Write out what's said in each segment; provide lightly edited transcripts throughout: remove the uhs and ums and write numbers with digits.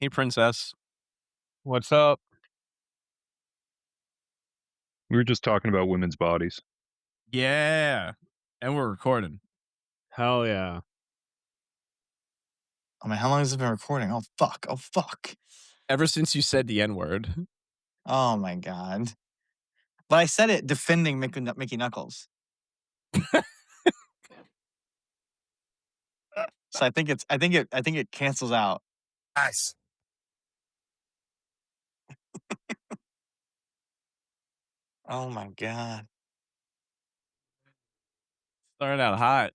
Hey, princess. What's up? We were just talking about women's bodies. Yeah. And we're recording. Hell yeah. Oh man, how long has it been recording? Oh fuck. Oh fuck. Ever since you said the N word. Oh my god. But I said it defending Mickey Knuckles. So I think it cancels out. Nice. Oh my god. Started out hot.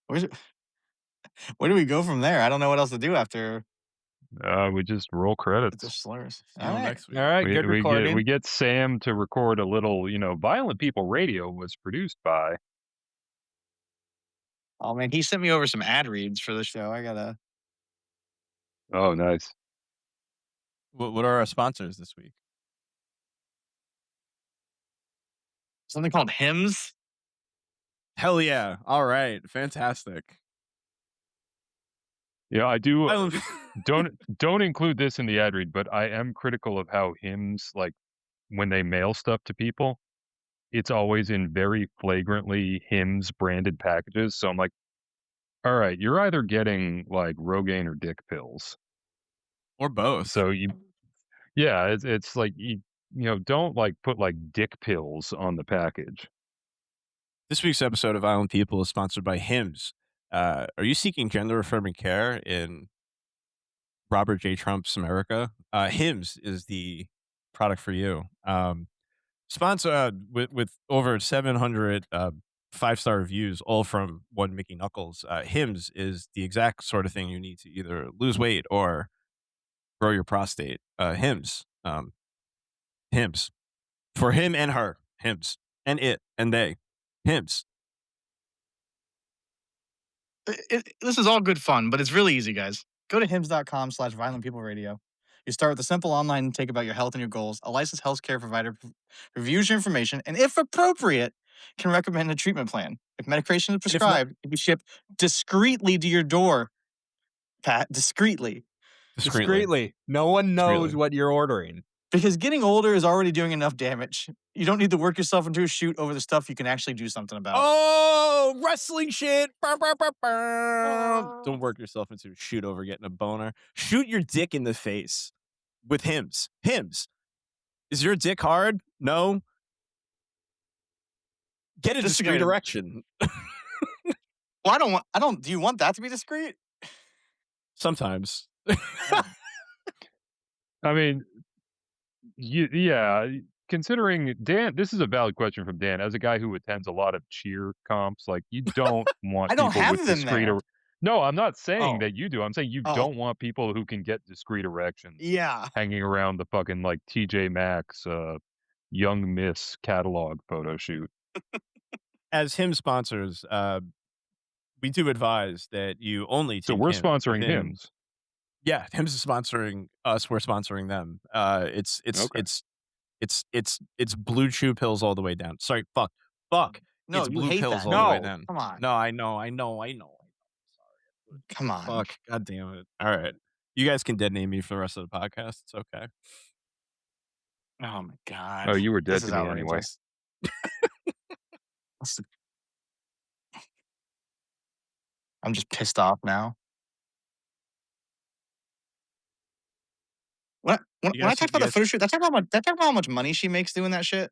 Where's it, where do we go from there? I don't know what else to do after We just roll the credits. slurs. See you All right. next week. All right, We good we recording. get Sam to record a little. Violent People Radio was produced by. Oh man, he sent me over some ad reads for the show. I gotta Oh, nice. What are our sponsors this week? something called hymns. Hell yeah. All right. Fantastic. Yeah, I do. I- Don't include this in the ad read, but I am critical of how hymns, like when they mail stuff to people, it's always in very flagrantly hymns branded packages. So I'm like, all right, you're either getting like Rogaine or dick pills. or both. So it's like don't like put like dick pills on the package. This week's episode of Violent People is sponsored by Hims. Are you seeking gender affirming care in Robert J. Trump's America? Hims is the product for you. Sponsor with over 700 5-star reviews, all from one Mickey Knuckles. Hims is the exact sort of thing you need to either lose weight or grow your prostate. Hims for him and her. Hims and it and they. Hims. This is all good fun, but it's really easy, guys. Go to hims.com/violentpeopleradio. You start with a simple online intake about your health and your goals. A licensed healthcare provider reviews your information and, if appropriate, can recommend a treatment plan. If medication is And if not, prescribed, it can be shipped discreetly to your door. Pat, discreetly. Discreetly. No one knows Discreetly. what you're ordering. Because getting older is already doing enough damage. You don't need to work yourself into a shoot over the stuff you can actually do something about. Oh, wrestling shit. Don't work yourself into a shoot over getting a boner. Shoot your dick in the face with Hims. Hims. Is your dick hard? No. Get a This is discreet gonna- erection. Well, do you want that to be discreet? Sometimes. I mean, yeah. Considering Dan, this is a valid question from Dan. As a guy who attends a lot of cheer comps, like you don't want I don't people have with them discreet. there. No, I'm not saying Oh. that you do. I'm saying you Oh. don't want people who can get discreet erections Yeah. hanging around the fucking like TJ Maxx, Young Miss catalog photo shoot. As Hims sponsors, we do advise that you only So take we're Hims sponsoring within- Hims. Yeah, Hims is sponsoring us. We're sponsoring them. It's blue chew pills all the way down. Sorry, fuck. No, It's you blue hate pills that. all the way No, down. Come on. No, I know. Sorry. Come on. Fuck. God damn it. All right. You guys can dead name me for the rest of the podcast. It's okay. Oh my god. Oh, you were dead This to is me anyway. outrageous. I'm just pissed off now. When You I guys- talk you about the guys- photo shoot, did I talk about how much money she makes doing that shit?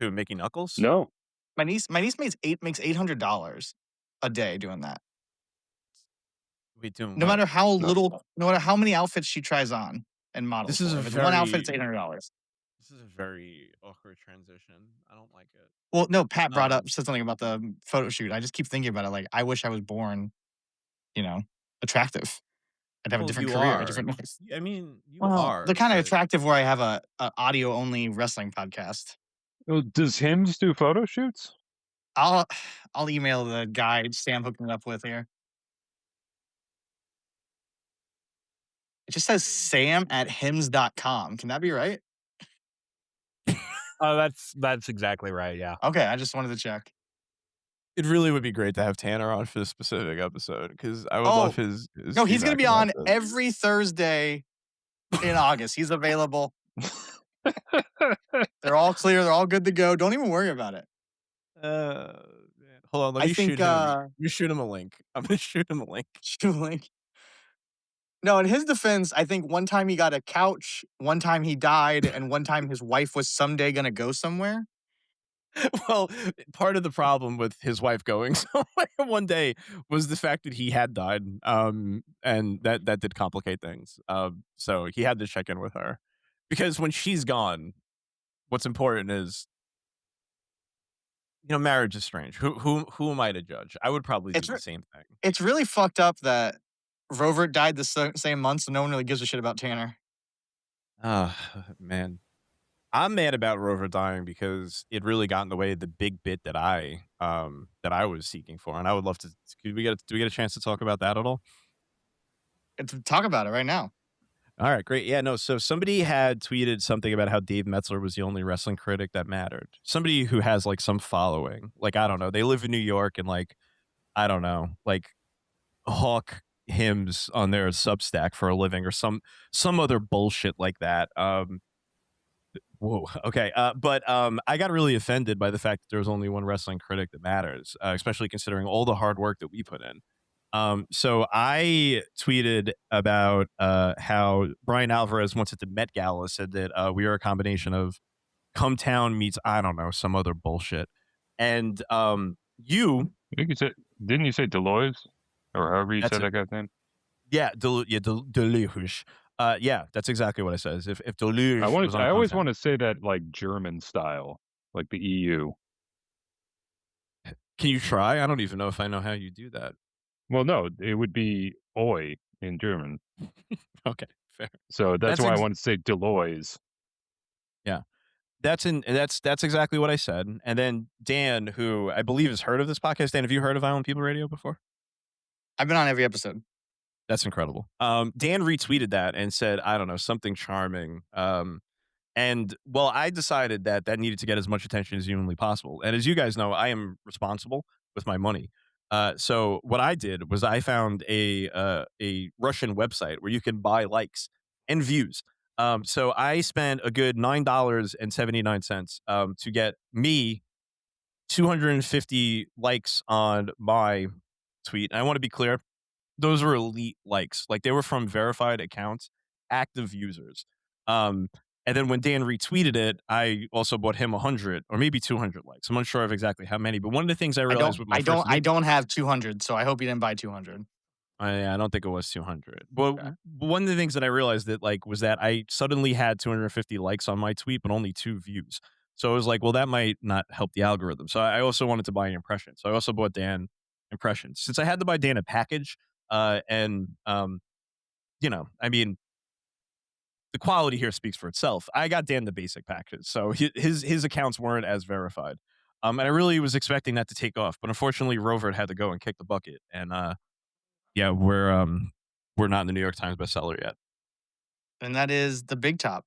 Who, Mickey Knuckles? No. My niece makes $800 a day doing that. We doing No what? matter how no matter how many outfits she tries on and models. This is for. a If it's one outfit, it's very- $800. This is a very awkward transition. I don't like it. Well, no, Pat said something about the photo shoot. I just keep thinking about it. Like, I wish I was born, attractive. I'd have a Well, different you career, are. a different life. I mean, you Well, are. the kind of but- attractive where I have a audio only wrestling podcast. Well, does Hims do photo shoots? I'll email the guy Sam hooked me up with here. It just says sam@hims.com. Can that be right? Oh, that's exactly right. Yeah. Okay, I just wanted to check. It really would be great to have Tanner on for this specific episode because I would love Oh, his no, he's gonna feedback be about on this. every Thursday in August. He's available. They're all clear. They're all good to go. Don't even worry about it. Man. Hold on, let I me think shoot him. Let me shoot him a link. I'm gonna shoot him a link. Link. No, in his defense, I think one time he got a couch, one time he died, and one time his wife was someday gonna go somewhere. Well, part of the problem with his wife going somewhere one day was the fact that he had died, and that did complicate things. So he had to check in with her because when she's gone, what's important is marriage is strange. Who am I to judge? I would probably do It's the same thing. it's really fucked up that Rovert died the same month, so no one really gives a shit about Tanner. Man. I'm mad about Rover dying because it really got in the way of the big bit that I was seeking for, and I would love to. Do we get a chance to talk about that at all? Talk about it right now. All right, great. Yeah, no. So somebody had tweeted something about how Dave Metzler was the only wrestling critic that mattered. Somebody who has like some following, like I don't know, they live in New York and like I don't know, like hawk hymns on their Substack for a living or some other bullshit like that. Whoa. Okay. But I got really offended by the fact that there was only one wrestling critic that matters, especially considering all the hard work that we put in. So I tweeted about how Brian Alvarez once at the Met Gala said that we are a combination of Come Town meets I don't know some other bullshit, and you. I think you said, didn't you say Deloitte, or however you said That's that guy's name? Yeah, Deluge. Yeah, that's exactly what I said. If Deluge was on I always Come want to say that like German style, like the EU. Can you try? I don't even know if I know how you do that. Well, no, it would be Oi in German. Okay, fair. So that's why I want to say Deloitte. Yeah. That's exactly what I said. And then Dan, who I believe has heard of this podcast. Dan, have you heard of Island People Radio before? I've been on every episode. That's incredible. Dan retweeted that and said, I don't know, something charming. And well, I decided that needed to get as much attention as humanly possible. And as you guys know, I am responsible with my money. So what I did was I found a Russian website where you can buy likes and views. So I spent a good $9.79 to get me 250 likes on my tweet. And I want to be clear, those were elite likes. Like they were from verified accounts, active users. And then when Dan retweeted it, I also bought him 100 or maybe 200 likes. I'm unsure of exactly how many, but one of the things I realized with my I don't have 200, so I hope you didn't buy 200. I don't think it was 200. But Okay. one of the things that I realized that like was that I suddenly had 250 likes on my tweet, but only 2 views. So I was like, well, that might not help the algorithm. So I also wanted to buy an impression. So I also bought Dan impressions. Since I had to buy Dan a package, I mean, the quality here speaks for itself. I got Dan the basic package, so his accounts weren't as verified. And I really was expecting that to take off, but unfortunately, Rover had to go and kick the bucket. And yeah, we're not in the New York Times bestseller yet. And that is the Big Top.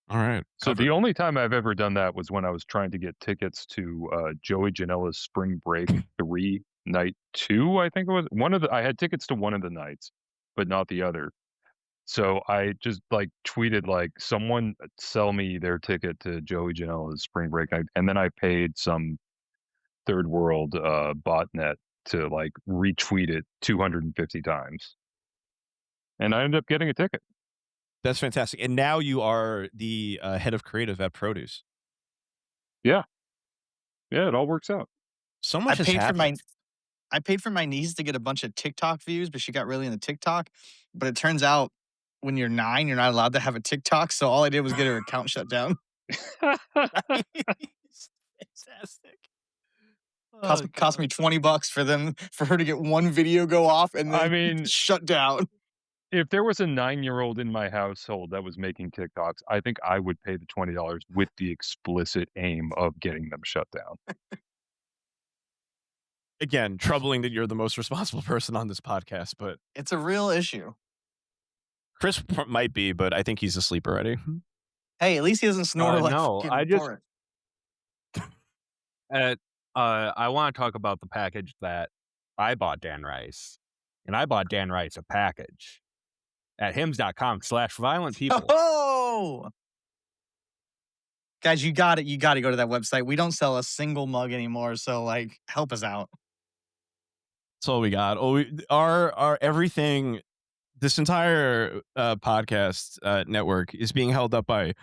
All right. So the only time I've ever done that was when I was trying to get tickets to Joey Janela's Spring Break 3 night 2, I think it was. I had tickets to one of the nights, but not the other. So I just like tweeted like someone sell me their ticket to Joey Janela's Spring Break night, and then I paid some third world botnet to like retweet it 250 times. And I ended up getting a ticket. That's fantastic. And now you are the head of creative at Produce. Yeah. Yeah, it all works out. So much has happened. I paid for my niece to get a bunch of TikTok views, but she got really into TikTok. But it turns out when you're 9, you're not allowed to have a TikTok. So all I did was get her account shut down. Fantastic. Cost me $20 for her to get one video go off and then I mean, shut down. If there was a 9-year-old in my household that was making TikToks, I think I would pay the $20 with the explicit aim of getting them shut down. Again, troubling that you're the most responsible person on this podcast, but it's a real issue. Chris might be, but I think he's asleep already. Hey, at least he doesn't snore like no, fucking I just- Forrest. I want to talk about the package that I bought Dan Rice. And I bought Dan Rice a package at hims.com/violentpeople. Oh, guys, you got it. You got to go to that website. We don't sell a single mug anymore, so like, help us out. That's all we got. Our everything. This entire podcast network is being held up by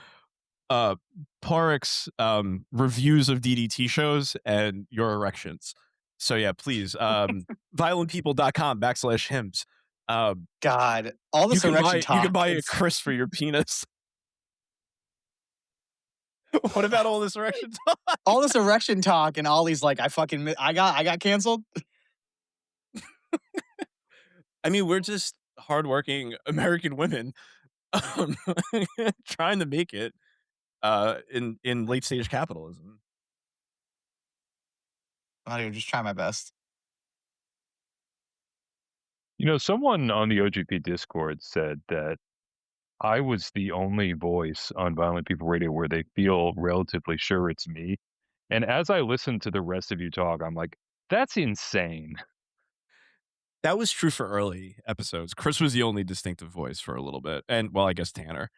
Parek's reviews of DDT shows and your erections. So yeah, please, violentpeople.com/hims. God, all this erection talk. You can buy a it's- Chris for your penis. What about all this erection talk? all this erection talk and Ollie's like, I got canceled. I mean, we're just hardworking American women trying to make it in late stage capitalism. I'm not just try my best. You know, someone on the OGP Discord said that I was the only voice on Violent People Radio where they feel relatively sure it's me. And as I listen to the rest of you talk, I'm like, that's insane. That was true for early episodes. Chris was the only distinctive voice for a little bit, and well, I guess Tanner.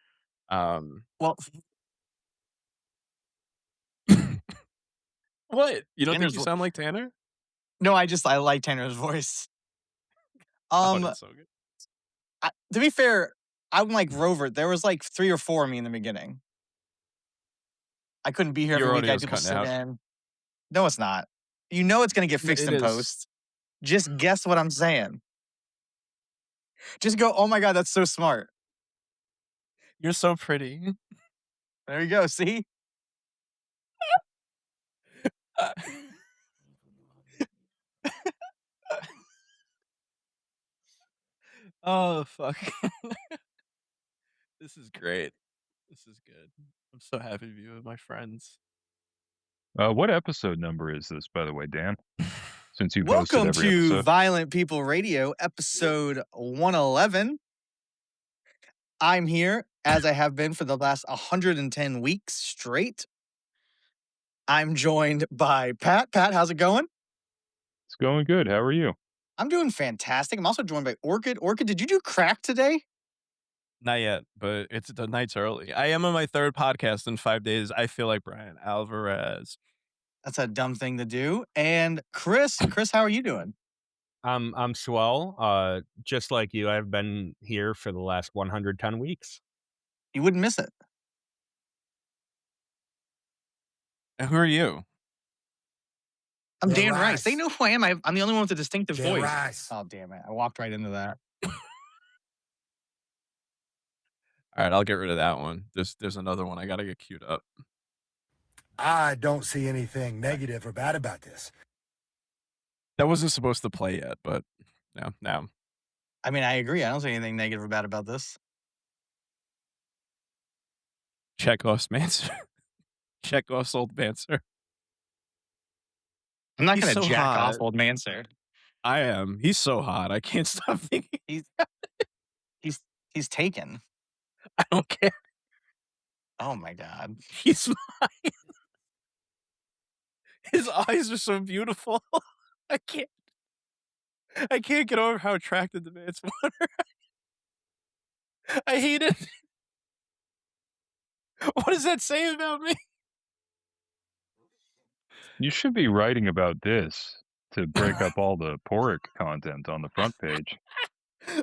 Well, What? You don't think Tanner's you sound like Tanner? no, I like Tanner's voice. Oh, that's so good. To be fair, I'm like Rover. There was like 3 or 4 of me in the beginning. I couldn't be here Your every week. I had audio's people cutting sit out. in. No, it's not. You know it's gonna get fixed It in is. post. Just guess what I'm saying. Just go, oh my God, that's so smart. You're so pretty. There you go. See? Oh fuck. This is great. This is good. I'm so happy to be with my friends. What episode number is this, by the way, Dan? Since you posted Welcome every to episode. Violent People Radio, episode 111. I'm here as I have been for the last 110 weeks straight. I'm joined by Pat. Pat, how's it going? It's going good. How are you? I'm doing fantastic. I'm also joined by Orchid. Orchid, did you do crack today? Not yet, but the night's early. I am on my 3rd podcast in 5 days. I feel like Brian Alvarez. That's a dumb thing to do. And Chris, how are you doing? I'm swell. Just like you, I've been here for the last 110 weeks. You wouldn't miss it. And who are you? I'm Dan Dan Rice. Rice. They know who I am. I'm the only one with a distinctive Dan voice. Rice. Oh, damn it. I walked right into that. All right, I'll get rid of that one. There's another one I gotta get queued up. I don't see anything negative or bad about this. That wasn't supposed to play yet, but now. I mean, I agree. I don't see anything negative or bad about this. Chekhov's Manser. Chekhov's old Manser. I'm not He's going to so jack hot. off old man, sir. I am. He's so hot. I can't stop thinking. He's taken. I don't care. Oh my God. He's mine. His eyes are so beautiful. I can't get over how attracted the man's water. I hate it. What does that say about me? You should be writing about this to break up all the Pork content on the front page.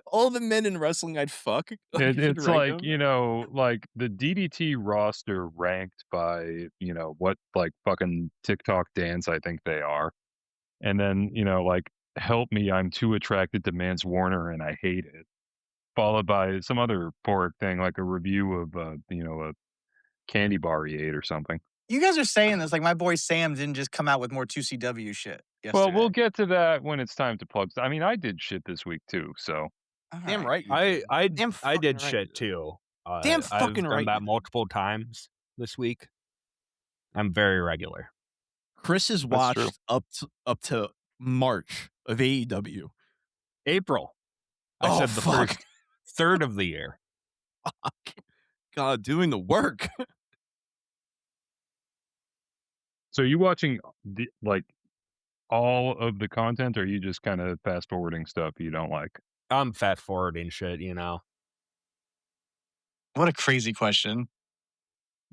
All the men in wrestling I'd fuck. It's like, you know, like the DDT roster ranked by, you know, what like fucking TikTok dance I think they are. And then, you know, like, help me, I'm too attracted to Mance Warner and I hate it. Followed by some other Pork thing, like a review of, you know, a candy bar he ate or something. You guys are saying this like my boy Sam didn't just come out with more 2CW shit yesterday. Well, we'll get to that when it's time to plug. I mean, I did shit this week too, so. All Damn right. you did. I Damn I fucking did right shit you did. too. Damn I've fucking done right that you did. multiple times this week. I'm very regular. Chris has That's true. watched up to March of AEW. April. I Oh, said the fuck. first third of the year. God, doing the work. So you watching the, like all of the content, or are you just kind of fast forwarding stuff you don't like? I'm fast forwarding shit, you know. What a crazy question.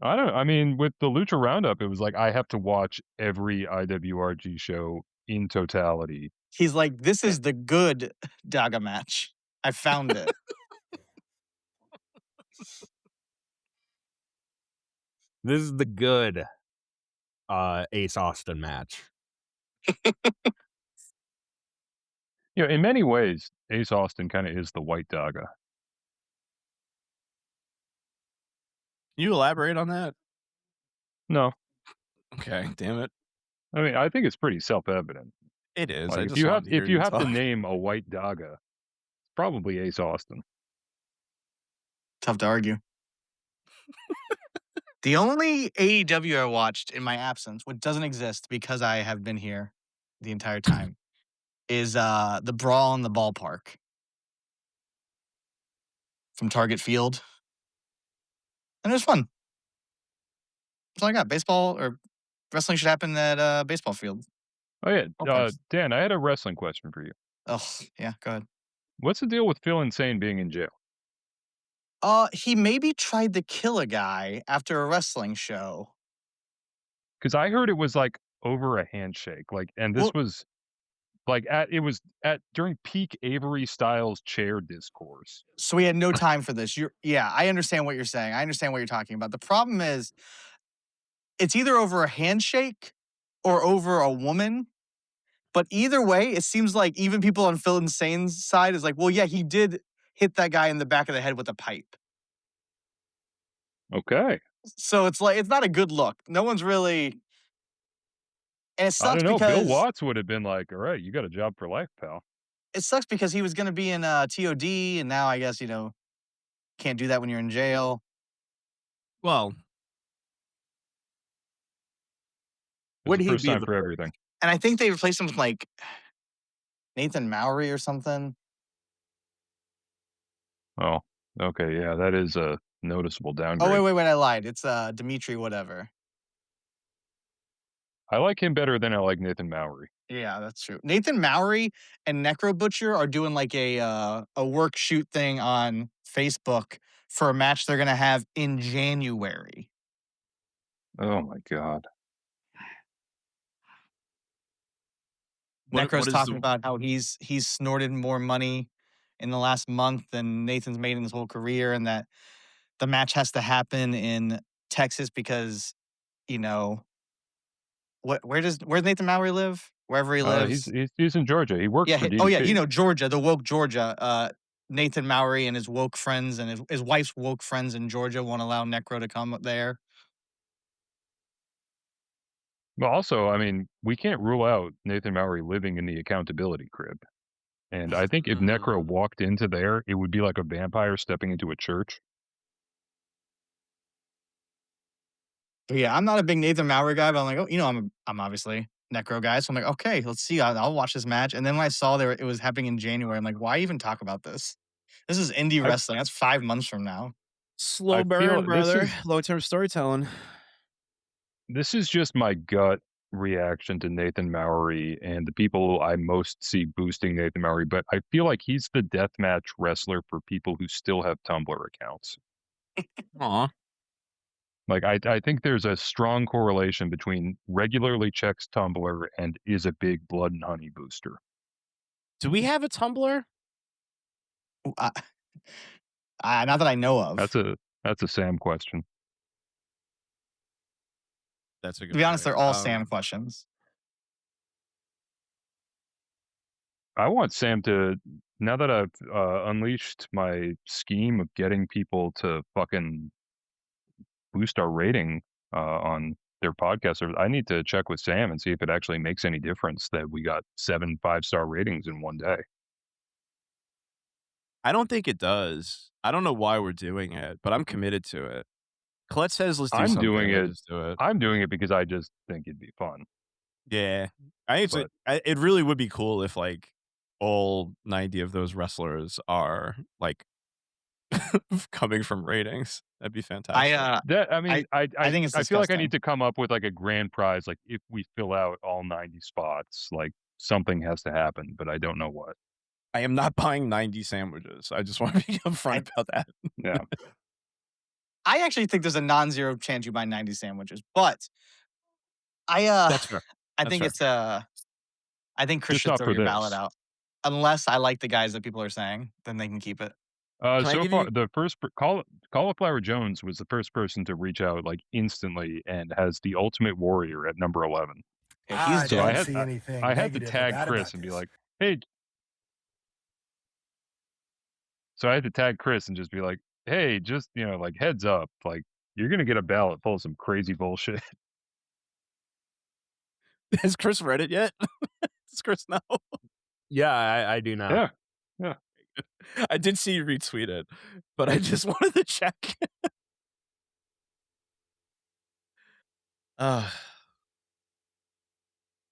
I mean, with the Lucha Roundup, it was like I have to watch every IWRG show in totality. He's like, this Eh. is the good Daga match. I found it. This is the good Ace Austin match. You know, in many ways, Ace Austin kind of is the White Daga. Can you elaborate on that? No, Okay, damn it. I mean, I think it's pretty self-evident. It is. Like I if just you wanted have to hear if you you have to talk. name a White Daga, it's probably Ace Austin. Tough to argue. The only AEW I watched in my absence, which doesn't exist because I have been here the entire time, is the Brawl in the Ballpark from Target Field. And it was fun. That's all I got. Baseball or wrestling should happen at baseball field. Oh yeah, Ballparks. Dan, I had a wrestling question for you. Oh, yeah, go ahead. What's the deal with Phil Insane being in jail? He maybe tried to kill a guy after a wrestling show. Because I heard it was like over a handshake, like, and this Well, was like during peak Avery Styles chair discourse. so we had no time for this. Yeah, I understand what you're saying. I understand what you're talking about. The problem is it's either over a handshake or over a woman. But either way, it seems like even people on Phil Insane's side is like, well, yeah, he did hit that guy in the back of the head with a pipe. Okay, So it's like it's not a good look. No one's really, and it I sucks don't know. Bill because Watts would have been like, "All right, you got a job for life, pal." he was going to be in TOD, and now I guess can't do that when you're in jail. Well, It's Would the he first be time the for everything. And I think they replaced him with like Nathan Mowry or something. Oh, okay, yeah, that is a noticeable Oh downgrade. wait, I lied. It's Dimitri whatever. I like him better than I like Nathan Mowry. Yeah, that's true. Nathan Mowry and Necro Butcher are doing like a work shoot thing on Facebook for a match they're gonna have in January. Oh my god. what Necro's is talking the about how he's snorted more money in the last month than Nathan's made in his whole career, and that the match has to happen in Texas because you know where's Nathan Mowry live? Wherever he He's, lives. he's he's in Georgia. He works Yeah. for Oh yeah. DDP. Georgia, the woke Georgia. Nathan Mowry and his woke friends and his wife's woke friends in Georgia won't allow Necro to come up there. But also, I mean, we can't rule out Nathan Mowry living in the accountability crib. And I think if Necro walked into there, it would be like a vampire stepping into a church. But yeah, I'm not a big Nathan Mowry guy, but I'm like, I'm obviously Necro guy, so I'm like, okay, let's see. I'll watch this match. And then when I saw it was happening in January, I'm like, why even talk about this? This is indie I wrestling. That's 5 months from now. slow I feel burn, brother? Low-term storytelling. this is just my gut reaction to Nathan Mowry and the people I most see boosting Nathan Mowry, but I feel like he's the deathmatch wrestler for people who still have Tumblr accounts. Aw. Like I think there's a strong correlation between regularly checks Tumblr and is a big blood and honey booster. Do we have a Tumblr? Not that I know of. That's a Sam question. That's a good To be honest, point. they're all Sam questions. I want Sam to, now that I've unleashed my scheme of getting people to fucking boost our rating on their podcast, I need to check with Sam and see if it actually makes any difference that we got 7 5-star ratings in one day. I don't think it does. I don't know why we're doing it, but I'm committed to it. Colette says, "Let's do I'm something." doing we'll it. just do it. I'm doing it because I just think it'd be fun. Yeah, it really would be cool if like all 90 of those wrestlers are like coming from ratings. That'd be I fantastic. That I mean, I think it's I feel like I disgusting. need to come up with like a grand prize. Like if we fill out all 90 spots, like something has to happen, but I don't know what. I am not buying 90 sandwiches. I just want to be upfront about that. Yeah. I actually think there's a non-zero chance you buy 90 sandwiches, but That's fair. I That's think fair. it's I think Chris Just should not throw for your ballot this. out. Unless I like the guys that people are saying, then they can keep it. Can I So give far, you the first Cauliflower Jones was the first person to reach out like instantly and has the Ultimate Warrior at number 11. Yeah, I he's So don't I dead. had see anything I had to negative or tag bad Chris about and be this. like, hey. So I had to tag Chris and just be like, hey, just like heads up, like you're gonna get a ballot full of some crazy bullshit. has Chris read it yet? Does Chris know? Yeah, I do now. Yeah. Yeah. I did see you retweet it, but I just wanted to check. Uh,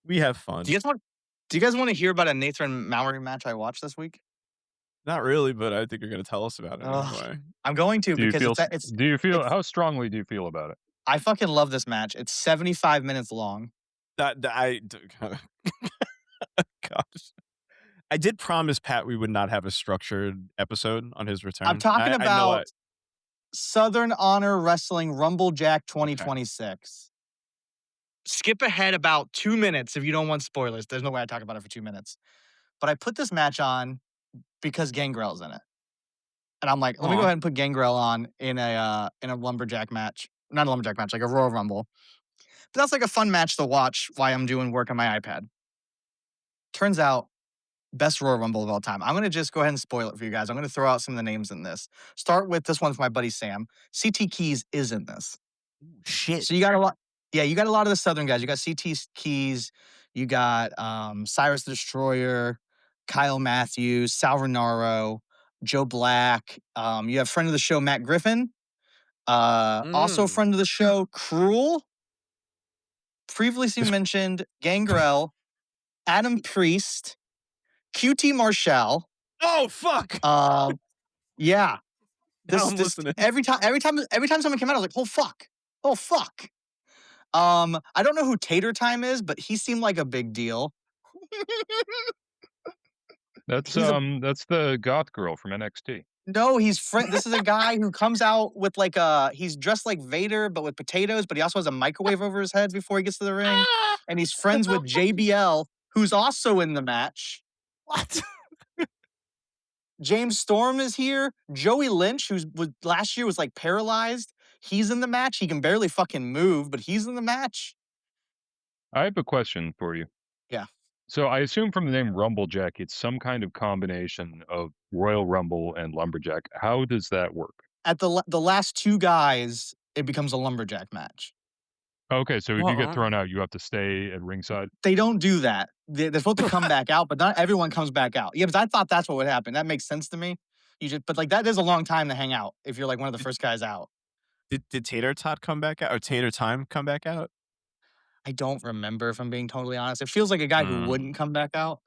we have fun. Do you guys want to hear about a Nathan Mallory match I watched this week? Not really, but I think you're going to tell us about it Ugh. anyway. I'm going to Do you because feel it's how strongly do you feel about it? I fucking love this match. It's 75 minutes long. Gosh. I did promise Pat we would not have a structured episode on his return. I'm talking I know about Southern Honor Wrestling Rumble Jack 2026. Skip ahead about 2 minutes if you don't want spoilers. There's no way I talk about it for 2 minutes. But I put this match on because Gangrel's in it. And I'm like, let me go ahead and put Gangrel on in a lumberjack match. Not a lumberjack match, like a Royal Rumble. But that's like a fun match to watch while I'm doing work on my iPad. Turns out, best Royal Rumble of all time. I'm going to just go ahead and spoil it for you guys. I'm going to throw out some of the names in this. Start with this one for my buddy Sam. CT Keys is in this. Shit. So you got a lot. Yeah, you got a lot of the Southern guys. You got CT Keys. You got Cyrus the Destroyer, Kyle Matthews, Sal Renaro, Joe Black. You have friend of the show, Matt Griffin. Also friend of the show, Cruel. Previously mentioned, Gangrel, Adam Priest, QT Marshall. Oh, fuck. Yeah. Now I'm listening. Every time someone came out, I was like, oh fuck. Oh fuck. I don't know who Tater Time is, but he seemed like a big deal. That's the goth girl from NXT. No, this is a guy who comes out with like he's dressed like Vader, but with potatoes, but he also has a microwave over his head before he gets to the ring. And he's friends with JBL, who's also in the match. What? James Storm is here. Joey Lynch, last year was like paralyzed. He's in the match. He can barely fucking move, but he's in the match. I have a question for you. Yeah. So I assume from the name Rumblejack, it's some kind of combination of Royal Rumble and Lumberjack. How does that work? At the last two guys, it becomes a lumberjack match. Okay, so if you get thrown out, you have to stay at ringside? They don't do that. They're supposed to come back out, but not everyone comes back out. Yeah, but I thought that's what would happen. That makes sense to me. But like that is a long time to hang out if you're like one of the first guys out. Did Tater Tot come back out or Tater Time come back out? I don't remember, if I'm being totally honest. It feels like a guy who wouldn't come back out.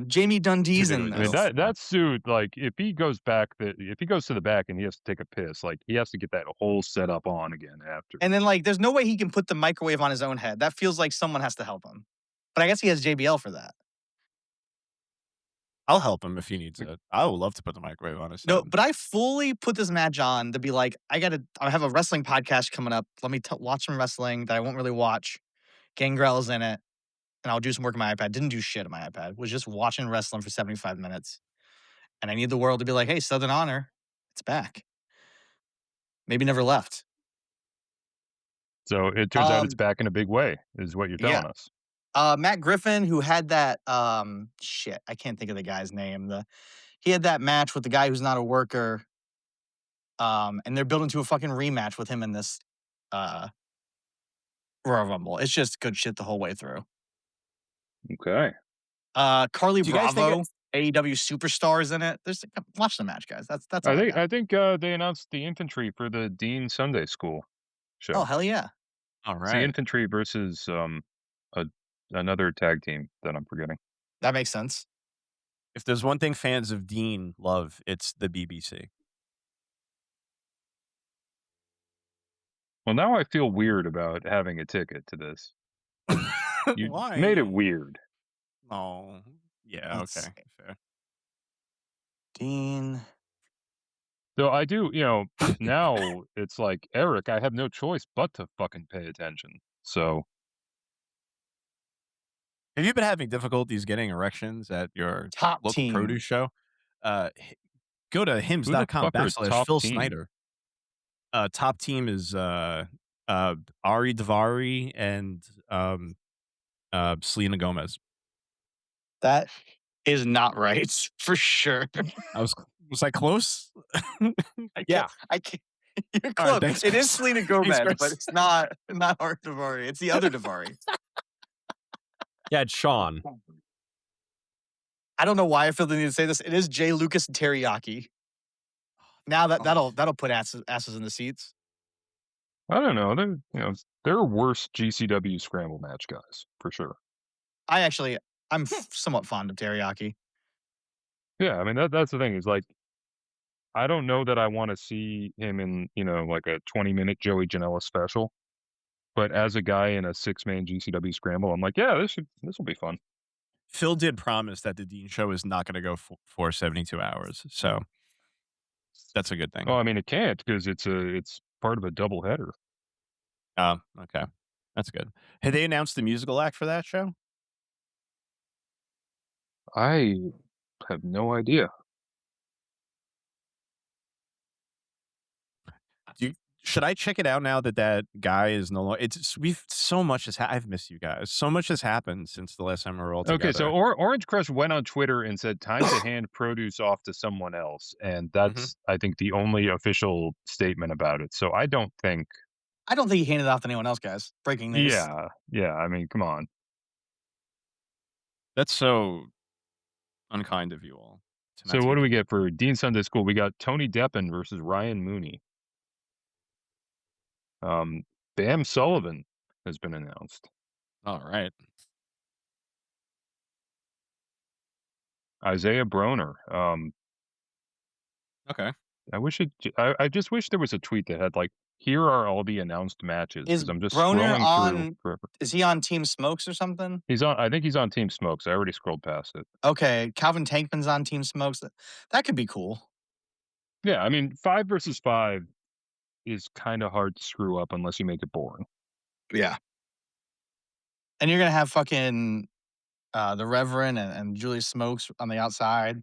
Jamie Dundee's in I mean, this. that suit, like if he goes to the back and he has to take a piss, like he has to get that whole setup on again after. And then like there's no way he can put the microwave on his own head. That feels like someone has to help him. But I guess he has JBL for that. I'll help him if he needs it. I would love to put the microwave on his No, head. but I fully put this match on to be like, I have a wrestling podcast coming up. Let me watch some wrestling that I won't really watch. Gangrel's in it. And I'll do some work on my iPad. Didn't do shit on my iPad. Was just watching wrestling for 75 minutes. And I need the world to be like, hey, Southern Honor, it's back. Maybe never left. So it turns out it's back in a big way, is what you're telling us. Matt Griffin, who had that shit, I can't think of the guy's name. He had that match with the guy who's not a worker. And they're building to a fucking rematch with him in this Royal Rumble. It's just good shit the whole way through. Okay. Carly Do you guys Bravo, think AEW superstars in it. Watch the match, guys. That's all I think they announced the infantry for the Dean Sunday School show. Oh hell yeah! All It's the right. infantry versus another tag team that I'm forgetting. That makes sense. If there's one thing fans of Dean love, it's the BBC. Well, now I feel weird about having a ticket to this. You made it Why? weird. Oh, yeah. Let's Okay, see. fair. Dean. So I do, now it's like, Eric, I have no choice but to fucking pay attention. So, Have you been having difficulties getting erections at your Top local team. produce show? Go to who the hims.com fuck are backslash top Phil team? Snyder. Top team is Ari Davari and Selena Gomez. That is not right for sure. Was I close? Yeah. I can't. You're All right, close. thanks, It is Chris. Selena Thanks, Gomez, but Chris. it's not Art Davari. It's the other Davari. Yeah, it's Sean. I don't know why I feel the need to say this. It is Jay Lucas and Teriyaki. Now that'll put asses in the seats. I don't know. They're worse GCW scramble match guys for sure. I'm somewhat fond of Teriyaki. Yeah, I mean that's the thing is like I don't know that I want to see him in like a 20-minute Joey Janela special, but as a guy in a 6-man GCW scramble, I'm like, yeah, this will be fun. Phil did promise that the Dean show is not going to go for 72 hours, so that's a good thing. Oh, I mean it can't because it's part of a double header. Oh, okay, that's good. Had they announced the musical act for that show? I have no idea. Should I check it out now that that guy is no longer? We've so much has I've missed you guys. So much has happened since the last time we were all together. Okay, so Orange Crush went on Twitter and said, "Time to hand produce off to someone else," and that's I think the only official statement about it. So I don't think he handed off to anyone else, guys. Breaking news. Yeah. I mean, come on. That's so unkind of you all. So what do we get for Dean Sunday School? We got Tony Deppen versus Ryan Mooney. Bam Sullivan has been announced. All right. Isaiah Broner. Okay. I just wish there was a tweet that had like, here are all the announced matches. Is Because I'm just Broner scrolling through forever. Is he on Team Smokes or something? I think he's on Team Smokes. I already scrolled past it. Okay, Calvin Tankman's on Team Smokes. That could be cool. Yeah, I mean, 5 versus 5 is kind of hard to screw up unless you make it boring. Yeah. And you're gonna have fucking the Reverend and Julius Smokes on the outside.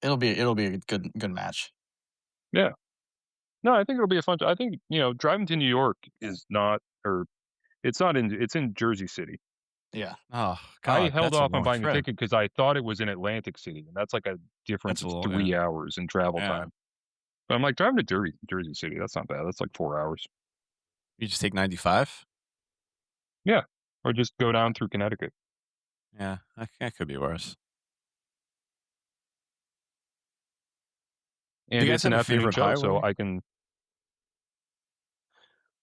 It'll be a good match. Yeah. No, I think it'll be a fun. I think driving to New York is not, or it's in Jersey City. Yeah. Oh I God, held that's a off on long buying a trip. ticket because I thought it was in Atlantic City, and that's like a difference That's a of little, 3 hours in travel Yeah. time. But I'm like, driving to Jersey City, that's not bad. That's like 4 hours. You just take 95. Yeah, or just go down through Connecticut. Yeah, that could be worse. And you it's guys an have a afternoon favorite show, so highway? I can.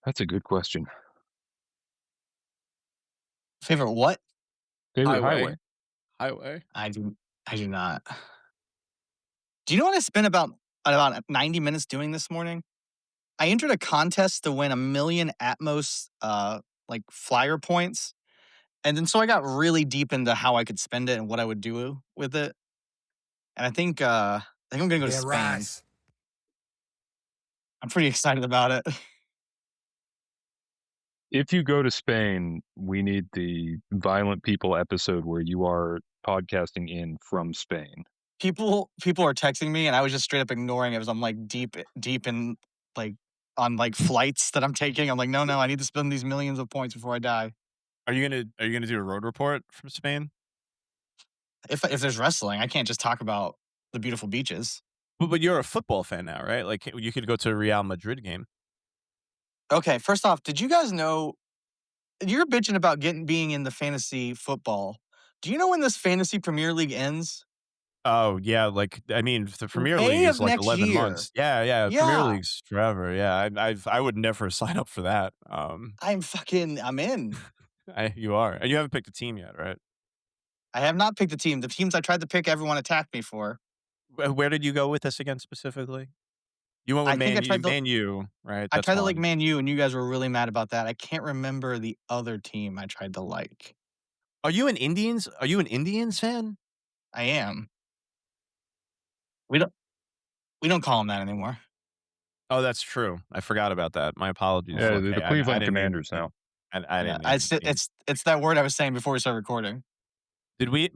That's a good question. Favorite what? Favorite highway. Highway. I do not. Do you know what I spent about 90 minutes doing this morning? I entered a contest to win 1 million Atmos like flyer points. And then so I got really deep into how I could spend it and what I would do with it. And I think I'm gonna go to Yeah, Spain. rice. I'm pretty excited about it. If you go to Spain, we need the Violent People episode where you are podcasting in from Spain. People are texting me and I was just straight up ignoring it as I'm like deep in like on like flights that I'm taking. I'm like, no, I need to spend these millions of points before I die. Are you gonna do a road report from Spain? If there's wrestling, I can't just talk about the beautiful beaches. But you're a football fan now, right? Like you could go to a Real Madrid game. Okay, first off, did you guys know you're bitching about being in the fantasy football? Do you know when this fantasy Premier League ends? Oh yeah, like I mean, the Premier May League is of like next 11 year. months. Yeah. Premier Yeah. League's forever. Yeah, I would never sign up for that. I'm in. You are, and you haven't picked a team yet, right? I have not picked a team. The teams I tried to pick, everyone attacked me for. Where did you go with this again specifically? You went with I think I tried to Man U, right? I That's tried to like one. Man U, and you guys were really mad about that. I can't remember the other team I tried to like. Are you an Indians fan? I am. We don't we don't call them that anymore. Oh, that's true. I forgot about that. My apologies. Yeah, they're Okay, the I Cleveland didn't mean Commanders now. I Yeah, didn't mean it's that word I was saying before we started recording. Did we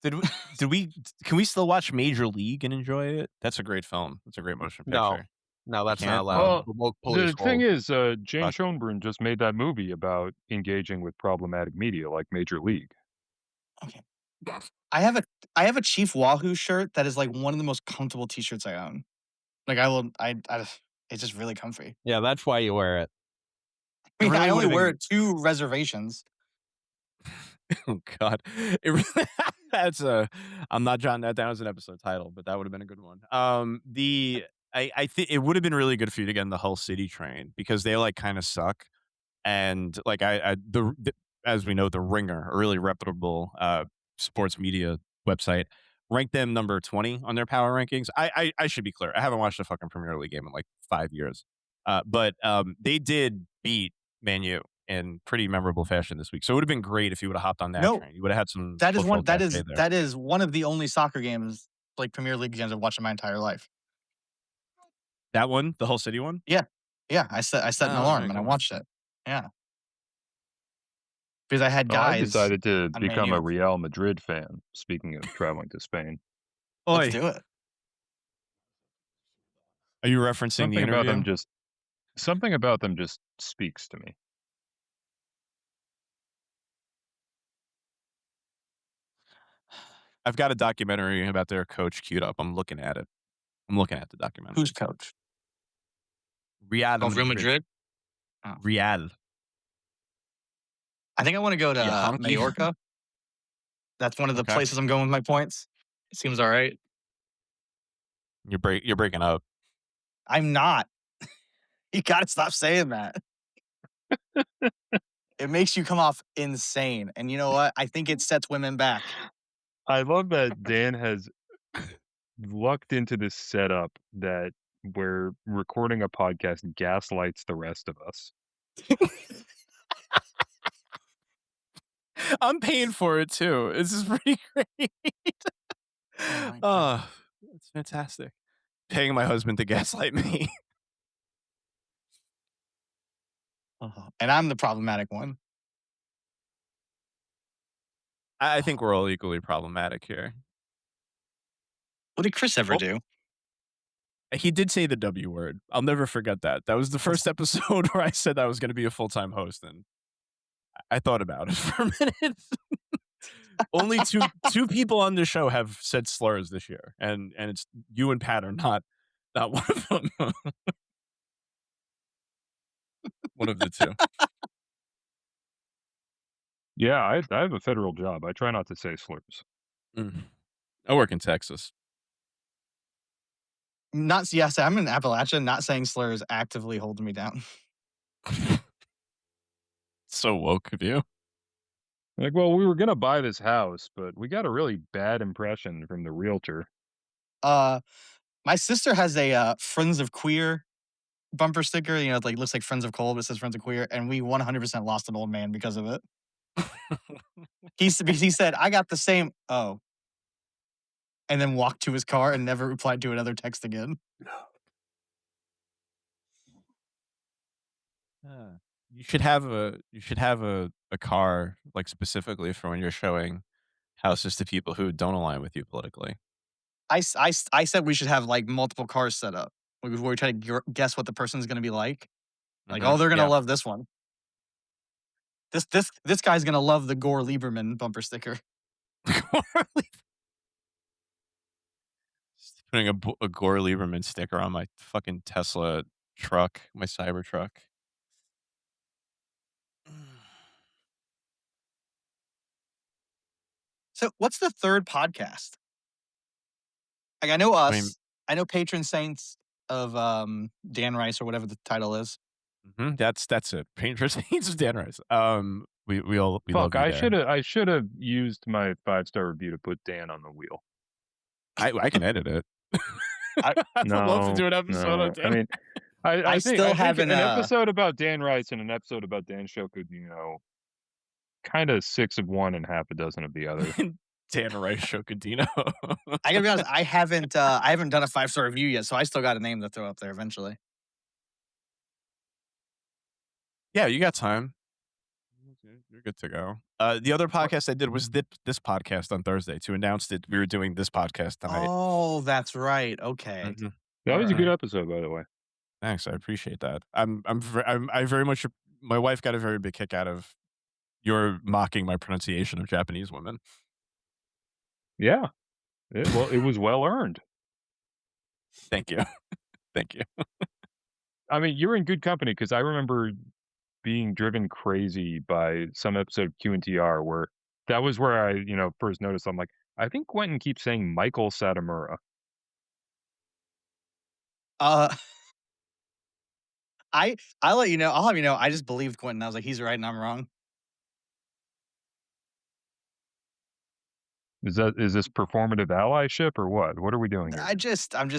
did we did we can we still watch Major League and enjoy it? That's a great film. That's a great motion No, picture. no, You that's not can't? allowed. Well, Remote the police thing hold. is, Jane Fuck. Schoenbrun just made that movie about engaging with problematic media like Major League. Okay. I have a Chief Wahoo shirt that is like one of the most comfortable T-shirts I own. Like it's just really comfy. Yeah, that's why you wear it. I It mean, really I only would've wear been it 2 reservations. Oh god. It really that's a I'm not jotting that down as an episode title, but that would have been a good one. I think it would have been really good for you to get in the Hull City train because they like kind of suck. And like the as we know, the Ringer, a really reputable sports media website, ranked them number 20 on their power rankings. I should be clear. I haven't watched a fucking Premier League game in like 5 years. But they did beat Man U in pretty memorable fashion this week. So it would have been great if you would have hopped on that No, train. You would have had some that is football one that cachet is there. that is one of the only soccer games, like Premier League games I've watched in my entire life. That one, the Hull City one? Yeah. Yeah, I set an Oh, alarm okay, and I cool. watched it. Yeah. Because I had Oh, I guys decided to on Man become a U. Real Madrid fan, speaking of traveling to Spain. Let's Oi, do it. are you referencing the interview? Something about them just speaks to me. I've got a documentary about their coach queued up. I'm looking at it. I'm looking at the documentary. Who's coach? Real Oh, Real Madrid. Madrid? Oh. Real. I think I want to go You to honky? Majorca. That's one of the Okay. places I'm going with my points. It seems all right. You're breaking up. I'm not. You gotta stop saying that. It makes you come off insane. And you know what? I think it sets women back. I love that Dan has lucked into this setup that where recording a podcast gaslights the rest of us. I'm paying for it too. This is pretty great. Oh my God. Oh, it's fantastic. Paying my husband to gaslight me. And I'm the problematic one. I think we're all equally problematic here. What did Chris ever Oh. do? He did say the W word. I'll never forget that. That was the first episode where I said I was going to be a full-time host, and I thought about it for a minute. Only two people on the show have said slurs this year, and it's you and Pat are not one of them. One of the two. Yeah, I have a federal job. I try not to say slurs. I work in Texas. Yes, I'm in Appalachia. Not saying slurs actively holding me down. So woke of you. Like, well, we were gonna buy this house, but we got a really bad impression from the realtor. My sister has a Friends of Queer bumper sticker. You know, it like looks like Friends of Coal, but it says Friends of Queer, and we 100% lost an old man because of it. He said, "I got the same." Oh, and then walked to his car and never replied to another text again. You should have a car like specifically for when you're showing houses to people who don't align with you politically. I said we should have like multiple cars set up where we try to guess what the person's going to be like. Like, oh, they're going to love this one. This guy's going to love the Gore Lieberman bumper sticker. Just putting a Gore Lieberman sticker on my fucking Tesla truck, my Cybertruck. So, what's the third podcast? Like, I know us. I mean- I know Patron Saints of Dan Rice or whatever the title is. That's it. Patron Saints of Dan Rice. We love you Fuck, I there. should have used my 5-star review to put Dan on the wheel. I can edit it. I I'd love to No, do an episode on no. I Dan. mean, I I think still I think haven't. an episode about Dan Rice and an episode about Dan Show could, kind of 6 of one and half a dozen of the other. Dan Rice Shokadino. I gotta be honest. I haven't done a 5-star review yet, so I still got a name to throw up there eventually. Yeah, you got time. You're good to go. The other podcast I did was this podcast on Thursday to announce that we were doing this podcast tonight. Oh, that's right. Okay. Mhm. That was a good Alright. episode, by the way. Thanks, I appreciate that. I very much. My wife got a very big kick out of your mocking my pronunciation of Japanese women. Yeah. It was well earned. Thank you, thank you. I mean, you're in good company because I remember being driven crazy by some episode of Q&TR where that was where I, first noticed. I'm like, I think Quentin keeps saying Michael Satamura. Uh, I'll let you know. I'll have you know. I just believed Quentin. I was like, he's right and I'm wrong. Is this performative allyship or what? What are we doing here? I'm just, I'm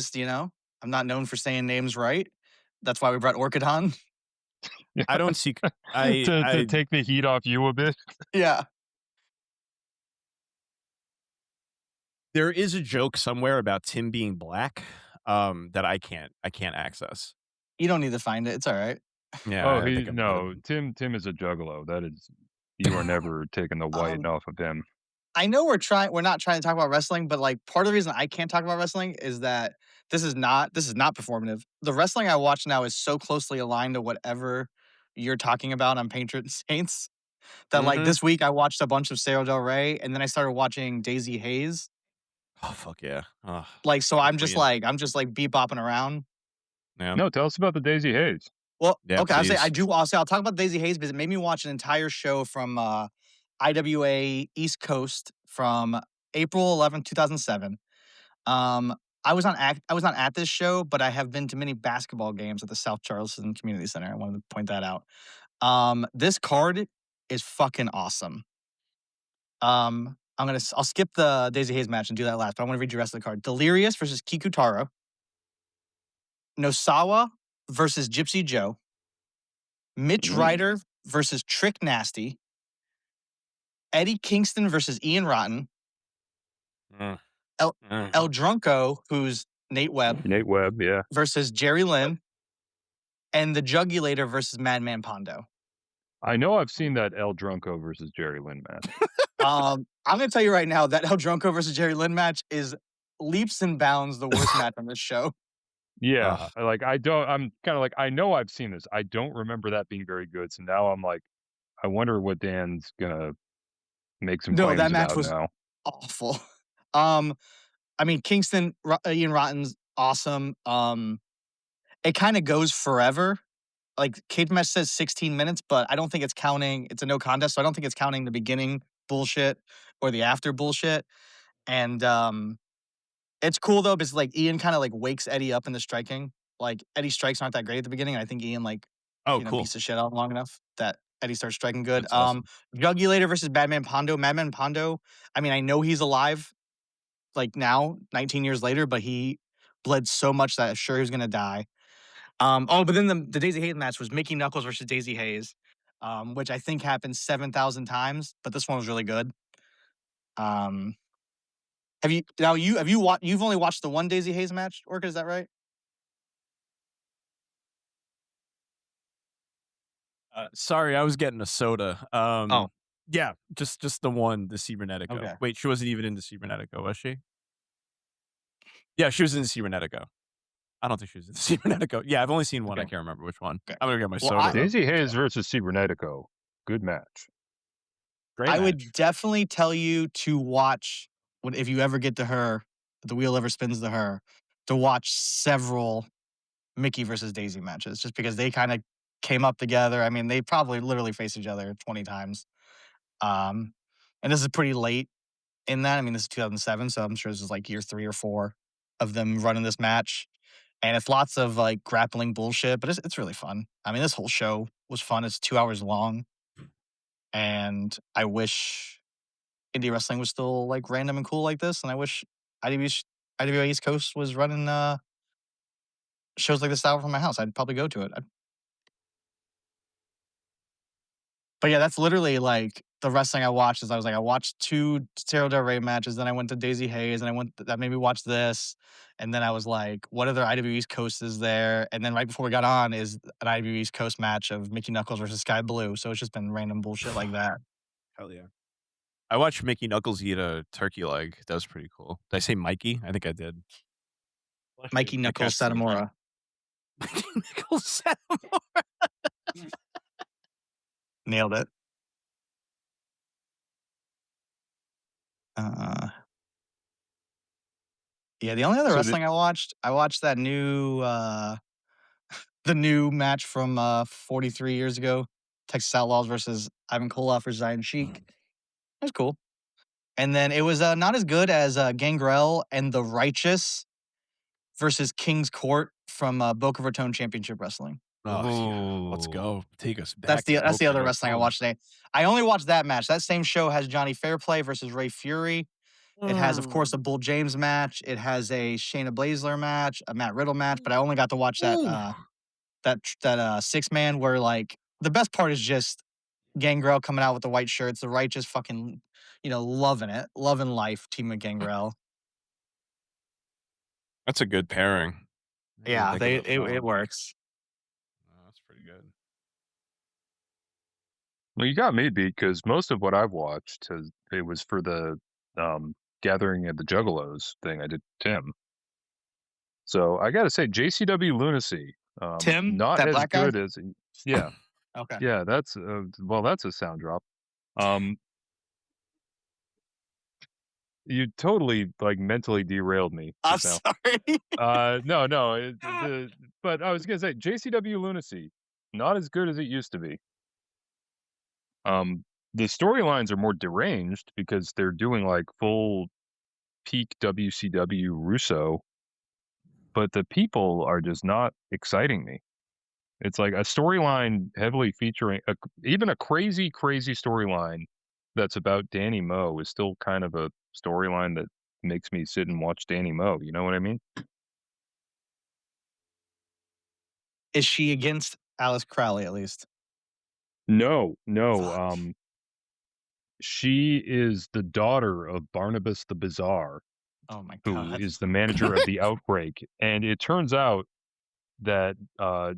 not known for saying names right. That's why we brought Orchid on. I don't seek. to take the heat off you a bit. Yeah. There is a joke somewhere about Tim being black, that I can't access. You don't need to find it. It's all right. Yeah. Oh, I think I've heard of it. Tim is a juggalo. That is, you are never taking the white off of him. I know we're not trying to talk about wrestling, but like part of the reason I can't talk about wrestling is that this is not performative. The wrestling I watch now is so closely aligned to whatever you're talking about on Patriot Saints that like Mhm. this week I watched a bunch of Cerro Del Rey and then I started watching Daisy Hayes. Oh fuck yeah! Oh, Like so I'm just clean. like bebopping around. Yeah. No, tell us about the Daisy Hayes. Well, Yeah, okay, please. I'll talk about Daisy Hayes because it made me watch an entire show from IWA East Coast from April 11th, 2007. I was not at this show, but I have been to many basketball games at the South Charleston Community Center. I wanted to point that out. This card is fucking awesome. I'll skip the Daisy Hayes match and do that last, but I want to read you the rest of the card. Delirious versus Kikutaro. Nosawa versus Gypsy Joe. Mitch Ryder versus Trick Nasty. Eddie Kingston versus Ian Rotten. Mm. El Mm. Drunko, who's Nate Webb, Nate Webb, yeah. versus Jerry Lynn. And the Jugulator versus Madman Pondo. I know I've seen that El Drunko versus Jerry Lynn match. I'm going to tell you right now that El Drunko versus Jerry Lynn match is leaps and bounds the worst match on this show. Yeah, like I'm kind of like, I know I've seen this. I don't remember that being very good. So now I'm like, I wonder what Dan's gonna make some claims that match about was now. awful. I mean, Kingston, Ian Rotten's awesome. It kind of goes forever. Like Cage Match says 16 minutes, but I don't think it's counting. It's a no contest, so I don't think it's counting the beginning bullshit or the after bullshit. And it's cool though because like Ian kind of like wakes Eddie up in the striking. Like Eddie's strikes aren't that great at the beginning. I think Ian like Oh, cool. beats the shit out long enough that Eddie starts striking good. That's awesome. Jugulator versus Madman Pondo. Madman Pondo. I mean, I know he's alive, like now, 19 years later, but he bled so much that I'm sure he was gonna die. But then the Daisy Hayes match was Mickey Knuckles versus Daisy Hayes, which I think happened 7,000 times, but this one was really good. You've only watched the one Daisy Hayes match, Orchid, is that right? Sorry, I was getting a soda. Oh. Yeah, just the one, the Cybernetico. Okay. Wait, she wasn't even in the Cybernetico, was she? Yeah, she was in the Cybernetico. I don't think she was in the Cybernetico. Yeah, I've only seen one. I Okay. can't remember which one. Okay. I'm gonna get my Well, soda. though. Daisy Hayes versus Cybernetico. Good match. Great I would match. definitely tell you to watch if you ever get to her, if the wheel ever spins to her, to watch several Mickey versus Daisy matches, just because they kind of came up together. I mean, they probably literally faced each other 20 times. And this is pretty late in that. I mean, this is 2007, so I'm sure this is like year 3 or 4 of them running this match. And it's lots of like grappling bullshit, but it's really fun. I mean, this whole show was fun. It's 2 hours long. And I wish indie wrestling was still like random and cool like this. And I wish IWB IWA East Coast was running shows like this out from my house, I'd probably go to it. But yeah, that's literally like the wrestling I watched. Is I watched 2 Cerro Del Rey matches, then I went to Daisy Hayes, and that made me watch this, and then I was like, what other IWA East Coast is there? And then right before we got on is an IWA East Coast match of Mickey Knuckles versus Sky Blue. So it's just been random bullshit like that. Hell yeah. I watched Mickey Knuckles eat a turkey leg. That was pretty cool. Did I say Mikey? I think I did. Mikey Knuckles Satomura. Mikey Knuckles Satomura. Nailed it. Yeah, the only other wrestling I watched that new the new match from 43 years ago, Texas Outlaws versus Ivan Koloff versus Iron Sheik. It was cool. And then it was not as good as Gangrel and The Righteous versus King's Court from Boca Raton Championship Wrestling. Oh, yeah. Let's go. Take us back. That's the other wrestling I watched today. I only watched that match. That same show has Johnny Fairplay versus Ray Fury. It has, of course, a Bull James match. It has a Shayna Baszler match, a Matt Riddle match. But I only got to watch that 6-man where like the best part is just Gangrel coming out with the white shirts. The Righteous fucking loving it, loving life. Team of Gangrel. That's a good pairing. Yeah, it works. Oh, that's pretty good. Well, you got me beat because most of what I've watched it was for the Gathering of the Juggalos thing I did Tim. So I got to say, JCW Lunacy, Tim, not that as black guy? good as yeah, Okay. yeah. That's that's a sound drop. You totally like mentally derailed me. I'm just sorry. now. No. But I was gonna say JCW Lunacy, not as good as it used to be. The storylines are more deranged because they're doing like full peak WCW Russo, but the people are just not exciting me. It's like a storyline heavily featuring even a crazy storyline that's about Danny Moe is still kind of a storyline that makes me sit and watch Danny Moe. You know what I mean? Is she against Alice Crowley at least? No. Fuck. She is the daughter of Barnabas the Bizarre, Oh my who god. is the manager of the Outbreak. And it turns out that I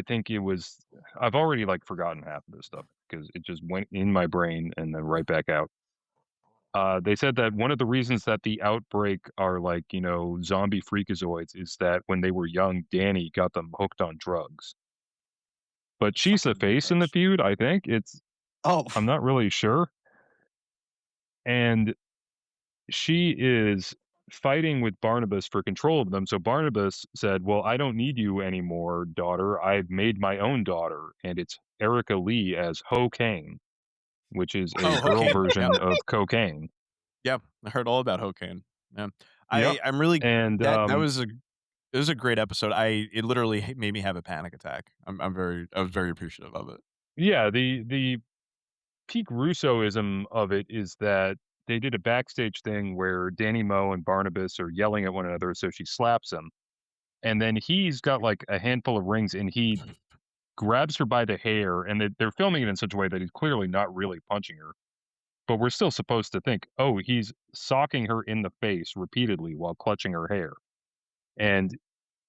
think it was I've already like forgotten half of this stuff because it just went in my brain and then right back out. They said that one of the reasons that the Outbreak are like, zombie freakazoids is that when they were young, Danny got them hooked on drugs. But she's the face in the feud, I think. I'm not really sure. And she is fighting with Barnabas for control of them. So Barnabas said, well, I don't need you anymore, daughter. I've made my own daughter. And it's Erica Lee as Ho-Kane, which is a girl Ho-Kane. version Yep. of cocaine. Yeah, I heard all about Ho-Kane. Yeah. Yep. I'm really And that was a great episode. It literally made me have a panic attack. I was very appreciative of it. Yeah, the peak Russoism of it is that they did a backstage thing where Danny Moe and Barnabas are yelling at one another, so she slaps him. And then he's got like a handful of rings and he grabs her by the hair, and they're filming it in such a way that he's clearly not really punching her. But we're still supposed to think, oh, he's socking her in the face repeatedly while clutching her hair. And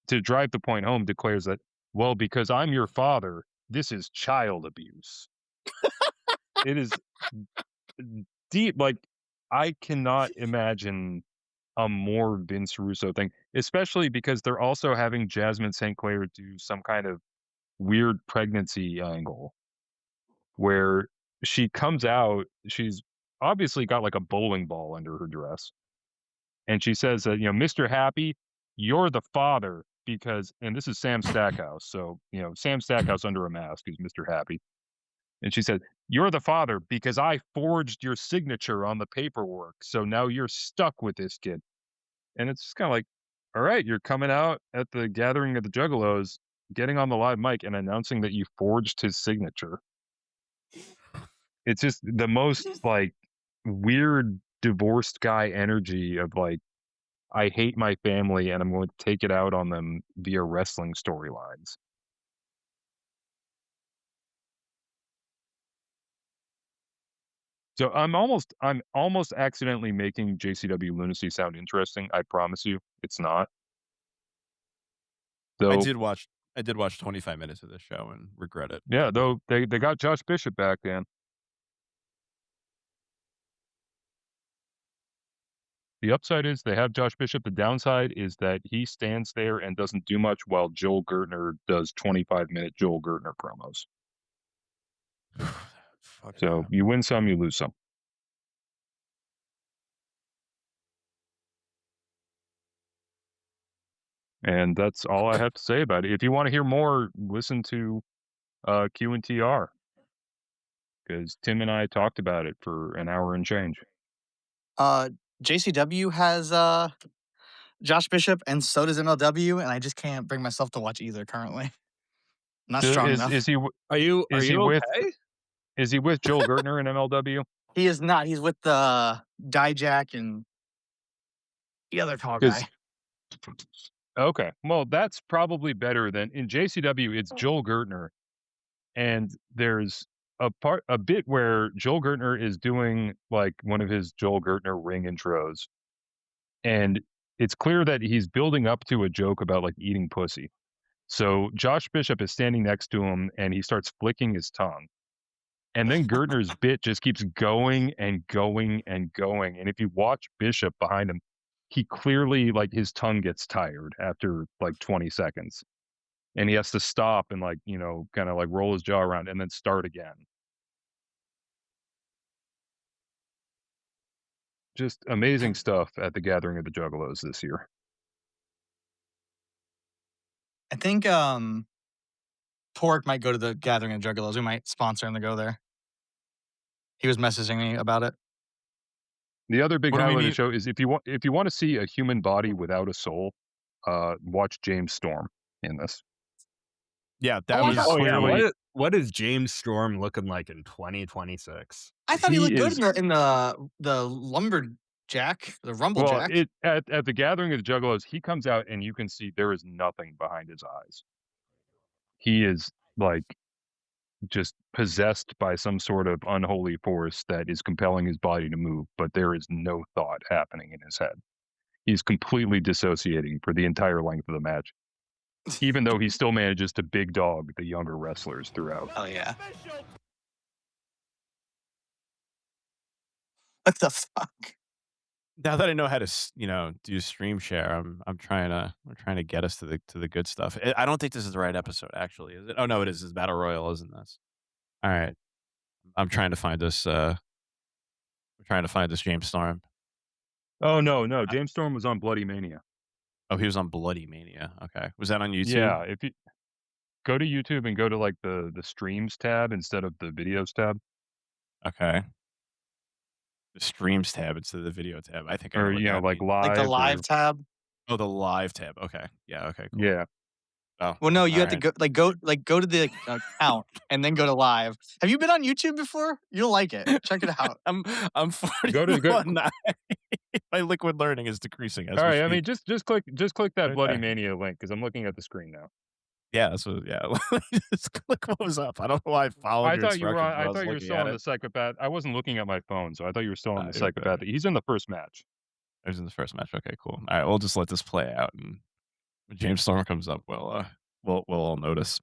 to drive the point home, declares that, well, because I'm your father, this is child abuse. It is deep. Like, I cannot imagine a more Vince Russo thing, especially because they're also having Jasmine St. Clair do some kind of weird pregnancy angle where she comes out, she's obviously got like a bowling ball under her dress. And she says that, Mr. Happy, you're the father because, and this is Sam Stackhouse. So, Sam Stackhouse under a mask is Mr. Happy. And she said, you're the father because I forged your signature on the paperwork. So now you're stuck with this kid. And it's just kind of like, all right, you're coming out at the Gathering of the Juggalos, getting on the live mic and announcing that you forged his signature. It's just the most like weird divorced guy energy of like, I hate my family and I'm going to take it out on them via wrestling storylines. So I'm almost accidentally making JCW Lunacy sound interesting. I promise you, it's not. I Though, did watch I did watch 25 minutes of this show and regret it. yeah, though they got Josh Bishop back, Dan. The upside is they have Josh Bishop. The downside is that he stands there and doesn't do much while Joel Gertner does 25-minute Joel Gertner promos. Fuck So yeah. you win some, you lose some. And that's all I have to say about it. If you want to hear more, listen to Q and TR, because Tim and I talked about it for an hour and change. JCW has Josh Bishop, and so does MLW, and I just can't bring myself to watch either currently. I'm not strong enough. Is he Are you with okay? is he with Joel Gertner in MLW? He is not. He's with the Dijak and the other tall guy. Okay, well that's probably better than in JCW. It's Joel Gertner, and there's a bit where Joel Gertner is doing like one of his Joel Gertner ring intros, and it's clear that he's building up to a joke about like eating pussy. So Josh Bishop is standing next to him and he starts flicking his tongue. And then Gertner's bit just keeps going and going and going. And if you watch Bishop behind him, he clearly like his tongue gets tired after like 20 seconds. And he has to stop and like, kind of like roll his jaw around and then start again. Just amazing stuff at the Gathering of the Juggalos this year. I think Torque might go to the Gathering of Juggalos. We might sponsor him to go there. He was messaging me about it. The other big What do we highlight of the need- show is if you want to see a human body without a soul, watch James Storm in this. Yeah, that Oh, I was thought- clearly What is James Storm looking like in 2026? I thought he He looked good is- in the lumberjack, the rumblejack. At the Gathering of the Juggalos, he comes out and you can see there is nothing behind his eyes. He is like just possessed by some sort of unholy force that is compelling his body to move, but there is no thought happening in his head. He's completely dissociating for the entire length of the match, even though he still manages to big dog the younger wrestlers throughout. Oh yeah. What the fuck? now that I know how to do stream share, I'm trying to get us to the good stuff. I don't think this is the right episode, actually, is it? Oh no, it is. It's Battle Royal, isn't this? All right, I'm trying to find this. I'm trying to find this James Storm. Oh no, James Storm was on Bloody Mania. Oh, he was on Bloody Mania. Okay, was that on YouTube? Yeah, if you go to YouTube and go to like the streams tab instead of the videos tab, Okay. The streams tab instead of the video tab. I think I know or what that like means. live, Like the or- live tab. Oh, the live tab. Okay. Yeah. Okay. Cool. Yeah, Oh, Well, no, you have alright. to go to the account and then go to live. Have you been on YouTube before? You'll like it. Check it out. I'm 41. Go to- My liquid learning is decreasing. As all we right. I mean, speak. just click that Bloody Okay. Mania link because I'm looking at the screen now. Yeah, that's what. Yeah, just click what was up. I don't know why I followed. I your thought you were. instructions, I but was thought you were looking still at on the it. psychopath. I wasn't looking at my phone, so I thought you were still on the you're psychopath. good. He's in the first match. I was in the first match. Okay, cool. All right, we'll just let this play out, and when James Storm comes up, we'll all notice.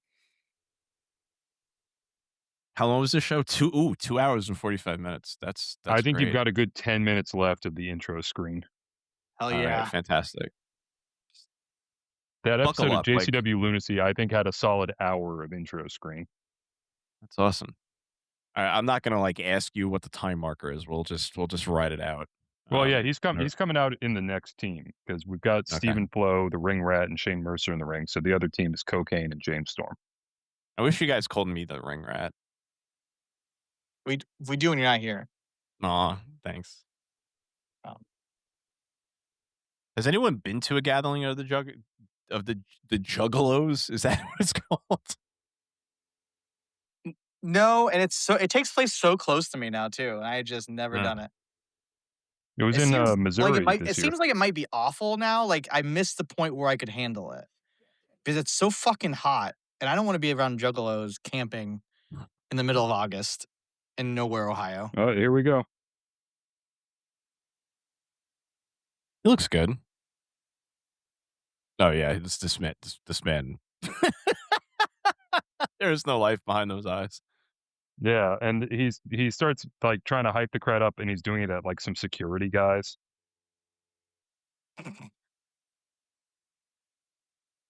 How long was this show? 2 hours and 45 minutes. That's I think great. you've got a good 10 minutes left of the intro screen. Hell All yeah. right, fantastic. That Buckle episode of up, like- JCW Lunacy, I think, had a solid hour of intro screen. That's awesome. All right, I'm not gonna ask you what the time marker is. We'll just write it out. Well, yeah, he's no- coming out in the next team because we've got Stephen Flo, the Ring Rat, and Shane Mercer in the ring. So the other team is Cocaine and James Storm. I wish you guys called me the Ring Rat. We do when you're not here. Aw, thanks. Oh. Has anyone been to a gathering of the Juggalos? Is that what it's called? No, and it takes place so close to me now too. And I had just never Yeah. done it. It was It in seems like Missouri it this year. seems like it might be awful now. Like I missed the point where I could handle it because it's so fucking hot, and I don't want to be around juggalos camping in the middle of August in nowhere, Ohio. Oh, here we go. He looks good. Oh yeah, this man. There's no life behind those eyes. Yeah, and he starts like trying to hype the crowd up, and he's doing it at like some security guys.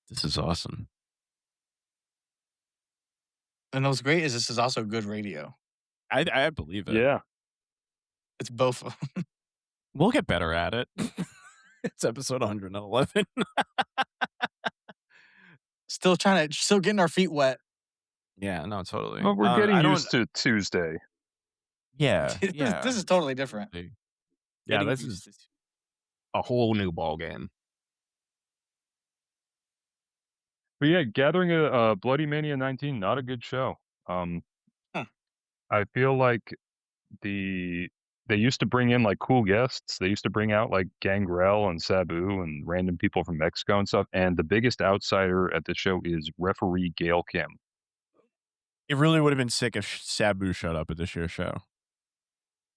This is awesome. And what's great is this is also good radio. I believe it. Yeah, It's both. We'll get better at it. It's episode 111. Still getting our feet wet. Yeah, no, totally. well, we're I getting don't. used to Tuesday. Yeah, yeah. This is totally different. Yeah, Getting this used is a whole new ball game. But yeah, Gathering a Bloody Mania 19, not a good show. Huh. I feel like they used to bring in like cool guests. They used to bring out like Gangrel and Sabu and random people from Mexico and stuff. And the biggest outsider at the show is referee Gail Kim. It really would have been sick if Sabu showed up at this year's show.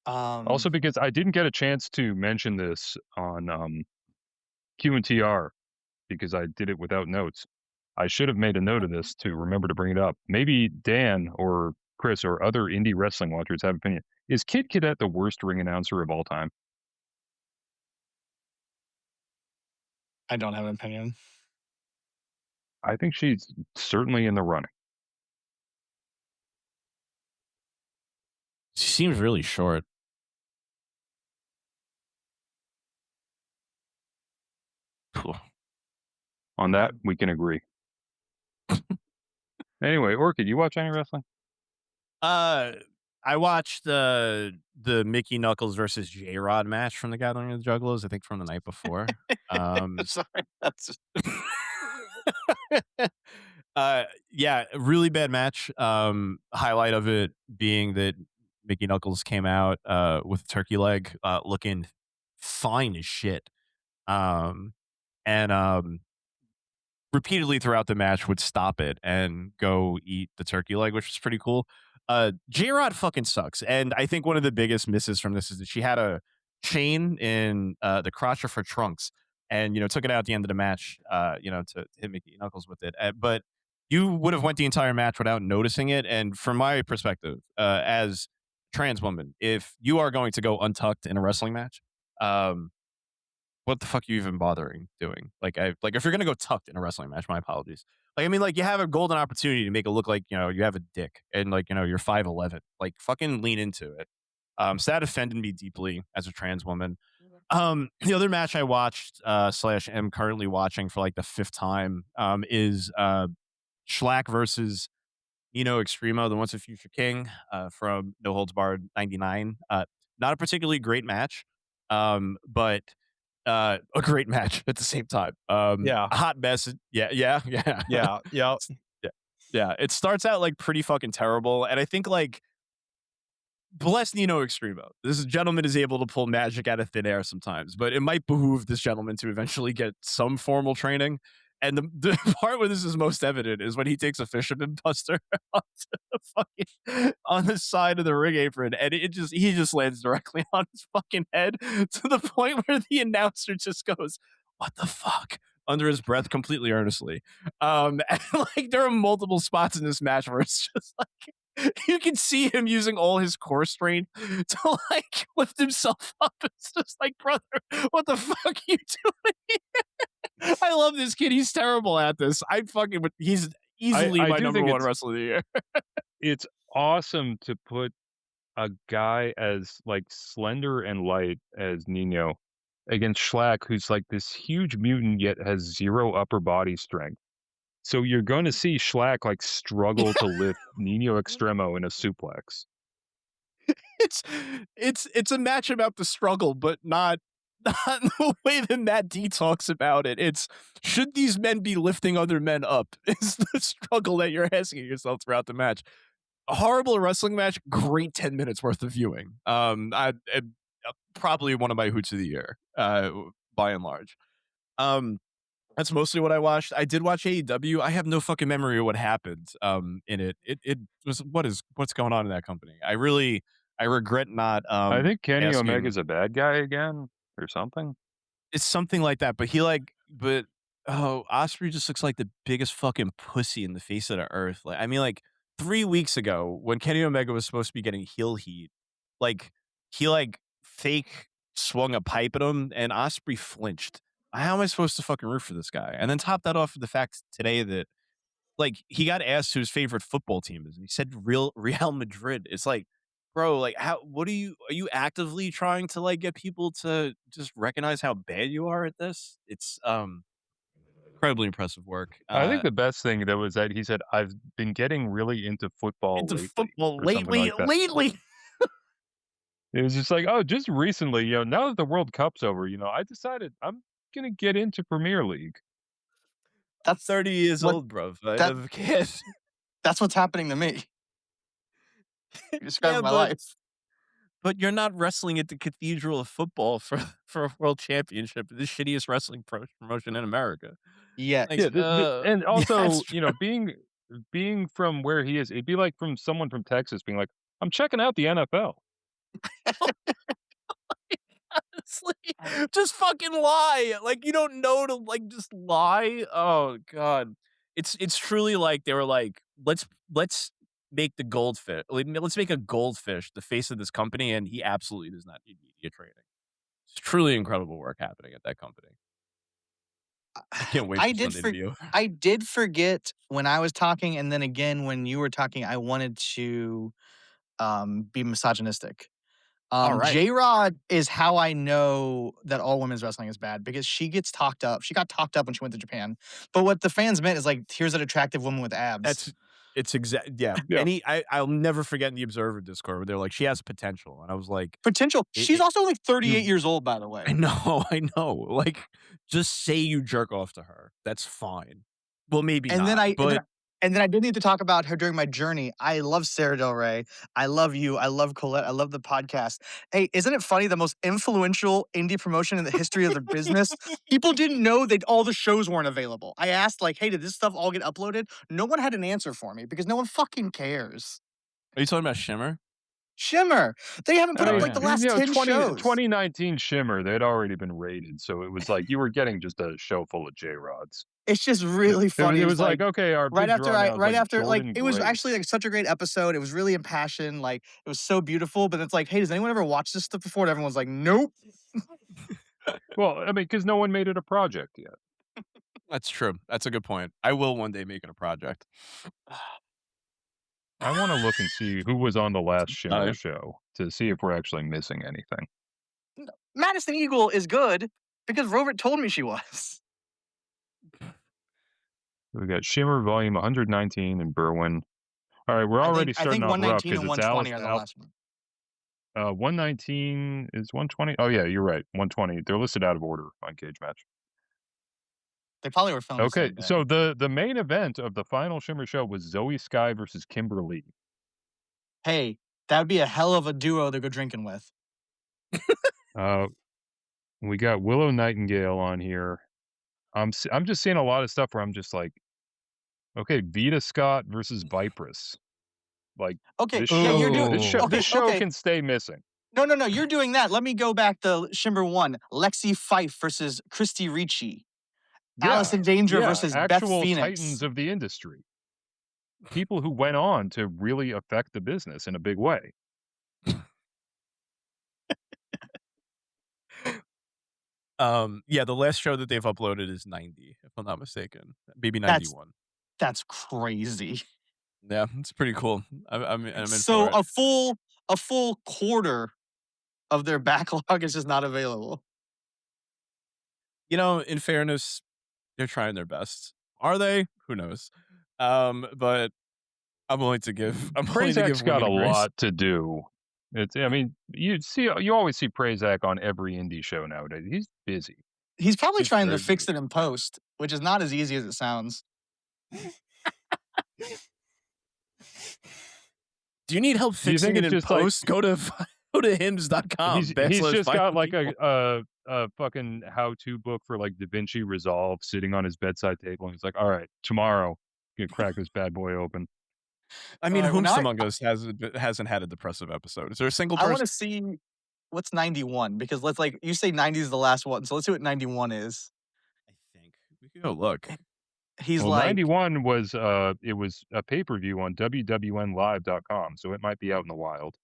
Also, because I didn't get a chance to mention this on Q&TR because I did it without notes. I should have made a note of this to remember to bring it up. Maybe Dan or Chris or other indie wrestling watchers have opinion. Is Kid Cadet the worst ring announcer of all time? I don't have an opinion. I think she's certainly in the running. She seems really short. Cool. On that, we can agree. Anyway, Orchid, you watch any wrestling? I watched the Mickey Knuckles versus J Rod match from the Gathering of the Juggalos. I think from the night before. Sorry, that's Yeah, really bad match. Highlight of it being that Mickey Knuckles came out with a turkey leg, looking fine as shit. And repeatedly throughout the match would stop it and go eat the turkey leg, which was pretty cool. J-Rod fucking sucks. And I think one of the biggest misses from this is that she had a chain in the crotch of her trunks and, took it out at the end of the match, to hit Mickey Knuckles with it. But you would have went the entire match without noticing it. And from my perspective, as a trans woman, if you are going to go untucked in a wrestling match, what the fuck are you even bothering doing? Like if you're gonna go tucked in a wrestling match, my apologies. Like I mean, like you have a golden opportunity to make it look like you have a dick and like you're 5'11". Like fucking lean into it. So that offended me deeply as a trans woman. The other match I watched / am currently watching for like the fifth time is Schlack versus Nino Extremo, the Once a Future King from No Holds Barred '99. Not a particularly great match, but a great match at the same time. Yeah. A hot mess. Yeah. Yeah. Yeah. Yeah. It starts out like pretty fucking terrible. And I think like bless Nino Extremo. This gentleman is able to pull magic out of thin air sometimes, but it might behoove this gentleman to eventually get some formal training. And the part where this is most evident is when he takes a fisherman buster on the side of the ring apron, and he just lands directly on his fucking head to the point where the announcer just goes, "What the fuck?" under his breath, completely earnestly. And like there are multiple spots in this match where it's just like you can see him using all his core strength to like lift himself up. It's just like, brother, what the fuck are you doing? I love this kid. He's terrible at this. He's easily I my do number think one wrestler of the year. It's awesome to put a guy as like slender and light as Nino against Schlack, who's like this huge mutant yet has zero upper body strength. So you're going to see Schlack like struggle to lift Nino Extremo in a suplex. It's a match about the struggle, but not in the way that Matt D talks about it. It's should these men be lifting other men up? Is the struggle that you're asking yourself throughout the match. A horrible wrestling match, great 10 minutes worth of viewing. probably one of my hoots of the year, by and large. Um, that's mostly what I watched. I did watch AEW. I have no fucking memory of what happened in it. It was what's going on in that company. I regret not I think Kenny asking. Omega's a bad guy again or something. It's something like that, but Osprey just looks like the biggest fucking pussy in the face of the earth. Like, I mean, like 3 weeks ago when Kenny Omega was supposed to be getting heel heat, like he fake swung a pipe at him and Osprey flinched. How am I supposed to fucking root for this guy? And then top that off with the fact today that like he got asked who his favorite football team is, and he said Real Madrid. It's like, bro, like are you actively trying to like get people to just recognize how bad you are at this? It's incredibly impressive work. I think the best thing though was that he said, "I've been getting really into football into lately," football or something like that. lately. It was just like, "Oh, just recently, now that the World Cup's over, I decided I'm gonna get into Premier League." That's 30 years what old, bro. I that- have a kid. that's what's happening to me. You're describing my life. But you're not wrestling at the Cathedral of Football for a world championship, the shittiest wrestling promotion in America. Yeah. Like, Yeah, and also, that's true. being from where he is, it'd be like from someone from Texas being like, "I'm checking out the NFL." Honestly, just fucking lie. Like you don't know to like just lie. Oh god, it's truly like they were like, let's make the goldfish. Let's make a goldfish the face of this company, and he absolutely does not need media training. It's truly incredible work happening at that company. I can't wait for Sunday to be over. I did forget when I was talking, and then again when you were talking, I wanted to be misogynistic. All right. J-Rod is how I know that all women's wrestling is bad because she gets talked up. She got talked up when she went to Japan. But what the fans meant is like, here's an attractive woman with abs. It's exact. Yeah. Yeah. I'll never forget in the Observer Discord where they're like, she has potential, and I was like, Potential. She's also like 38 years old, by the way. I know. Like, just say you jerk off to her. That's fine. Well, maybe And not. then I did need to talk about her during my journey. I love Sarah Del Rey. I love you. I love Colette. I love the podcast. Hey, isn't it funny? The most influential indie promotion in the history of the business. People didn't know that all the shows weren't available. I asked, like, hey, did this stuff all get uploaded? No one had an answer for me because no one fucking cares. Are you talking about Shimmer? Shimmer. They haven't put up like the last 10 shows. 2019 Shimmer, they'd already been rated, so it was like you were getting just a show full of J-Rods. It's just really funny. It was like, okay, our right big after draw now is Jordan it was Grace. actually like such a great episode. It was really impassioned, like it was so beautiful. But it's like, hey, does anyone ever watch this stuff before? And everyone's like, nope. Well, I mean, because no one made it a project yet. That's true. That's a good point. I will one day make it a project. I want to look and see who was on the last Shimmer show to see if we're actually missing anything. Madison Eagle is good because Robert told me she was. We got Shimmer Volume 119 in Berwyn. All right, we're already starting off rough because it's 120 are the last one. 119 is 120. Oh yeah, you're right. 120. They're listed out of order on Cage Match. They probably were filming. Okay, so the main event of the final Shimmer show was Zoe Sky versus Kimberly. Hey, that would be a hell of a duo to go drinking with. We got Willow Nightingale on here. I'm just seeing a lot of stuff where I'm just like, okay, Vita Scott versus Vipress. Like, okay, this yeah, show, you're doing this show can stay missing. No, you're doing that. Let me go back to Shimmer 1. Lexi Fife versus Christy Ricci. Allison Danger versus Beth Phoenix. Titans of the industry. People who went on to really affect the business in a big way. Yeah, the last show that they've uploaded is 90, if I'm not mistaken. Maybe 91. That's crazy. Yeah, it's pretty cool. I'm in so for it. a full quarter of their backlog is just not available. You know, in fairness, they're trying their best. Are they? Who knows? But I'm willing to give. Prazak's got a lot to do. I mean, you always see Prazak on every indie show nowadays. He's busy. He's probably trying to fix it in post, which is not as easy as it sounds. Do you need help fixing it in post? Go to Go to hims.com He's just got like people. a fucking how-to book for like DaVinci Resolve sitting on his bedside table, and he's like, "All right, tomorrow, gonna crack this bad boy open." I mean, All right, well, whomst now among us hasn't had a depressive episode? Is there a single I want person? to see what's 91 because let's like you say 90 is the last one, so let's see what 91 is. I think we can go look. He's Well, like, 91 was it was a pay-per-view on WWNlive.com, so it might be out in the wild.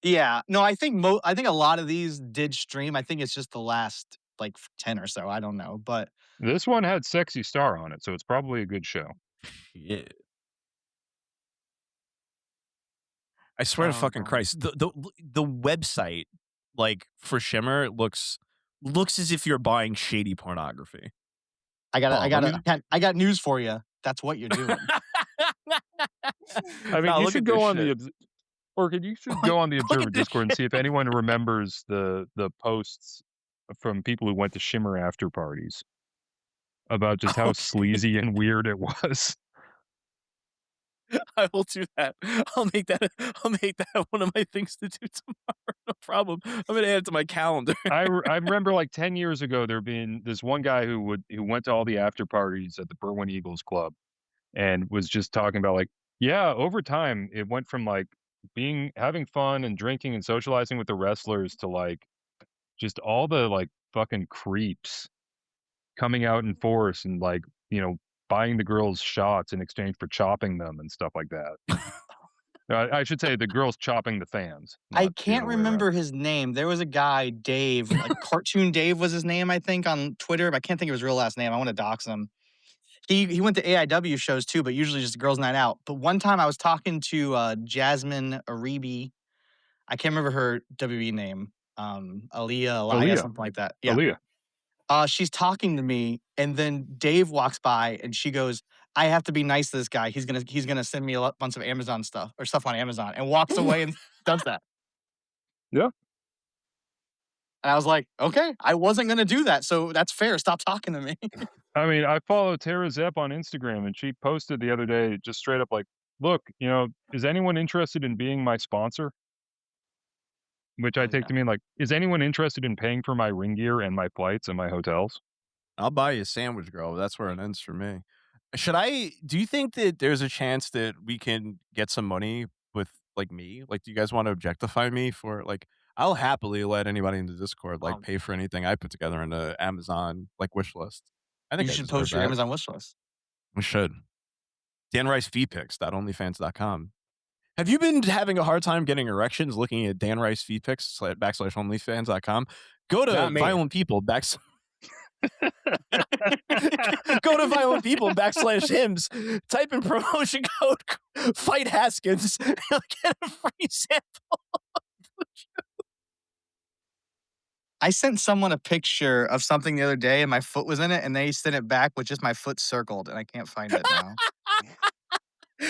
yeah, no, I think I think a lot of these did stream. I think it's just the last like 10 or so. I don't know, but This one had Sexy Star on it, so it's probably a good show. Yeah. I swear to oh, fucking God. Christ, the website like for Shimmer looks as if you're buying shady pornography. I Oh, got news for you. That's what you're doing. I mean, Nah, you look should at this go on shit. the Orchid, you should go on the Look Observer at this Discord and shit. see if anyone remembers the posts from people who went to Shimmer after parties about just how Okay. sleazy and weird it was. I will do that. I'll make that one of my things to do tomorrow. No problem. I'm gonna add it to my calendar. I remember like 10 years ago there being this one guy who went to all the after parties at the Berwyn Eagles Club and was just talking about like, yeah, over time it went from like having fun and drinking and socializing with the wrestlers to like just all the like fucking creeps coming out in force and like, buying the girls shots in exchange for chopping them and stuff like that. I should say the girls chopping the fans, I not the can't other way around. remember his name. There was a guy, Dave, like Cartoon Dave was his name, I think, on Twitter, but I can't think of his real last name. I want to dox him. He went to AIW shows too, but usually just girls' night out. But one time I was talking to Jasmine Aribi. I can't remember her WWE name. Aaliyah, Aliyah, something like that. Yeah. Aaliyah. She's talking to me, and then Dave walks by, and she goes, "I have to be nice to this guy. He's gonna send me a bunch of Amazon stuff or stuff on Amazon," and walks away and does that. Yeah. And I was like, "Okay, I wasn't gonna do that, so that's fair. Stop talking to me." I mean, I follow Tara Zepp on Instagram, and she posted the other day just straight up like, look, is anyone interested in being my sponsor? Which I Oh, take yeah. to mean like, is anyone interested in paying for my ring gear and my flights and my hotels? I'll buy you a sandwich, girl. That's where it ends for me. Do you think that there's a chance that we can get some money with like me? Like, do you guys want to objectify me for like, I'll happily let anybody in the Discord like pay for anything I put together in the Amazon like wish list. I think You I should deserve post your that. Amazon wish list. We should. DanRiceFeedPics.onlyfans.com. Have you been having a hard time getting erections looking at Dan Rice feed pics /onlyfans.com? Go to Not me. Violent People Go to Violent People /hymns. Type in promotion code Fight Haskins. And you'll get a free sample. I sent someone a picture of something the other day, and my foot was in it, and they sent it back with just my foot circled, and I can't find it now.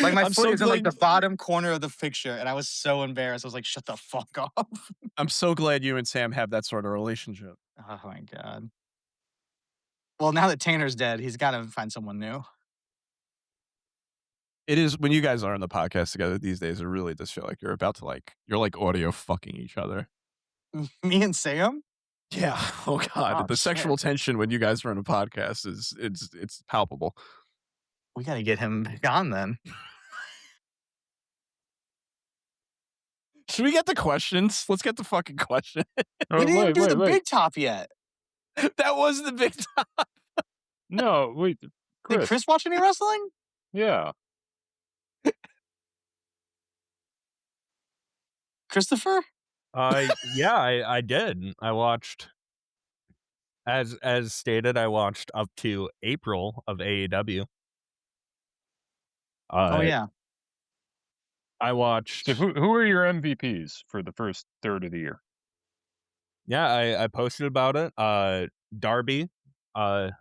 Like my I'm foot so is in like glad. the bottom corner of the picture, and I was so embarrassed. I was like, "Shut the fuck up!" I'm so glad you and Sam have that sort of relationship. Oh my god. Well, now that Tanner's dead, he's got to find someone new. It is when you guys are on the podcast together these days. It really does feel like you're about to you're like audio fucking each other. Me and Sam. Yeah. Oh God. Oh, The shit. sexual tension when you guys are on a podcast is it's palpable. We got to get him back on then. Should we get the questions? Let's get the fucking question. We didn't do the big top yet. That was the big top. No, wait, Chris. Did Chris watch any wrestling? Yeah. Christopher? Yeah, I did. I watched, as stated, I watched up to April of AEW. Oh yeah. I watched. So who are your MVPs for the first third of the year? Yeah, I posted about it. Darby. I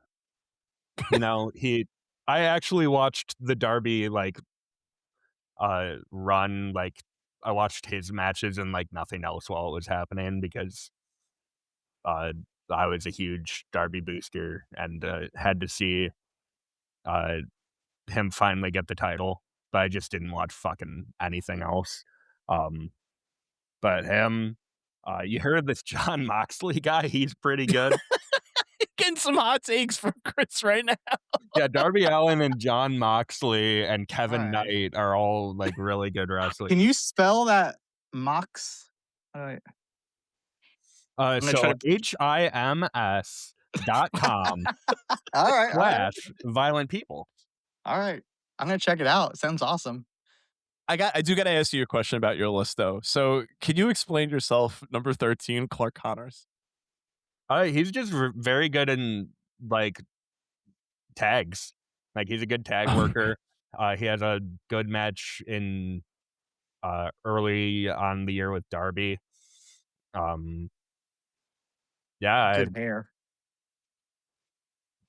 actually watched the Darby run. Like, I watched his matches and like nothing else while it was happening because I was a huge Darby booster and had to see him finally get the title, but I just didn't watch fucking anything else. But him, You heard this John Moxley guy? He's pretty good. Getting some hot takes from Chris right now. Yeah, Darby Allin and John Moxley and Kevin Alright. Knight are all like really good wrestlers. Can you spell that Mox? Alright. gonna So try HIMS.com Alright. / violent people. Alright. I'm gonna check it out. It sounds awesome. I do gotta ask you a question about your list though. So can you explain yourself, number 13, Clark Connors? He's just very good in like tags. Like he's a good tag worker. He has a good match in early on the year with Darby. Yeah, Good hair.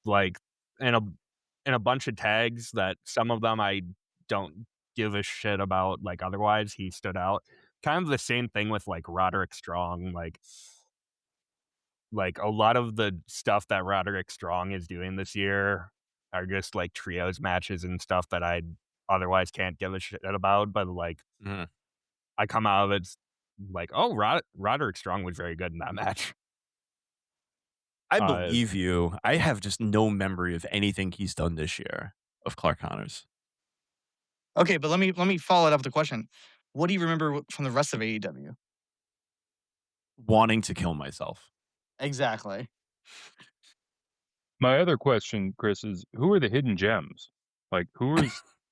like in a bunch of tags that some of them I don't give a shit about. Like otherwise, he stood out. Kind of the same thing with like Roderick Strong. Like a lot of the stuff that Roderick Strong is doing this year are just like trios matches and stuff that I otherwise can't give a shit about. But like Mhm. I come out of it like, oh, Roderick Strong was very good in that match. I believe you. I have just no memory of anything he's done this year of Clark Connors. Okay, but let me follow it up with a question. What do you remember from the rest of AEW? Wanting to kill myself. Exactly. My other question, Chris, is who are the hidden gems? Like who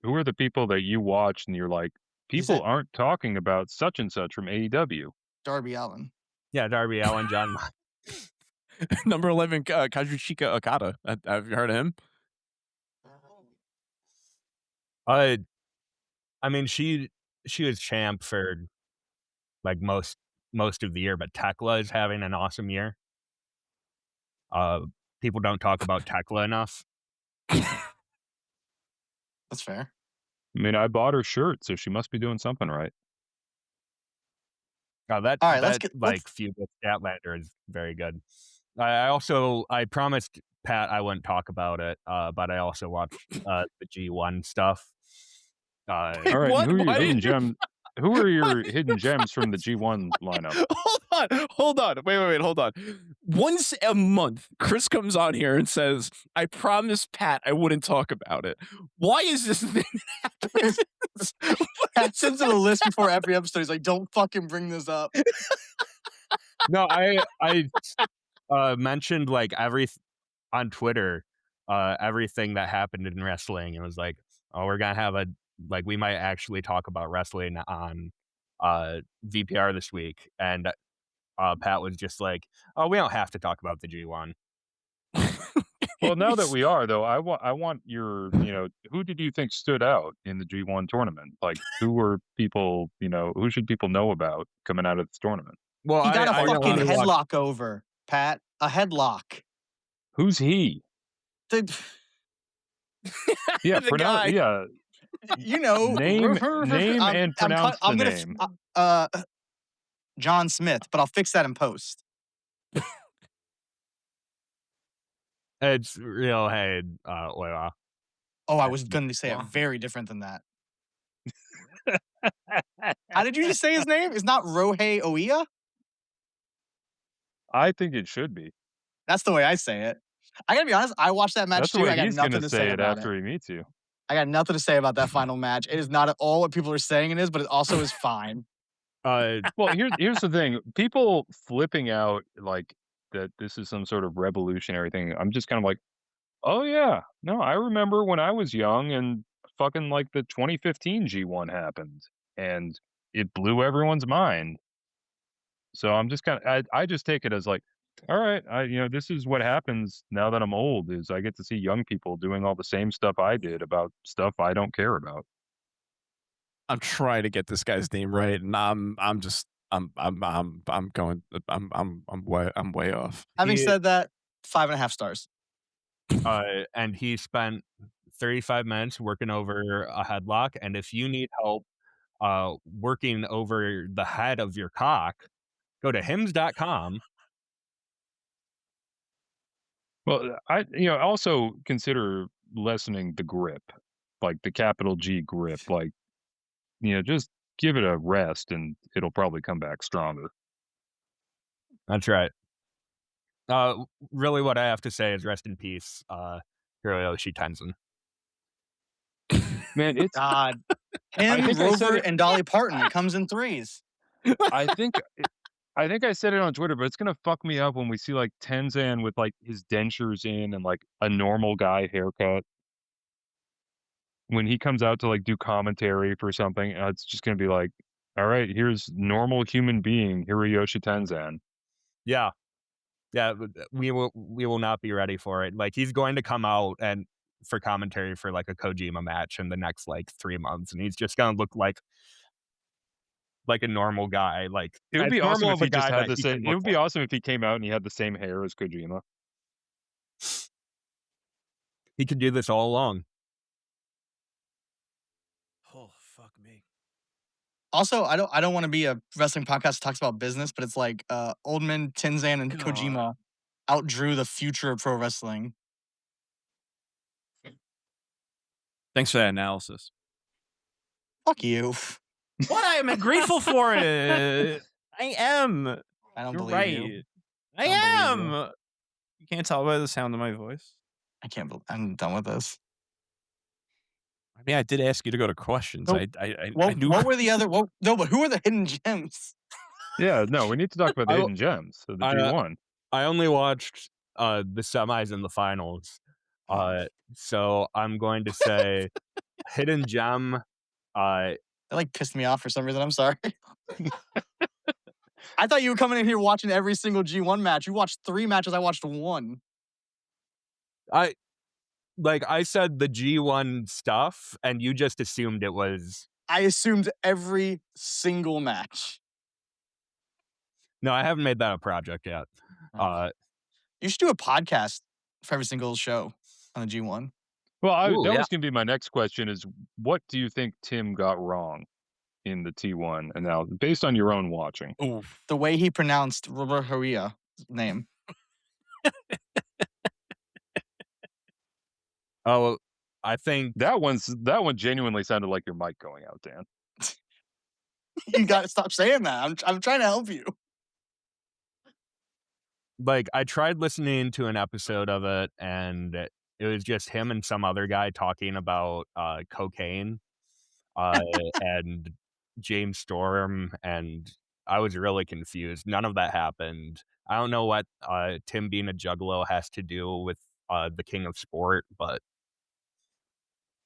are the people that you watch and you're like, people it- aren't talking about such and such from AEW? Darby Allin. Yeah, Darby Allin, John. Number 11, Kazuchika Okada. Have you heard of him? I mean, she was champ for like most of the year, but Tekla is having an awesome year. People don't talk about Tekla enough. That's fair. I mean, I bought her shirt, so she must be doing something right. That All right, let's feud with Statlander is very good. I promised Pat I wouldn't talk about it, but I also watched the G1 stuff. All right, What? who are your Why hidden did you- gems? Who are your hidden gems from the G1 lineup? Hold on. Wait, hold on. Once a month, Chris comes on here and says, I promised Pat I wouldn't talk about it. Why is this thing happening? Pat sends him a list before every episode. He's like, don't fucking bring this up. No, I mentioned like on Twitter, everything that happened in wrestling. It was like, oh, we're gonna have we might actually talk about wrestling on VPR this week, and Pat was just like, oh, we don't have to talk about the G1. Well, now that we are, though, I want your, who did you think stood out in the G1 tournament? Like, who were people, who should people know about coming out of this tournament? Well, He got a I fucking really headlock over, Pat. A headlock. Who's he? Yeah, The guy. yeah. Name and pronounce the name. John Smith, but I'll fix that in post. It's real. Hey, Loyola. Oh, I was going to say it very different than that. How did you just say his name? It's not Rohei Oiya? I think it should be. That's the way I say it. I gotta be honest, I watched that match That's too. the way I got he's nothing going to to say say it about after he meets you. I got nothing to say about that final match. It is not at all what people are saying it is, but it also is fine. Well, here's the thing. People flipping out like that this is some sort of revolutionary thing. I'm just kind of like, oh yeah, no, I remember when I was young and fucking like the 2015 G1 happened and it blew everyone's mind. So I'm just I just take it as like, all right, this is what happens now that I'm old is I get to see young people doing all the same stuff I did about stuff I don't care about. I'm trying to get this guy's name right, and I'm way off. Having said that, 5.5 stars. And he spent 35 minutes working over a headlock. And if you need help working over the head of your cock, go to hims.com. Well, I also consider lessening the grip, like the capital G grip, like just give it a rest and it'll probably come back stronger. That's right. Really, what I have to say is rest in peace, Hiroyoshi Tenzin. Man, it's God. I Him, think I said Rover, it. and Dolly Parton. It comes in threes. I think I think I said it on Twitter, but it's gonna fuck me up when we see like Tenzan with like his dentures in and like a normal guy haircut. When he comes out to like do commentary for something, it's just gonna be like, all right, here's normal human being Hiroyoshi Tenzan. Yeah. Yeah, we will not be ready for it. Like, he's going to come out and for commentary for, like, a Kojima match in the next, like, 3 months, and he's just gonna look like a normal guy, like, It would as be awesome normal if of a he just guy had that the he same. can It look would be like. awesome if he came out and he had the same hair as Kojima. He could do this all along. Oh, fuck me. Also, I don't want to be a wrestling podcast that talks about business, but it's like Oldman, Tenzan, and God. Kojima outdrew the future of pro wrestling. Thanks for that analysis. Fuck you. What? I am grateful for it. I am. I don't You're believe right. you. I Don't am. believe you. You can't tell by the sound of my voice. I can't believe I'm done with this. I mean, I did ask you to go to questions. Oh, I What, knew. what were the other? What, no, but who are the hidden gems? Yeah, no, we need to talk about the I- hidden gems of the I- G1. I only watched, the semis and the finals, so I'm going to say hidden gem, That like pissed me off for some reason. I'm sorry. I thought you were coming in here watching every single G1 match. You watched 3 matches. I watched 1. I said the G1 stuff, and you just assumed it was. I assumed every single match. No, I haven't made that a project yet. You should do a podcast for every single show on the G1. Well, Ooh, that yeah. was going to be my next question: is what do you think Tim got wrong in the T1? And now, based on your own watching, Oof. The way he pronounced Robert Haria's name. Oh, I think that one genuinely sounded like your mic going out, Dan. You got to stop saying that. I'm trying to help you. like I tried listening to an episode of it, and it was just him and some other guy talking about cocaine and James Storm, and I was really confused. None of that happened. I don't know what Tim being a juggalo has to do with the King of Sport, but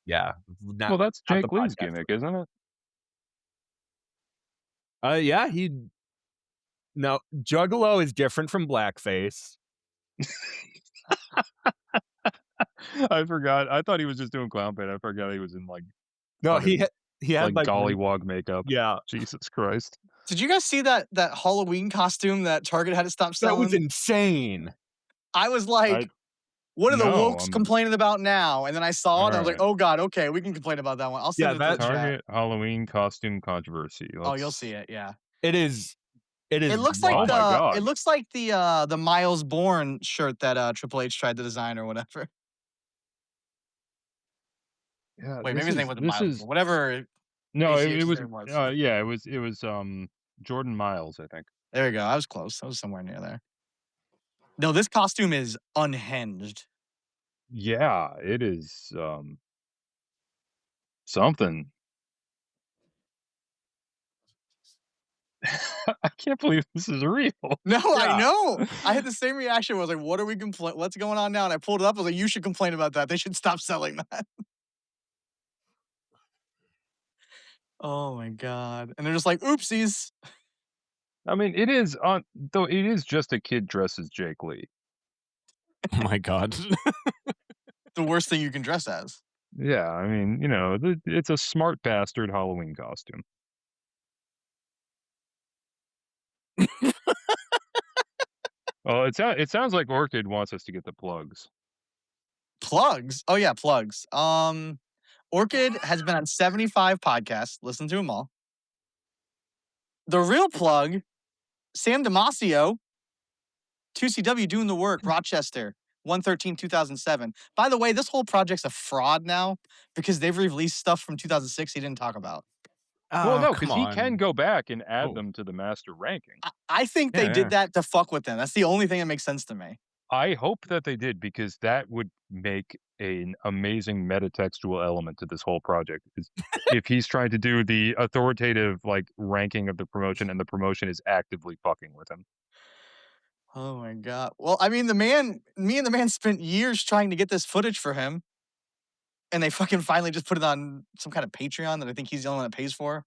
yeah. Well, that's not Jake the Lee's podcast. gimmick, isn't it? Yeah, no, juggalo is different from blackface. I forgot. I thought he was just doing clown paint. I forgot he was in like No, fucking, he had like gollywog makeup. yeah. Jesus Christ. Did you guys see that Halloween costume that Target had to stop That selling? was insane. I was like, what are the No, wokes complaining about now? And then I saw it and I was like, Alright. oh God, okay, we can complain about that one. I'll send Yeah, it to the chat. Target Halloween costume controversy. Oh, you'll see it, yeah. It is. It looks Oh like my God. it looks like the Miles Bourne shirt that Triple H tried to design or whatever. Yeah, Wait, maybe his name wasn't Miles Bourne. Whatever. No, it ACH's was. name was. Yeah, it was Jordan Miles, I think. There we go. I was close. I was somewhere near there. No, this costume is unhinged. Yeah, it is something. I can't believe this is real. No, I Yeah. know. I had the same reaction. I was like, what are we what's going on now? And I pulled it up. I was like, you should complain about that. They should stop selling that. Oh my God. And they're just like, oopsies. I mean, it is though it is just a kid dressed as Jake Lee. Oh my God. The worst thing you can dress as. Yeah, I mean, you know, it's a smart bastard Halloween costume. Well, it sounds like Orchid wants us to get the plugs. Plugs? Oh yeah, plugs. Orchid has been on 75 podcasts. Listen to them all. The real plug, Sam Damasio, 2CW doing the work, Rochester, 1/13/2007. By the way, this whole project's a fraud now because they've released stuff from 2006 he didn't talk about. Well, Oh, no, come because he can on. go back and add Oh. them to the master ranking. I think they Yeah, did yeah. that to fuck with them. That's the only thing that makes sense to me. I hope that they did because that would make an amazing metatextual element to this whole project. Is if he's trying to do the authoritative like ranking of the promotion and the promotion is actively fucking with him. Oh my god. Well, I mean, me and the man spent years trying to get this footage for him, and they fucking finally just put it on some kind of Patreon that I think he's the only one that pays for.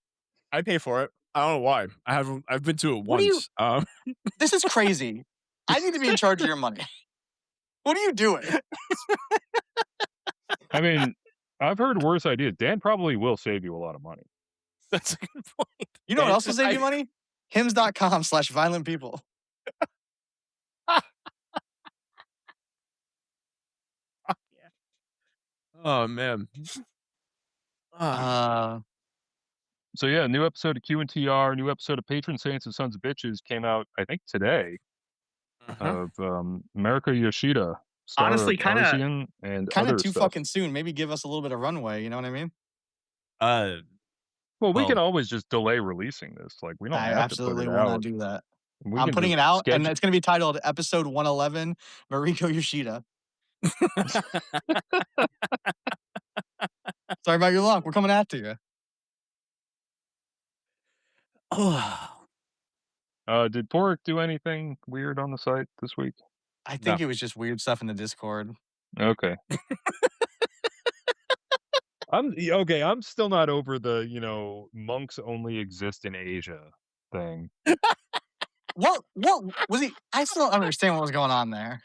I pay for it. I don't know why. I've been to it What do you? once. This is crazy. I need to be in charge of your money. What are you doing? I mean, I've heard worse ideas. Dan probably will save you a lot of money. That's a good point. You know what And else will save you money? Hims.com/violent-people. Oh man. Uh, So yeah, new episode of Q&TR, new episode of Patron Saints and Sons of Bitches came out, I think today, Uh-huh. of America Yoshida, star Honestly, of kinda Arzian and other too stuff. fucking soon. Maybe give us a little bit of runway. You know what I mean? Well, we Well- can always just delay releasing this. Like we don't I have to put absolutely it will not out. do that. We I'm can putting just it out, and schedule- it's going to be titled Episode 111, Mariko Yoshida. Sorry about your luck. We're coming after you. Oh. Did Pork do anything weird on the site this week? I think it was just weird stuff in the Discord. Okay. I'm still not over the monks only exist in Asia thing. What was he? I still don't understand what was going on there.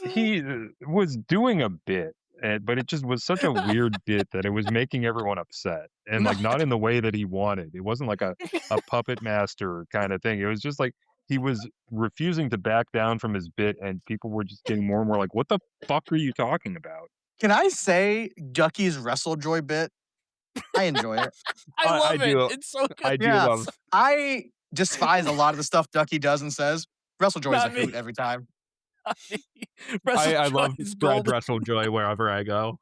He was doing a bit, but it just was such a weird bit that it was making everyone upset, and like not in the way that he wanted. It wasn't like a puppet master kind of thing. It was just like he was refusing to back down from his bit, and people were just getting more and more like, "What the fuck are you talking about?" Can I say Ducky's Wrestle Joy bit? I enjoy it. I love it. do. It's so good. I do Yeah. love. I despise a lot of the stuff Ducky does and says. Wrestle Joy is a Not me. hoot every time. I love is Brad gold. WrestleJoy wherever I go.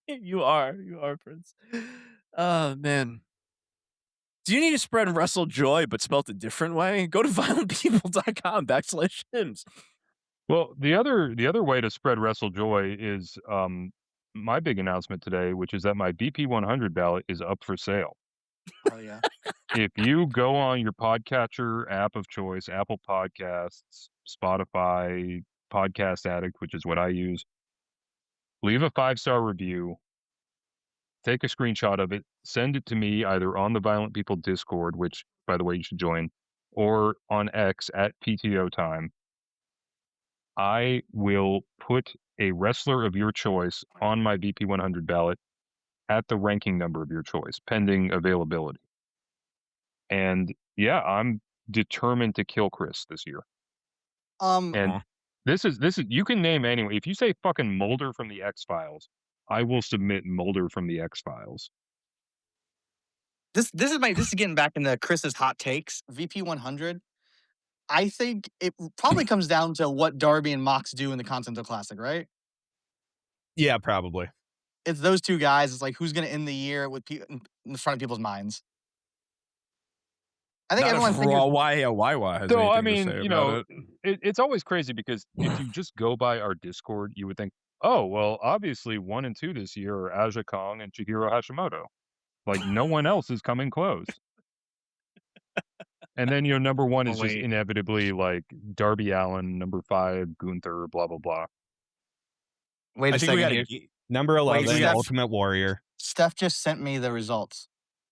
You are, Prince. Oh man. Do you need to spread Wrestle Joy but spelt a different way? Go to violentpeople.com/hymns. Well, the other way to spread Wrestle Joy is my big announcement today, which is that my BP 100 ballot is up for sale. Oh yeah. If you go on your podcatcher app of choice, Apple Podcasts, Spotify, Podcast Addict, which is what I use, leave a 5-star review, take a screenshot of it, send it to me either on the Violent People Discord, which, by the way, you should join, or on X at PTO time. I will put a wrestler of your choice on my VP 100 ballot at the ranking number of your choice, pending availability. And yeah, I'm determined to kill Chris this year. And this is you can name anyone. If you say fucking Mulder from the X-Files, I will submit Mulder from the X-Files. This is getting back into Chris's hot takes. VP 100. I think it probably comes down to what Darby and Mox do in the Continental Classic, right? Yeah, probably. It's those two guys. It's like who's going to end the year with in front of people's minds. I think everyone thinks. Wawa has So I anything to mean, say about it. it's always crazy because if you just go by our Discord, you would think, oh well, obviously 1 and 2 this year are Aja Kong and Chihiro Hashimoto. Like no one else is coming close. And then number 1 is just inevitably like Darby Allin, number 5 Gunther, blah blah blah. Wait a second. Number 11, Steph- Ultimate Warrior. Steph just sent me the results.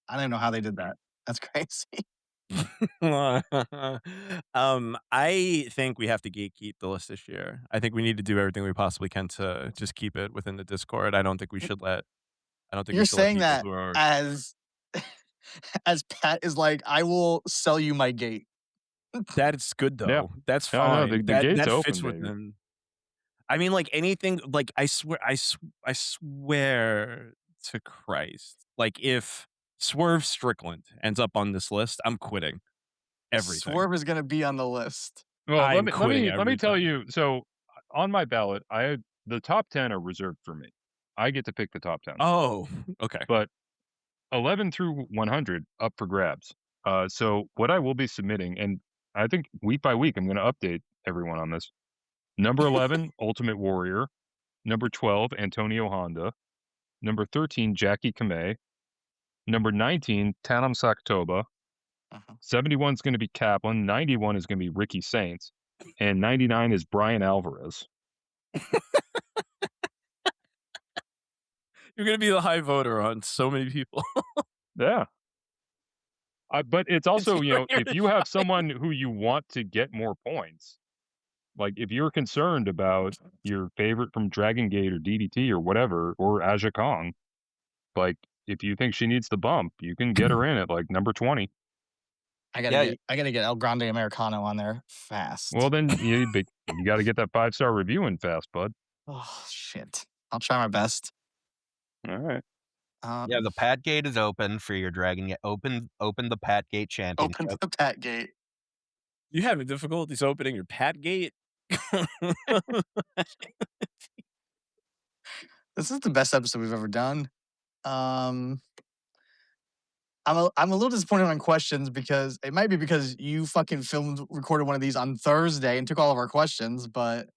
I don't even know how they did that. That's crazy. I think we have to gatekeep the list this year. I think we need to do everything we possibly can to just keep it within the Discord. I don't think we should let. I don't think You're we should let saying people that who are- as Pat is like, I will sell you my gate. That's good though. Yeah. That's No, fine. the that gate's that open, fits with baby. them. I mean, like anything. Like I swear to Christ. Like if Swerve Strickland ends up on this list, I'm quitting everything. Swerve is going to be on the list. Well, I'm let me quitting tell everything. you. So on my ballot, the top 10 are reserved for me. I get to pick the top 10. Oh, okay. But 11 through 100 up for grabs. So what I will be submitting, and I think week by week, I'm going to update everyone on this. Number 11, Ultimate Warrior. Number 12, Antonio Honda. Number 13, Jackie Kamei. Number 19, Tanam Saktoba. 71 is going to be Kaplan. 91 is going to be Ricky Saints. And 99 is Brian Alvarez. You're going to be the high voter on so many people. Yeah. But it's also, You're if you have someone who you want to get more points, like if you're concerned about your favorite from Dragon Gate or DDT or whatever, or Aja Kong, like if you think she needs the bump, you can get her in at like number 20. I gotta get El Grande Americano on there fast. Well, then you got to get that 5-star review in fast, bud. Oh shit! I'll try my best. All right. Yeah, the Pat Gate is open for your Dragon Gate. Open the Pat Gate Championship. Open the Pat Gate. You having difficulties opening your Pat Gate? This is the best episode we've ever done. I'm a little disappointed on questions because it might be because you fucking recorded one of these on Thursday and took all of our questions, but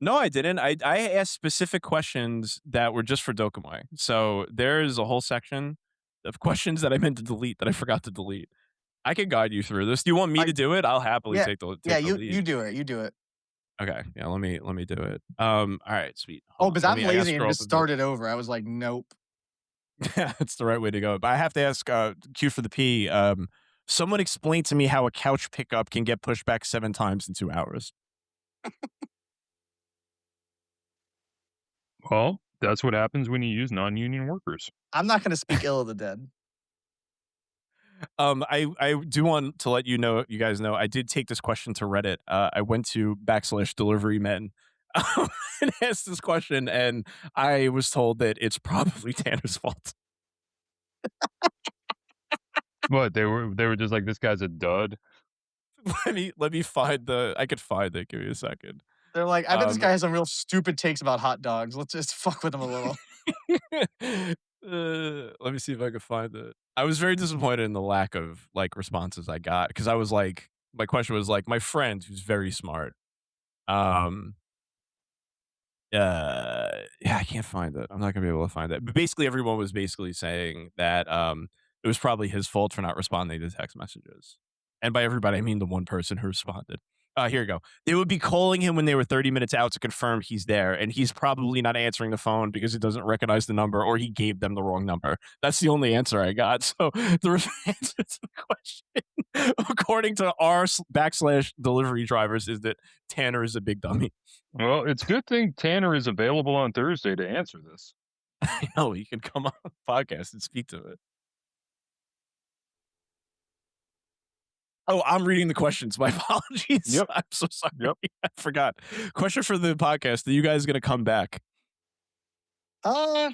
No, I didn't. I asked specific questions that were just for Dokkamoi. So there's a whole section of questions that I meant to delete that I forgot to delete. I can guide you through this. Do you want me to do it? I'll happily take the lead. you do it. You do it. Okay. Yeah, let me do it. All right, sweet. Oh, because I'm lazy and just started over. I was like, nope. Yeah, that's the right way to go. But I have to ask Q for the P. Someone explain to me how a couch pickup can get pushed back 7 times in 2 hours. Well, that's what happens when you use non-union workers. I'm not going to speak ill of the dead. I do want to let you guys know, I did take this question to Reddit. I went to /deliverymen and asked this question, and I was told that it's probably Tanner's fault. What, they were just like, this guy's a dud? Let me find I could find it. Give me a second. They're like, I bet this guy has some real stupid takes about hot dogs. Let's just fuck with him a little. Let me see if I can find it. I was very disappointed in the lack of responses I got, because I was like, my question was like, my friend who's very smart. Yeah, I can't find it. I'm not gonna be able to find it. But basically, everyone was basically saying that it was probably his fault for not responding to text messages. And by everybody, I mean the one person who responded. Here you go. They would be calling him when they were 30 minutes out to confirm he's there, and he's probably not answering the phone because it doesn't recognize the number, or he gave them the wrong number. That's the only answer I got. So the answer to the question, according to our /delivery drivers, is that Tanner is a big dummy. Well, it's a good thing Tanner is available on Thursday to answer this. I know, he can come on the podcast and speak to it. Oh, I'm reading the questions. My apologies. Yep. I'm so sorry. Yep. I forgot. Question for the podcast. Are you guys going to come back? No.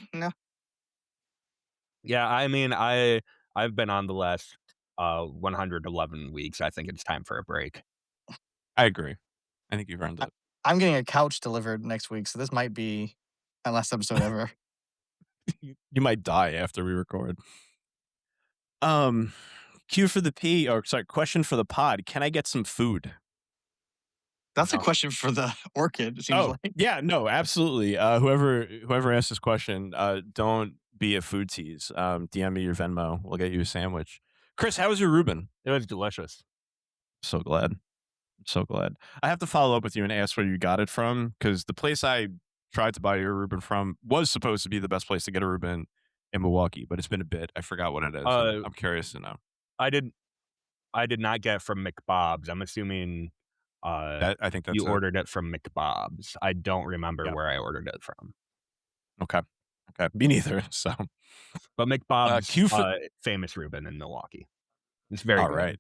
Yeah, I mean, I've been on the last 111 weeks. I think it's time for a break. I agree. I think you've earned it. I'm getting a couch delivered next week, so this might be my last episode ever. You might die after we record. Q for the P, or sorry, question for the pod. Can I get some food? That's a question for the Orchid, it seems like. Yeah, no, absolutely. Whoever asked this question, don't be a food tease. DM me your Venmo. We'll get you a sandwich. Chris, how was your Reuben? It was delicious. So glad. So glad. I have to follow up with you and ask where you got it from, because the place I tried to buy your Reuben from was supposed to be the best place to get a Reuben in Milwaukee, but it's been a bit. I forgot what it is. I'm curious to know. I did not get it from McBob's. I'm assuming I think that's you ordered it from McBob's. I don't remember where I ordered it from. Okay. Me neither. So, but McBob's famous Reuben in Milwaukee. It's very good. Right.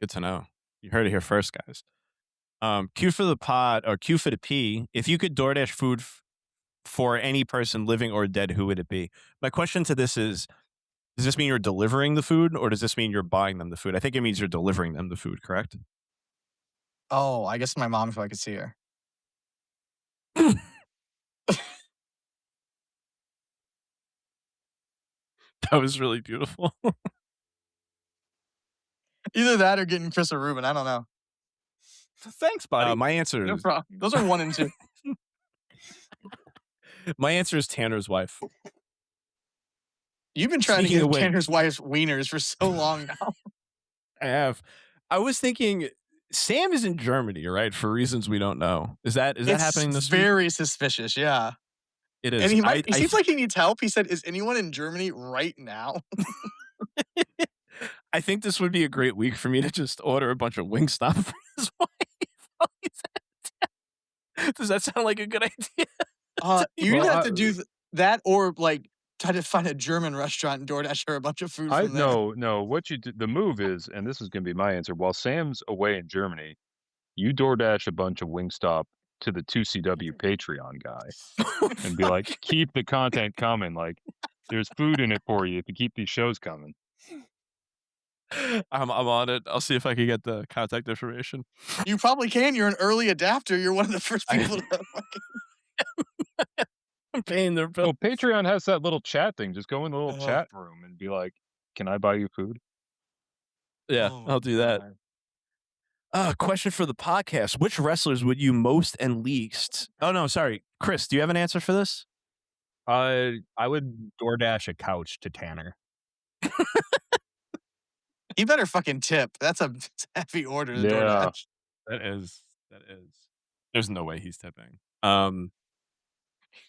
Good to know. You heard it here first, guys. Q for the pod, or Q for the P. If you could DoorDash food for any person, living or dead, who would it be? My question to this is, does this mean you're delivering the food, or does this mean you're buying them the food? I think it means you're delivering them the food, correct? Oh, I guess my mom, if I could see her. That was really beautiful. Either that or getting Chris or Ruben. I don't know. Thanks, buddy. My answer No is problem. Those are 1 and 2. my answer is Tanner's wife. You've been trying Speaking to of get which- Tanner's wife's wieners for so long now. I have. I was thinking Sam is in Germany, right? For reasons we don't know. Is that happening this week? Very suspicious, yeah. It is. And he seems like he needs help. He said, "Is anyone in Germany right now?" I think this would be a great week for me to just order a bunch of Wingstop for his wife. while he's out of town. Does that sound like a good idea? You either have to do that or like try to find a German restaurant and DoorDash her a bunch of food from there. No. What you do, the move is, and this is going to be my answer. While Sam's away in Germany, you DoorDash a bunch of Wingstop to the 2CW Patreon guy and be like, keep the content coming. Like, there's food in it for you if you keep these shows coming. I'm on it. I'll see if I can get the contact information. You probably can. You're an early adapter. You're one of the first people to fucking. I'm paying their bill. Well, Patreon has that little chat thing. Just go in the little chat room and be like, can I buy you food? Yeah, Oh, I'll do that. Question for the podcast. Which wrestlers would you most and least... Oh, no, sorry. Chris, do you have an answer for this? I would DoorDash a couch to Tanner. He better fucking tip. That's a heavy order to Yeah. DoorDash. That is. There's no way he's tipping. In All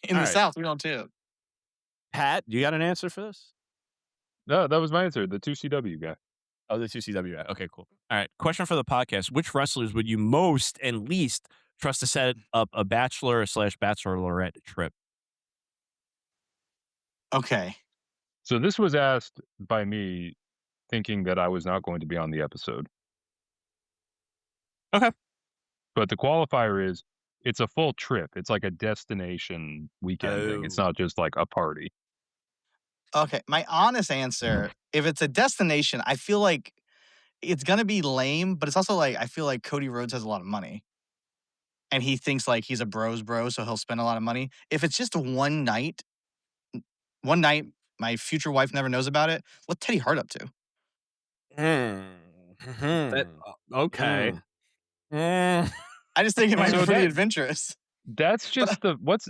the right. South, we don't tip. Pat, you got an answer for this? No, that was my answer. The 2CW guy. Oh, the 2CW. Okay, cool. All right. Question for the podcast. Which wrestlers would you most and least trust to set up a bachelor/bachelorette trip? Okay. So this was asked by me thinking that I was not going to be on the episode. Okay. But the qualifier is it's a full trip. It's like a destination weekend thing. It's not just like a party. Okay. My honest answer, if it's a destination, I feel like it's going to be lame, but it's also like, I feel like Cody Rhodes has a lot of money. And he thinks like he's a bro's bro, so he'll spend a lot of money. If it's just one night, my future wife never knows about it, what's Teddy Hart up to? Okay. I just think it might So be pretty that- adventurous. That's just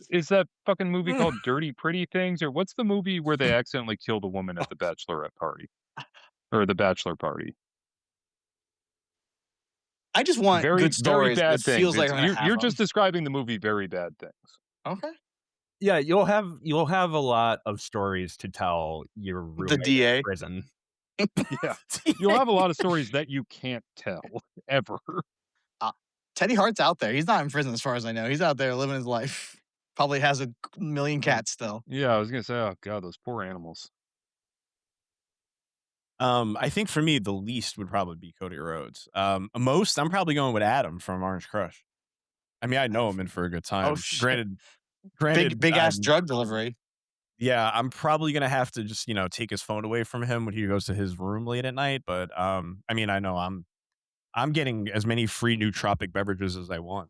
is that fucking movie called Dirty Pretty Things? Or what's the movie where they accidentally killed a woman at the bachelorette party? Or the bachelor party? I just want Very, good stories. very bad It things. feels like I'm gonna you're have you're just them. describing the movie Very Bad Things. Okay. Yeah, you'll have a lot of stories to tell your roommate The DA. in prison. Yeah. You'll have a lot of stories that you can't tell ever. Teddy Hart's out there. He's not in prison as far as I know. He's out there living his life. Probably has a million cats still. Yeah, I was gonna say, oh god, those poor animals. I think for me, the least would probably be Cody Rhodes. Most, I'm probably going with Adam from Orange Crush. I mean, I know him in for a good time. Oh, shit. Granted, Big ass drug delivery. yeah, I'm probably gonna have to just take his phone away from him when he goes to his room late at night. But I mean, I know I'm getting as many free nootropic beverages as I want.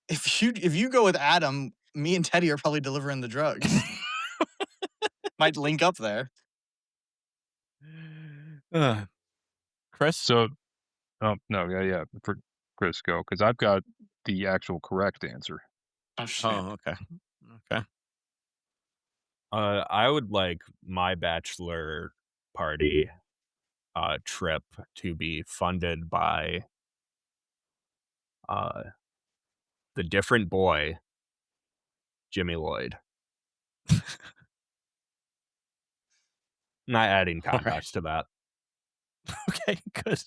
If you go with Adam, me and Teddy are probably delivering the drugs. Might link up there. Chris, So oh no, yeah. For Chris, go, because I've got the actual correct answer. Oh shit. oh, okay. I would like my bachelor party trip to be funded by the different boy, Jimmy Lloyd. Not adding All right. context to that. Okay, good.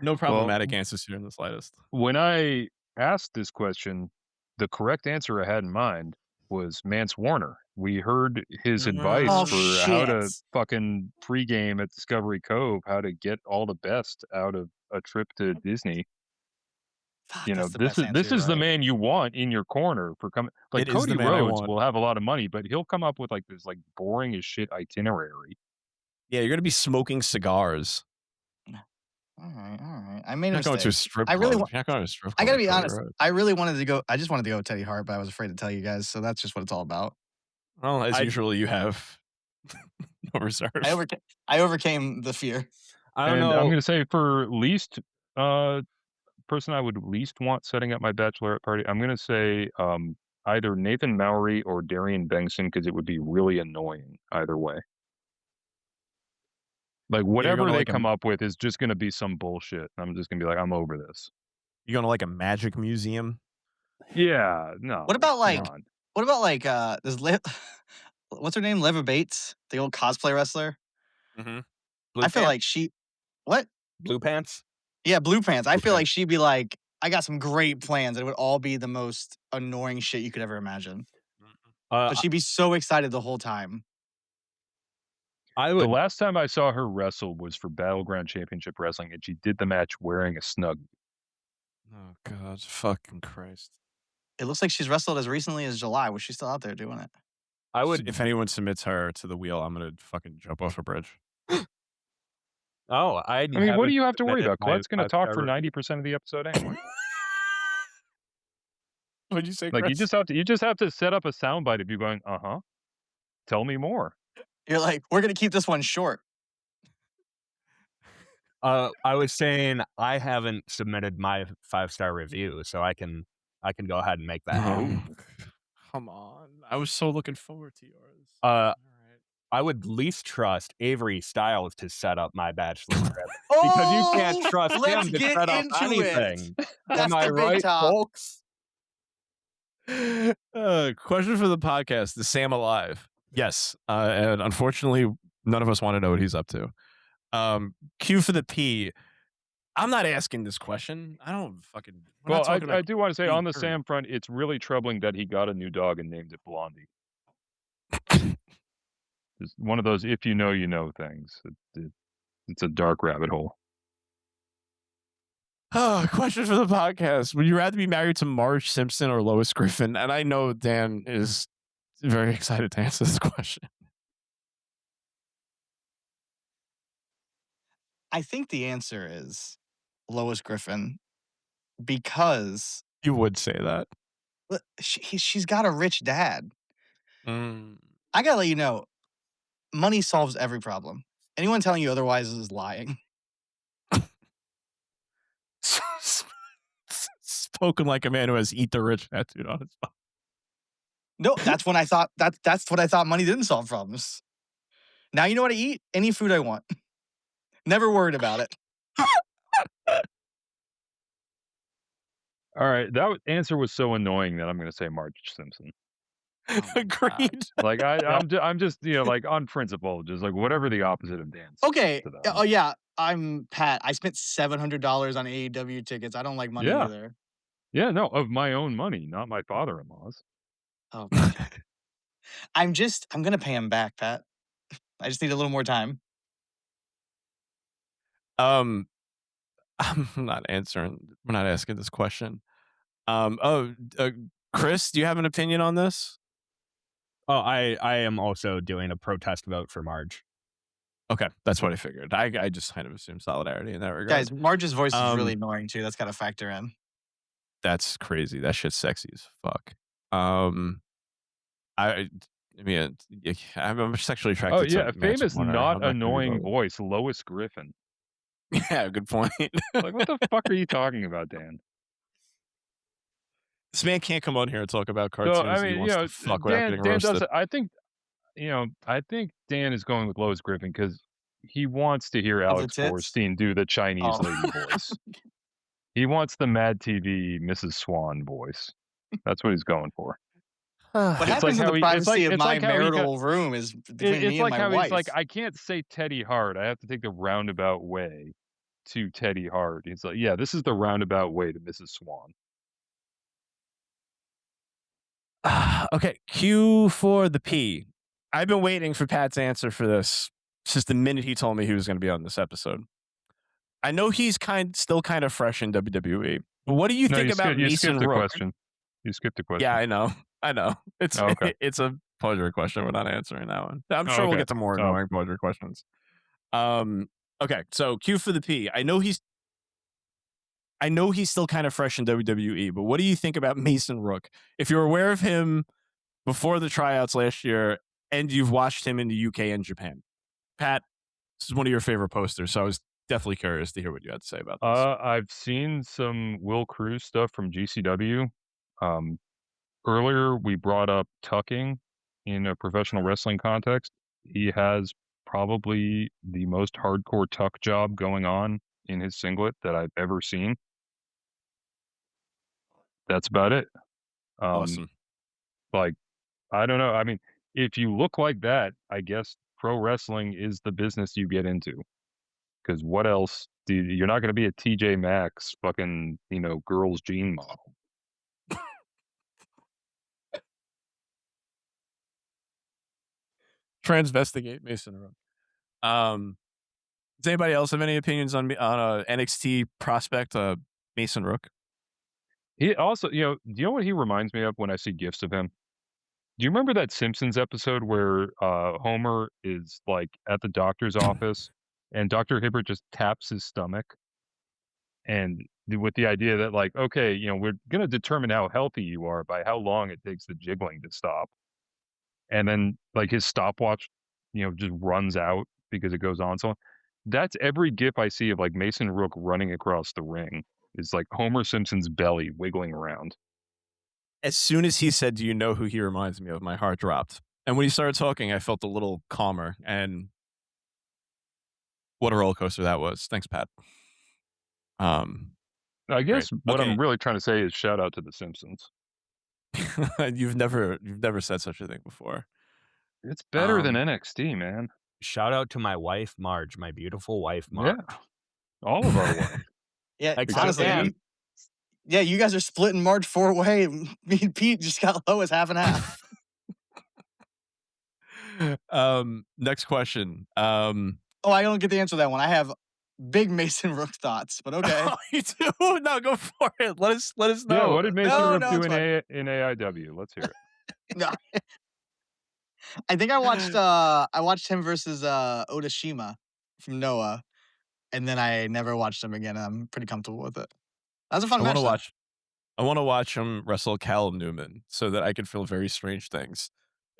No problematic answers here in the slightest. When I asked this question, the correct answer I had in mind was Mance Warner. We heard his advice Oh, for how to shit. fucking pregame at Discovery Cove, how to get all the best out of a trip to Disney. Fuck, You know, that's the this best is answer, this is the right. man you want in your corner for coming. Like It is the Cody man I Rhodes want. will have a lot of money, but he'll come up with like this like boring as shit itinerary. Yeah, you're gonna be smoking cigars. All right. I made a You're not going to a mistake. strip I club. really You're not going to a strip I club gotta with be Cody honest. Rhodes. I really wanted to go. I just wanted to go with Teddy Hart, but I was afraid to tell you guys. So that's just what it's all about. Well, as I- usual, you have No reserve. I overcame the fear. I don't And know. I'm going to say for least person I would least want setting up my bachelorette party, I'm going to say either Nathan Mowry or Darian Bengtson because it would be really annoying either way. Like whatever gonna they like come up with is just going to be some bullshit. I'm just going to be like, I'm over this. You going to like a magic museum? Yeah, no. What about like come on. this what's her name? Leva Bates, the old cosplay wrestler. Mm-hmm. Blue I feel pants? like she what? Blue pants. Yeah, blue pants. I Blue feel like pants. she'd be like, I got some great plans. It would all be the most annoying shit you could ever imagine. But she'd be so excited the whole time. I The would. last time I saw her wrestle was for Battleground Championship Wrestling, and she did the match wearing a snug. Oh God, fucking Christ! It looks like she's wrestled as recently as July. Was she still out there doing it? I would. If anyone submits her to the wheel, I'm gonna fucking jump off a bridge. Oh, I mean, what do you have to worry about? Colette's going to talk for 90% of the episode anyway. What'd you say, Like Chris? you just have to set up a soundbite of you going, tell me more. You're like, we're gonna keep this one short. I was saying I haven't submitted my 5-star review, so I can go ahead and make that happen. Come on. I was so looking forward to yours. All right. I would least trust Avery Styles to set up my bachelor trip because you can't trust let's him to get set up into anything. That's Am I the big right, top. folks? Question for the podcast: is Sam alive? Yes. And unfortunately, none of us want to know what he's up to. Q for the P. I'm not asking this question. I don't fucking. Well, I do want to say on the Sam front, it's really troubling that he got a new dog and named it Blondie. It's one of those if you know, you know things. It's a dark rabbit hole. Oh, question for the podcast. Would you rather be married to Marge Simpson or Lois Griffin? And I know Dan is very excited to answer this question. I think the answer is Lois Griffin because You would say that. she's got a rich dad. Mm. I gotta let you know, money solves every problem. Anyone telling you otherwise is lying. Spoken like a man who has "Eat the Rich" tattooed on his body. No, that's when I thought that's what I thought money didn't solve problems. Now you know what I eat? Any food I want. Never worried about it. All right, that answer was so annoying that I'm going to say Marge Simpson. Agreed. Like I'm just like on principle, just like whatever the opposite of dance. Okay. Oh yeah, I'm Pat. I spent $700 on AEW tickets. I don't like money Yeah. either. Yeah, no, of my own money, not my father-in-law's. Oh, I'm gonna pay him back, Pat. I just need a little more time. I'm not answering. We're not asking this question. Chris, do you have an opinion on this? Oh, I am also doing a protest vote for Marge. Okay, that's what I figured. I just kind of assumed solidarity in that regard. Guys, Marge's voice is really annoying too. That's got to factor in. That's crazy. That shit's sexy as fuck. I'm sexually attracted. Oh yeah, to famous Warner. not annoying voice, Lois Griffin. Yeah, good point. Like, what the fuck are you talking about, Dan? This man can't come on here and talk about cartoons. So, I mean, he wants to fuck without getting Dan roasted. does. I think Dan is going with Lois Griffin because he wants to hear Alex Borstein do the Chinese lady voice. He wants the Mad TV Mrs. Swan voice. That's what he's going for. What happens in the privacy of my marital room is between me and my wife. He's like, I can't say Teddy Hart. I have to take the roundabout way to Teddy Hart. He's like, yeah, this is the roundabout way to Mrs. Swan. Okay, Q for the P. I've been waiting for Pat's answer for this since the minute he told me he was going to be on this episode. I know he's still kind of fresh in WWE, but what do you think about Mason Rook? You skipped the question. Yeah, I know. It's it's a pleasure question. We're not answering that one. I'm sure we'll get to more annoying pleasure questions. Okay, so Q for the P. I know he's still kind of fresh in WWE, but what do you think about Mason Rook? If you're aware of him before the tryouts last year and you've watched him in the UK and Japan. Pat, this is one of your favorite posters, so I was definitely curious to hear what you had to say about this. I've seen some Will Cruz stuff from GCW. Earlier, we brought up tucking in a professional wrestling context. He has probably the most hardcore tuck job going on in his singlet that I've ever seen. That's about it. Awesome. Like, I don't know. I mean, if you look like that, I guess pro wrestling is the business you get into. Because what else? You're not going to be a TJ Maxx fucking, girls' jean model. Transvestigate Mason Rook. Does anybody else have any opinions on NXT prospect Mason Rook? He also, do you know what he reminds me of when I see gifs of him? Do you remember that Simpsons episode where Homer is like at the doctor's office and Dr. Hibbert just taps his stomach? And with the idea that like, okay, we're going to determine how healthy you are by how long it takes the jiggling to stop. And then like his stopwatch, just runs out because it goes on so long. That's every gif I see of like Mason Rook running across the ring. It's like Homer Simpson's belly wiggling around. As soon as he said, "Do you know who he reminds me of?" my heart dropped. And when he started talking, I felt a little calmer. And what a roller coaster that was. Thanks, Pat. I guess what I'm really trying to say is shout out to the Simpsons. You've never said such a thing before. It's better than NXT, man. Shout out to my wife, Marge, my beautiful wife, Marge. Yeah. All of our wives. Yeah, honestly, you guys are splitting Marge 4-way. Me and Pete just got low as half and half. Next question. I don't get the answer to that one. I have big Mason Rook thoughts, but okay. Oh, you do? No, go for it. Let us know. Yeah, what did Mason Rook do in AIW? Let's hear it. No. I think I watched him versus Odashima from Noah, and then I never watched him again, and I'm pretty comfortable with it. That was a fun match. I want to watch him wrestle Callum Newman so that I can feel very strange things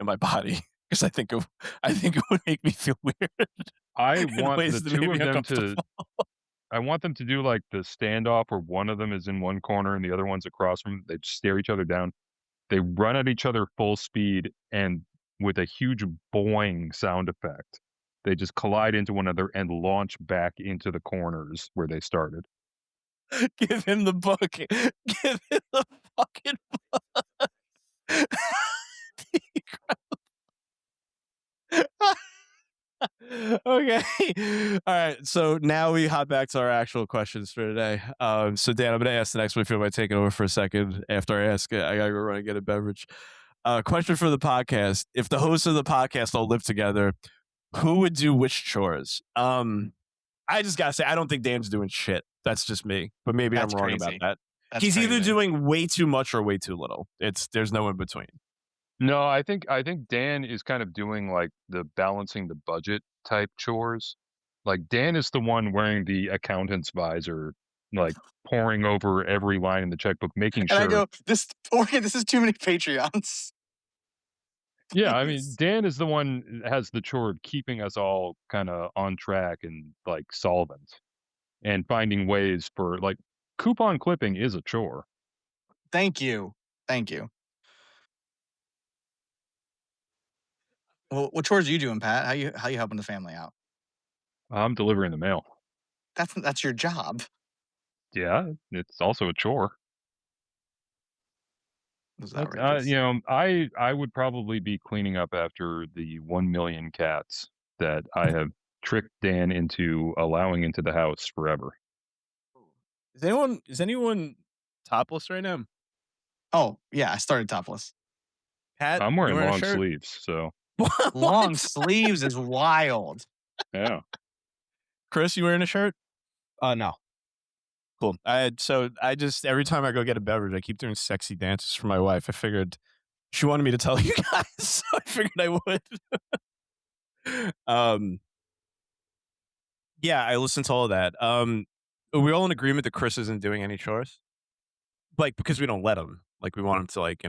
in my body because I think it would make me feel weird. I want the two of them to. I want them to do like the standoff where one of them is in one corner and the other one's across from them. They stare each other down. They run at each other full speed and with a huge boing sound effect, they just collide into one another and launch back into the corners where they started. Give him the book. Give him the fucking book. Okay. All right. So now we hop back to our actual questions for today. So Dan, I'm going to ask the next one if you mind taking over for a second. After I ask it, I got to go run and get a beverage. Question for the podcast. If the hosts of the podcast all live together, who would do which chores? I just got to say, I don't think Dan's doing shit. That's just me. But maybe I'm wrong about that. He's either doing way too much or way too little. There's no in between. No, I think Dan is kind of doing like the balancing the budget type chores. Like Dan is the one wearing the accountant's visor, like poring over every line in the checkbook, making sure. And I go, this is too many Patreons. Yeah, I mean, Dan is the one that has the chore of keeping us all kind of on track and like solvent and finding ways for like coupon clipping is a chore. Thank you. Well, what chores are you doing, Pat? How you helping the family out? I'm delivering the mail. That's your job. Yeah, it's also a chore. I would probably be cleaning up after the 1 million cats that I have tricked Dan into allowing into the house forever. Is anyone topless right now? Oh yeah, I started topless. Pat, I'm wearing long sleeves, so long sleeves is wild. Yeah. Chris, you wearing a shirt? No. Cool. I just every time I go get a beverage, I keep doing sexy dances for my wife. I figured she wanted me to tell you guys, so I figured I would. Yeah, I listened to all of that. Are we all in agreement that Chris isn't doing any chores? Like because we don't let him. Like we want him to take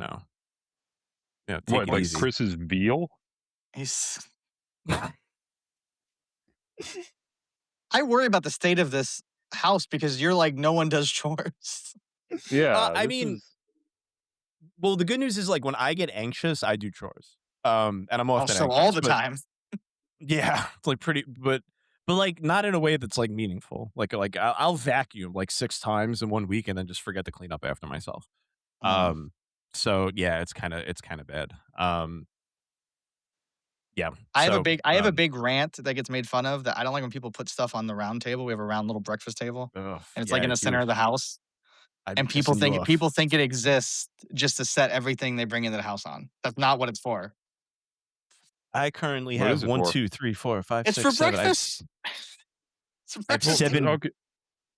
what, it like easy. Chris's veal? He's I worry about the state of this house because you're like, no one does chores. Yeah, I this mean, is well, the good news is like when I get anxious, I do chores. And I'm often Also, all anxious, the but time. yeah, it's like pretty, but like not in a way that's like meaningful. Like I'll vacuum like 6 times in one week and then just forget to clean up after myself. Mm. Um, so yeah, it's kind of bad. Yeah. I have a So big I have a big rant that gets made fun of that I don't like when people put stuff on the round table. We have a round little breakfast table, ugh, and it's like yeah, in the center of the house, I'd be and people pissing you think off. people think it exists just to set everything they bring into the house on. That's not what it's for. I currently what have is it one, for? 2, 3, 4, 5, It's for 6, 7. breakfast. It's for I have Well, breakfast. seven. okay.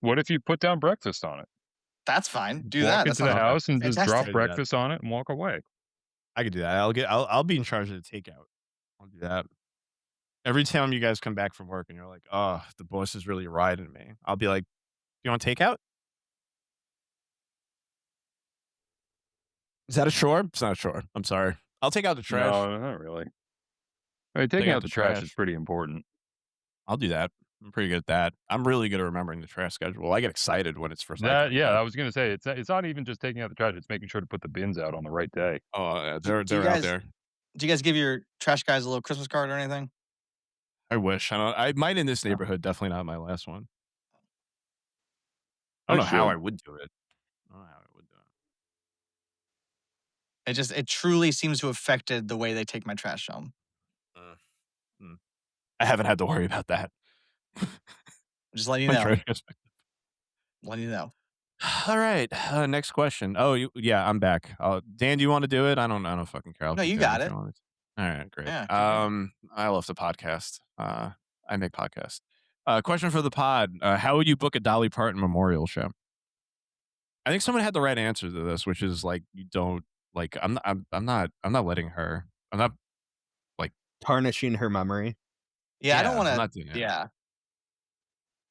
What if you put down breakfast on it? That's fine. Do Walk that. That into the sounds Okay, house and just drop fantastic. do that. breakfast on it and walk away. I could do that. I'll be in charge of the takeout. I'll do that. Every time you guys come back from work and you're like, "Oh, the boss is really riding me," I'll be like, "You want takeout? Is that a chore? It's not a chore. I'm sorry. I'll take out the trash. No, not really. I mean, Take taking out out the the trash is trash. pretty important. I'll do that. I'm pretty good at that. I'm really good at remembering the trash schedule. I get excited when it's for That cycling yeah, day. I was gonna say it's not even just taking out the trash; it's making sure to put the bins out on the right day. Oh, yeah, Do, do you they're out guys there. do you guys give your trash guys a little Christmas card or anything? I wish. I don't. I might in this No, neighborhood. Definitely not my last one. I I don't know how I should. would do it. I don't know how I would do It truly seems to have affected the way they take my trash home. it. I haven't had to worry about that. Just letting you My know. trash gets Letting you know. all right. Next question. Oh, yeah, I'm back. Dan, do you want to do it? I don't fucking care. I'll No, keep you doing got it if it. you want. All right, great. Yeah, keep going. I love the podcast. I make podcasts. Question for the pod. How would you book a Dolly Parton memorial show? I think someone had the right answer to this, which is like you don't like. I'm not letting her. I'm not like. Tarnishing her memory. Yeah, I don't Yeah, want I'm to. not doing it. Yeah,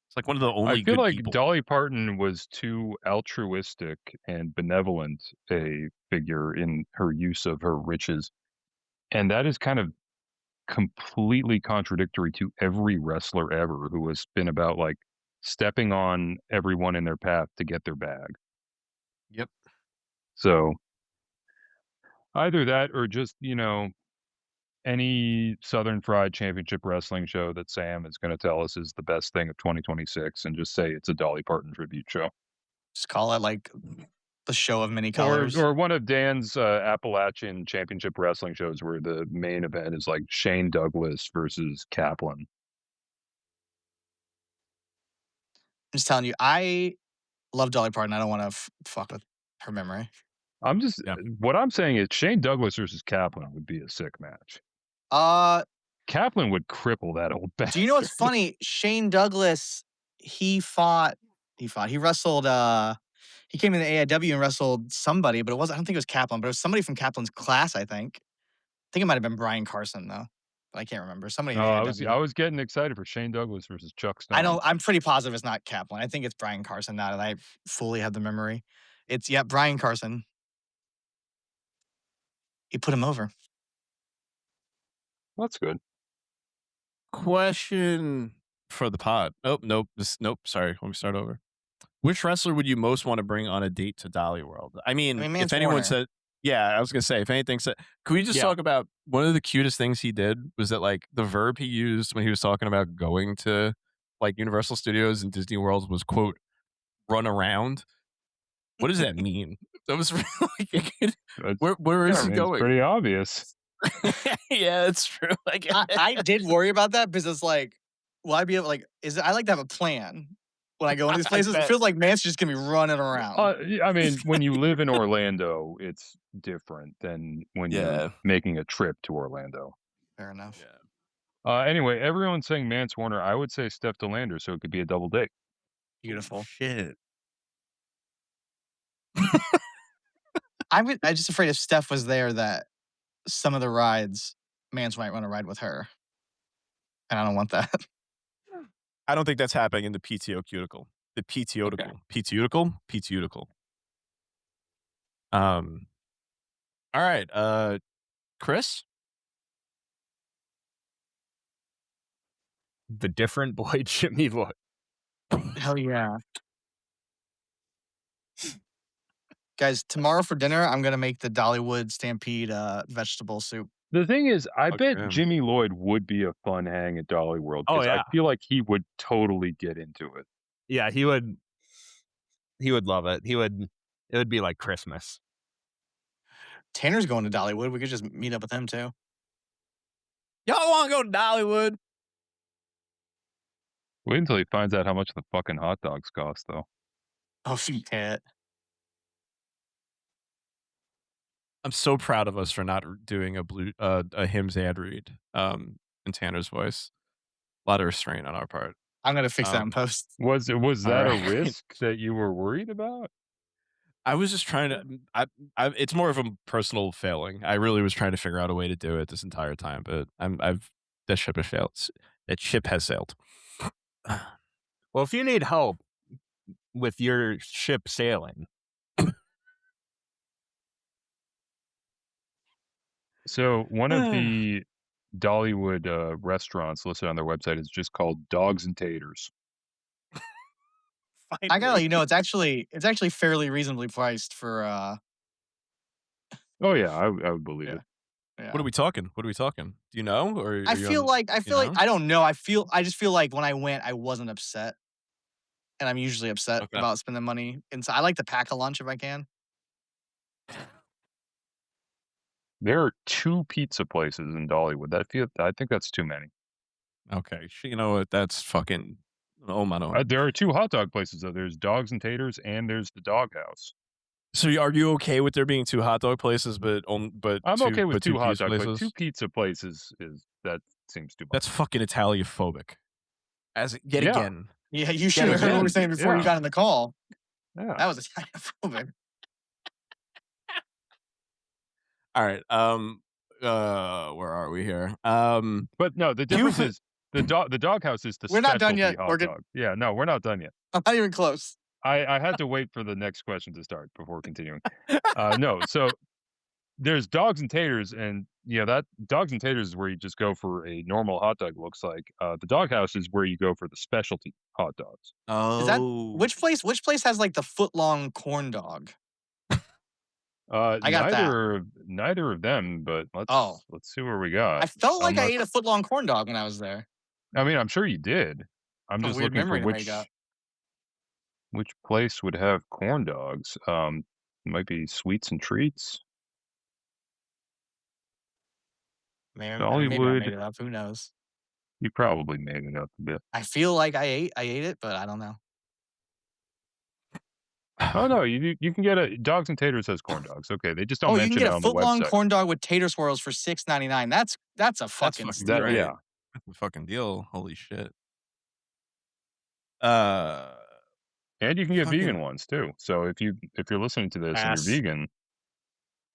It's like one of the I only feel good like people. Dolly Parton was too altruistic and benevolent a figure in her use of her riches, and that is kind of completely contradictory to every wrestler ever who has been about like stepping on everyone in their path to get their bag. Yep. So either that or just, any Southern Fried Championship Wrestling show that Sam is going to tell us is the best thing of 2026 and just say it's a Dolly Parton tribute show. just call it like the show of many Or colors. or one of Dan's Appalachian Championship Wrestling shows where the main event is like Shane Douglas versus Kaplan. I'm just telling you, I love Dolly Parton. I don't want to fuck with her memory. Yeah. What I'm saying is Shane Douglas versus Kaplan would be a sick match. Uh, Kaplan would cripple that old bastard. do you know what's funny? Shane Douglas, he wrestled. He came in the AIW and wrestled somebody, but it wasn't. I don't think it was Kaplan, but it was somebody from Kaplan's class. I think it might have been Brian Carson though, but I can't remember. Somebody in No, AIW. I was getting excited for Shane Douglas versus Chuck Stone. I'm pretty positive it's not Kaplan. I think it's Brian Carson now that I fully have the memory. It's Brian Carson. He put him over. That's good. Question for the pod. Nope. Sorry. Let me start over. Which wrestler would you most want to bring on a date to Dolly World? I mean, if Mance anyone Warner. said, yeah, I was gonna say, if anything said, could we just Yeah. talk about one of the cutest things he did was that like the verb he used when he was talking about going to like Universal Studios and Disney World was quote run around. What does that mean? That was really good. That's, Where is I he mean, it's going? pretty obvious. Yeah, it's true. Like, I did worry about that because it's like, will I be able I like to have a plan when I go into these I places. It bet. feels like Mance just gonna be running around. I mean, when you live in Orlando, it's different than when Yeah. you're making a trip to Orlando. Fair enough. Anyway, everyone's saying Mance Warner. I would say Steph DeLander, so it could be a double date. Beautiful. Shit. I'm just afraid if Steph was there that some of the rides Mance might want to ride with her, and I don't want that. I don't think that's happening in the PTO cuticle. The PTO-tical. PTO-tical. All right. Chris? The different boy Jimmy boy. Hell yeah. Guys, tomorrow for dinner, I'm gonna make the Dollywood Stampede vegetable soup. The thing is, I bet Okay. Jimmy Lloyd would be a fun hang at Dolly World Oh, because I yeah. feel like he would totally get into it. Yeah, he would love it. It would be like Christmas. Tanner's going to Dollywood. We could just meet up with him too. Y'all want to go to Dollywood? Wait until he finds out how much the fucking hot dogs cost, though. Oh shit. I'm so proud of us for not doing a hymns ad read in Tanner's voice. A lot of restraint on our part. I'm gonna fix that in post. Was that Alright. a risk that you were worried about? I was just trying to. It's more of a personal failing. I really was trying to figure out a way to do it this entire time, but that ship has failed. That ship has sailed. Well, if you need help with your ship sailing, So one of the Dollywood restaurants listed on their website is just called Dogs and Taters. I gotta let you know it's actually fairly reasonably priced for Oh yeah, I would believe Yeah. it. yeah. What are we talking? What are we talking? Do you know? Or I are you feel on- like you know? I don't know. I just feel like when I went, I wasn't upset. And I'm usually upset Okay. about spending money. And so I like to pack a lunch if I can. There are 2 pizza places in Dollywood. I think that's too many. Okay, you know what? That's fucking. Oh my god. There are 2 hot dog places though. There's Dogs and Taters and there's the Doghouse. So are you okay with there being 2 hot dog places, but I'm two, okay with but 2 2 hot pizza dog places? places. 2 pizza places is that seems too much. That's fucking Italiophobic. Yet Yeah. again. Yeah, you should have heard what we again, were saying before you yeah. got in the call. Yeah. That was Italian. All right. Where are we here? But no, the difference is the Doghouse is the We're not done specialty yet. hot We're good. dog. Yeah, no, we're not done yet. I'm not even close. I had to wait for the next question to start before continuing. No, so there's Dogs and Taters, and that Dogs and Taters is where you just go for a normal hot dog. Looks like the Doghouse is where you go for the specialty hot dogs. Is that Oh, which place has like the foot long corn dog? I got that. Neither of them, but Oh. let's see where we got. I felt like I Unless- ate a foot long corn dog when I was there. I mean, I'm sure you did. I'm A just weird looking for memory to make up. which place would have corn dogs. It might be Sweets and Treats. Maybe I made Dollywood. it up. Who knows? You probably made it up a bit. I feel like I ate it, but I don't know. Oh no, you can get a Dogs and Taters has corn dogs. Okay, they just don't Oh, you mention can it get a on the foot long website. corn dog with tater swirls for $6.99. That's a fucking fucking steal. great. Yeah. That's a fucking deal. Holy shit. And you can get Fucking- vegan ones too. So if you're listening to this Ass. and you're vegan,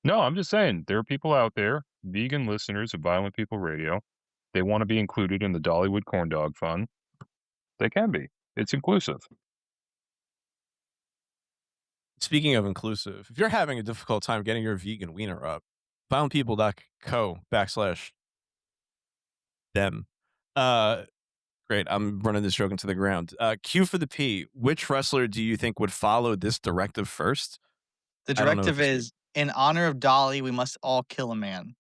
no, I'm just saying there are people out there, vegan listeners of Violent People Radio. They want to be included in the Dollywood Corn Dog Fund. They can be. It's inclusive. Speaking of inclusive, if you're having a difficult time getting your vegan wiener up, violentpeople.co/them. Great. I'm running this joke into the ground. Q for the P. Which wrestler do you think would follow this directive first? The I don't know if directive this- is in honor of Dolly, we must all kill a man.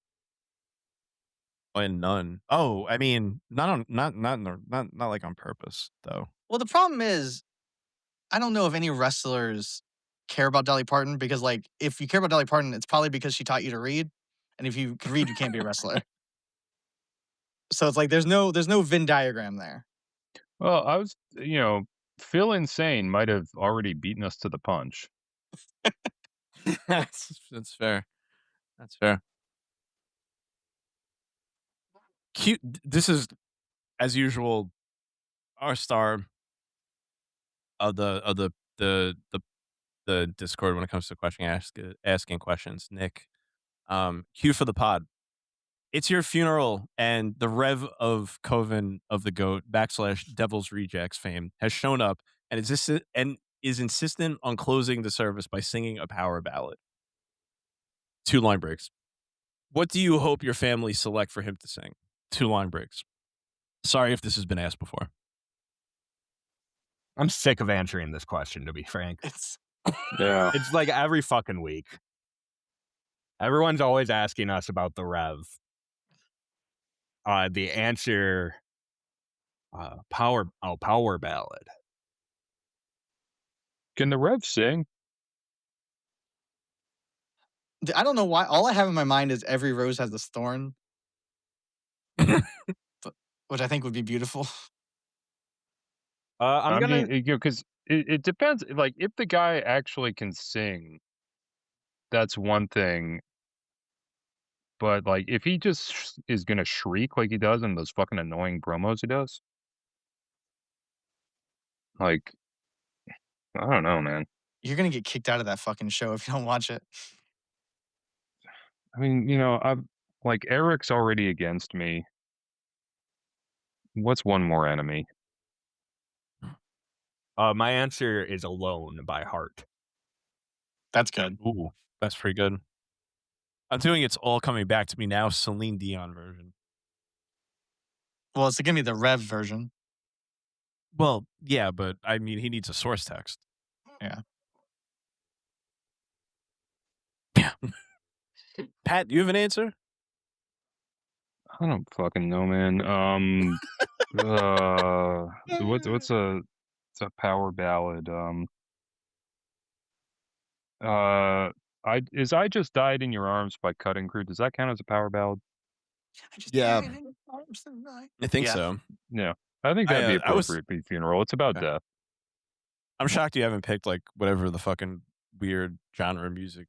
And none. Oh, I mean, not like on purpose though. Well, the problem is, I don't know if any wrestlers care about Dolly Parton because, like, if you care about Dolly Parton, it's probably because she taught you to read, and if you can read, you can't be a wrestler. So it's like there's no Venn diagram there. Well, I was, Phil Insane might have already beaten us to the punch. That's fair. That's fair. Cute. This is, as usual, our star of the Discord when it comes to asking questions. Nick, Q for the pod. It's your funeral, and the Rev of Coven of the Goat / Devil's Rejects fame has shown up and is insistent on closing the service by singing a power ballad. 2 line breaks. What do you hope your family select for him to sing? 2 line breaks. Sorry if this has been asked before. I'm sick of answering this question, to be frank. Yeah. It's like every fucking week. Everyone's always asking us about the Rev. The answer, power ballad. Can the Rev sing? I don't know why. All I have in my mind is every rose has this thorn, which I think would be beautiful. I'm gonna. mean, because it depends. Like, if the guy actually can sing, that's one thing. But like, if he just is gonna shriek like he does in those fucking annoying promos he does, like, I don't know, man. You're gonna get kicked out of that fucking show if you don't watch it. I mean, I've like Eric's already against me. What's one more enemy? My answer is "Alone" by Heart. That's good. Ooh, that's pretty good. I'm doing It's All Coming Back to Me Now, Celine Dion version. Well, it's gonna be the Rev version. Well, yeah, but I mean, he needs a source text. Yeah. Yeah. Pat, do you have an answer? I don't fucking know, man. What's it's a power ballad. I Just Died in Your Arms by Cutting Crew. Does that count as a power ballad? Yeah. I think Yeah. so. Yeah, I think that'd be I was- appropriate for a funeral. It's about Okay. death. I'm shocked you haven't picked like whatever the fucking weird genre of music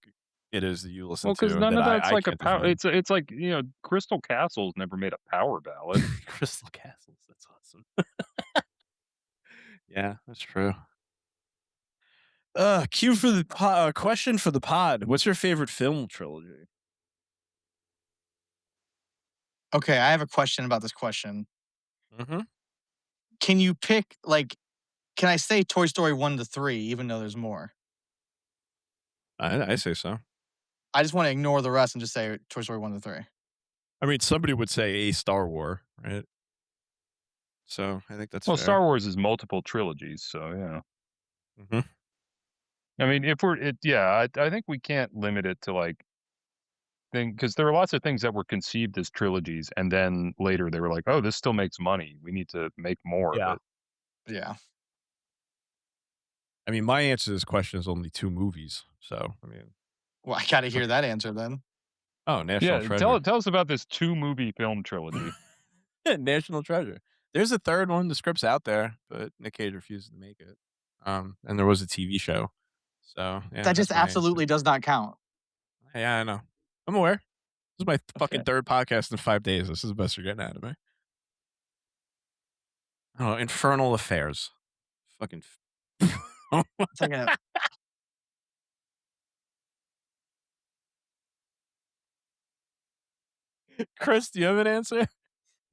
it is that you listen Well, to. because none of that that's I like a can't power. define. It's like Crystal Castle's never made a power ballad. Crystal Castles. That's awesome. Yeah, that's true. Cue for the question for the pod. What's your favorite film trilogy? Okay, I have a question about this question. Mm-hmm. Can you pick can I say Toy Story 1 to 3, even though there's more? I say so. I just want to ignore the rest and just say Toy Story 1 to 3. I mean, somebody would say a Star War, right? So I think that's Well, fair. Star Wars is multiple trilogies, so yeah. Mhm. I mean, I think we can't limit it to like because there are lots of things that were conceived as trilogies, and then later they were like, "Oh, this still makes money. We need to make more Yeah. of it." Yeah. I mean, my answer to this question is only 2 movies. So I mean, Well, I got to hear that answer then. oh, National Yeah, Treasure. tell us about this 2-movie film trilogy. National Treasure. There's a third one. The script's out there, but Nick Cage refused to make it. And there was a TV show. So yeah, That just that's my answer. absolutely does not count. Yeah, I know. I'm aware. This is my fucking Okay. third podcast in 5 days. This is the best you're getting out of me. Oh, Infernal Affairs. Fucking. It's like a, Chris, do you have an answer?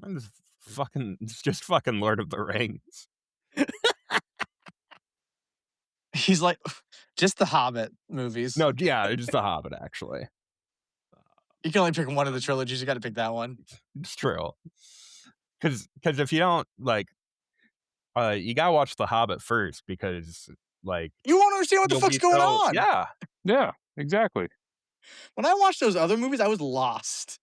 It's just fucking Lord of the Rings. he's like, just the Hobbit movies. No, yeah, it's The Hobbit, actually. You can only pick one of the trilogies. You got to pick that one. It's true. Because if you don't, you gotta watch The Hobbit first, because, You won't understand what the you'll fuck's be going so- on. Yeah. Yeah, exactly. When I watched those other movies, I was lost.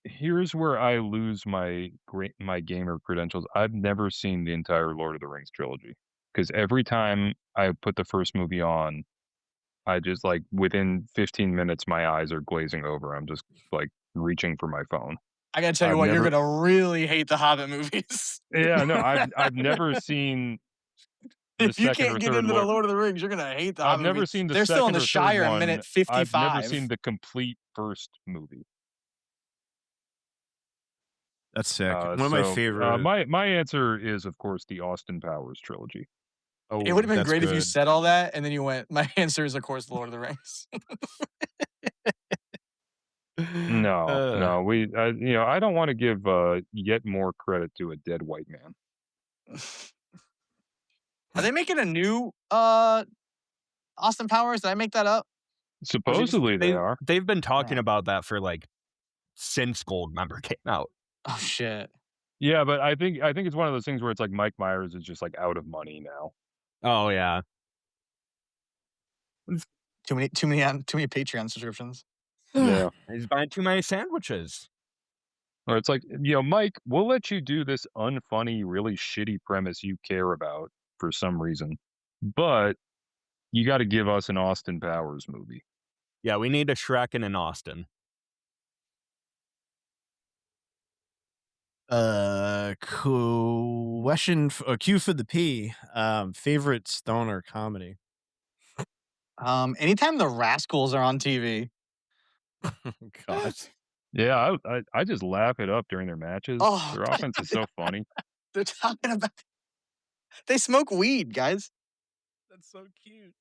Here's where I lose my gamer credentials. I've never seen the entire Lord of the Rings trilogy because every time I put the first movie on, I just within 15 minutes my eyes are glazing over. I'm just reaching for my phone. I got to tell you I've what, you're never- going to really hate the Hobbit movies. Yeah, no, I've never seen the If you second or can't get third into the Lord of the Rings, you're going to hate the I've Hobbit never movies. seen the They're still in second the or third Shire at one. minute 55. I've never seen the complete first movie. That's sick. One of my favorite. My answer is, of course, the Austin Powers trilogy. Oh, It would have been that's great if you good. said all that and then you went, my answer is, of course, the Lord of the Rings. No, I don't want to give yet more credit to a dead white man. Are they making a new Austin Powers? Did I make that up? Supposedly they are. They've been talking about that for since Goldmember came out. Oh shit. Yeah, but I think it's one of those things where it's like Mike Myers is just like out of money now. Oh yeah. Too many Patreon subscriptions. Yeah. He's buying too many sandwiches. Or it's like, Mike, we'll let you do this unfunny, really shitty premise you care about for some reason, but you got to give us an Austin Powers movie. Yeah, we need a Shrek and an Austin. Q for the P. Favorite stoner comedy. Anytime the Rascals are on TV. God. Yeah, I just laugh it up during their matches. Oh, Their offense is so funny. They're talking about. They smoke weed, guys. That's so cute.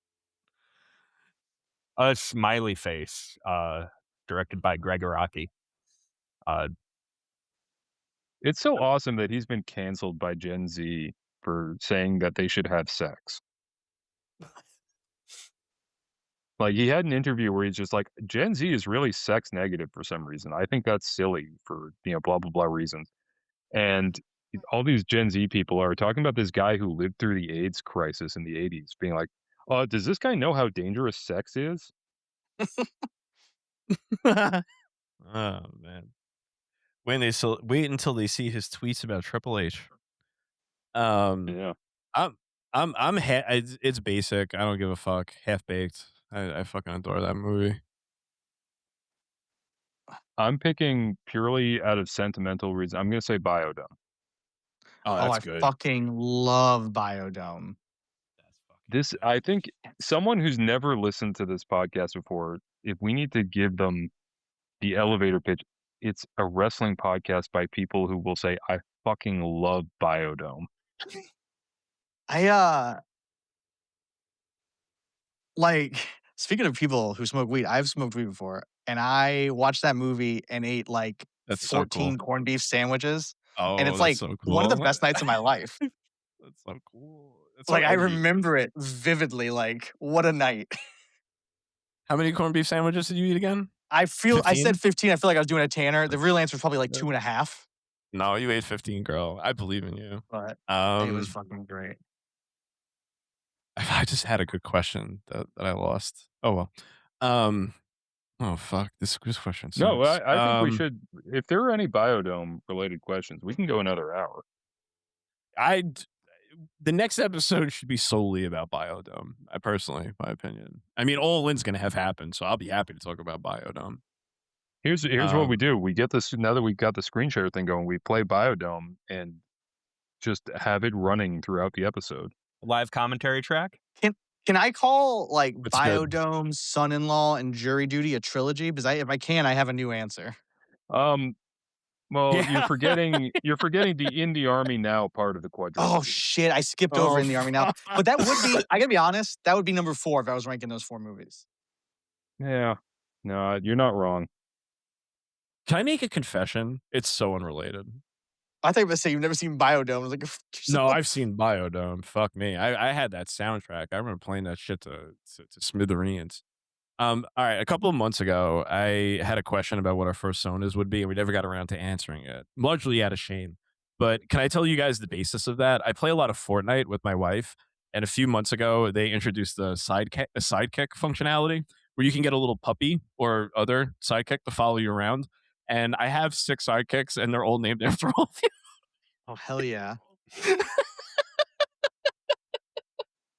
A Smiley Face, directed by Greg Araki. It's so awesome that he's been canceled by Gen Z for saying that they should have sex. Like, he had an interview where he's just like, Gen Z is really sex negative for some reason. I think that's silly for, blah, blah, blah reasons. And all these Gen Z people are talking about this guy who lived through the AIDS crisis in the 80s, being like, does this guy know how dangerous sex is? Oh man. Wait until they see his tweets about Triple H. Yeah. It's basic. I don't give a fuck. Half Baked. I fucking adore that movie. I'm picking purely out of sentimental reasons. I'm going to say Biodome. Oh, I that's good. fucking love Biodome. I think someone who's never listened to this podcast before, if we need to give them the elevator pitch, it's a wrestling podcast by people who will say, I fucking love Biodome. Speaking of people who smoke weed, I've smoked weed before, and I watched that movie and ate like That's so 14 cool. corned beef sandwiches, Oh, and it's that's like so one of the cool. best nights of my life. That's so cool. That's Like so I edgy. remember it vividly. Like what a night. How many corned beef sandwiches did you eat again? I said 15. I feel like I was doing a Tanner. The real answer is probably like Yeah. 2.5. No, you ate 15, girl. I believe in you. But it was fucking great. I just had a good question that I lost. Oh well. Oh fuck. This question sucks. No, I think we should. If there are any Biodome related questions, we can go another hour. The next episode should be solely about Biodome. My opinion. I mean, All In's gonna have happened, so I'll be happy to talk about Biodome. Here's what we do. We get this now that we've got the screen share thing going. We play Biodome and just have it running throughout the episode. Live commentary track. Can I call like That's good. Biodome, Son-in-Law, and Jury Duty a trilogy? Because if I can, I have a new answer. Well, Yeah. you're forgetting the In the Army Now part of the quadrilogy. Oh shit, I skipped over In the Army Now. But that would be, I gotta be honest, that would be number 4 if I was ranking those 4 movies. Yeah. No, you're not wrong. Can I make a confession? It's so unrelated. I thought you were going to say you've never seen Biodome. I was like, No, I've seen Biodome. Fuck me. I had that soundtrack. I remember playing that shit to smithereens. All right. A couple of months ago, I had a question about what our first sonas would be, and we never got around to answering it, largely out of shame. But can I tell you guys the basis of that? I play a lot of Fortnite with my wife, and a few months ago, they introduced the sidekick functionality where you can get a little puppy or other sidekick to follow you around. And I have 6 sidekicks, and they're all named after all of you. oh, hell yeah.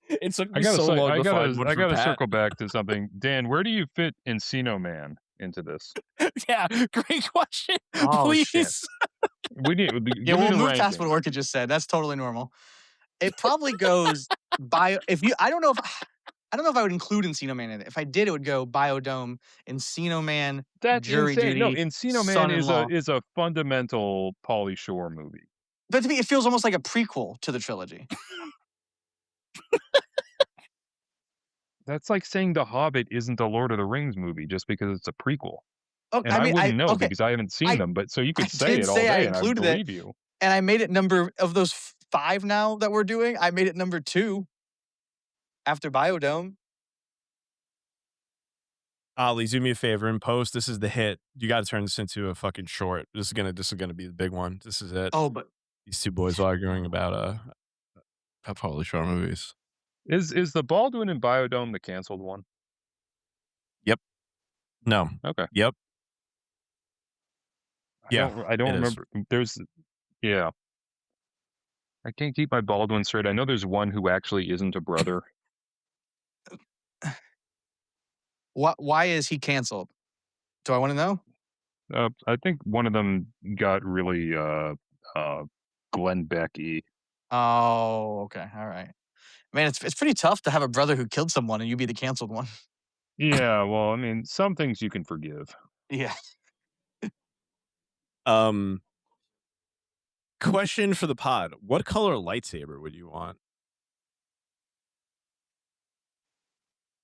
It took me I gotta so long to find one I for gotta Pat. circle back to something. Dan, where do you fit Encino Man into this? Yeah, great question. Oh, Please. shit. We need. Yeah, we'll move past what Orchid just said. That's totally normal. It probably goes I don't know if I would include Encino Man in it. If I did, it would go Biodome, Encino Man, That's Jury insane. Duty. No, Encino Man Son-in-Law. is a fundamental Pauly Shore movie. But to me, it feels almost like a prequel to the trilogy. That's like saying The Hobbit isn't a Lord of the Rings movie just because it's a prequel. Oh, And I wouldn't know because I haven't seen them. But so you could say it all day, and I believe you. And I made it number of those 5 now that we're doing. I made it number 2 after Biodome. Ollie, do me a favor and post. This is the hit. You got to turn this into a fucking short. This is gonna be the big one. This is it. Oh, but These two boys arguing about Pauly Shore movies. Is the Baldwin and Biodome the canceled one? Yep. No. Okay. Yep. Yeah, I don't it is. remember. Yeah. I can't keep my Baldwin straight. I know there's one who actually isn't a brother. why is he canceled? Do I want to know? I think one of them got really Glenn Becky. Oh, okay, all right. Man, it's pretty tough to have a brother who killed someone and you be the canceled one. Yeah, well, I mean, some things you can forgive. Yeah. Question for the pod: what color lightsaber would you want?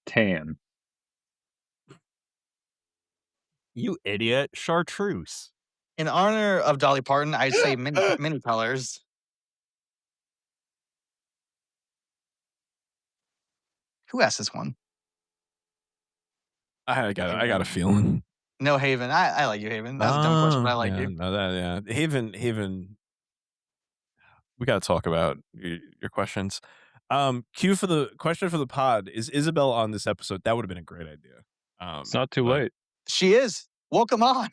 Tan. You idiot. Chartreuse. In honor of Dolly Parton, I'd say many colors. Who asked this one? I got a feeling. No, Haven. I like you, Haven. That's a dumb question, but I like yeah, you. no, yeah. Haven. We got to talk about your questions. Q for the question for the pod: is Isabel on this episode? That would have been a great idea. It's not too but late. She is. Welcome on.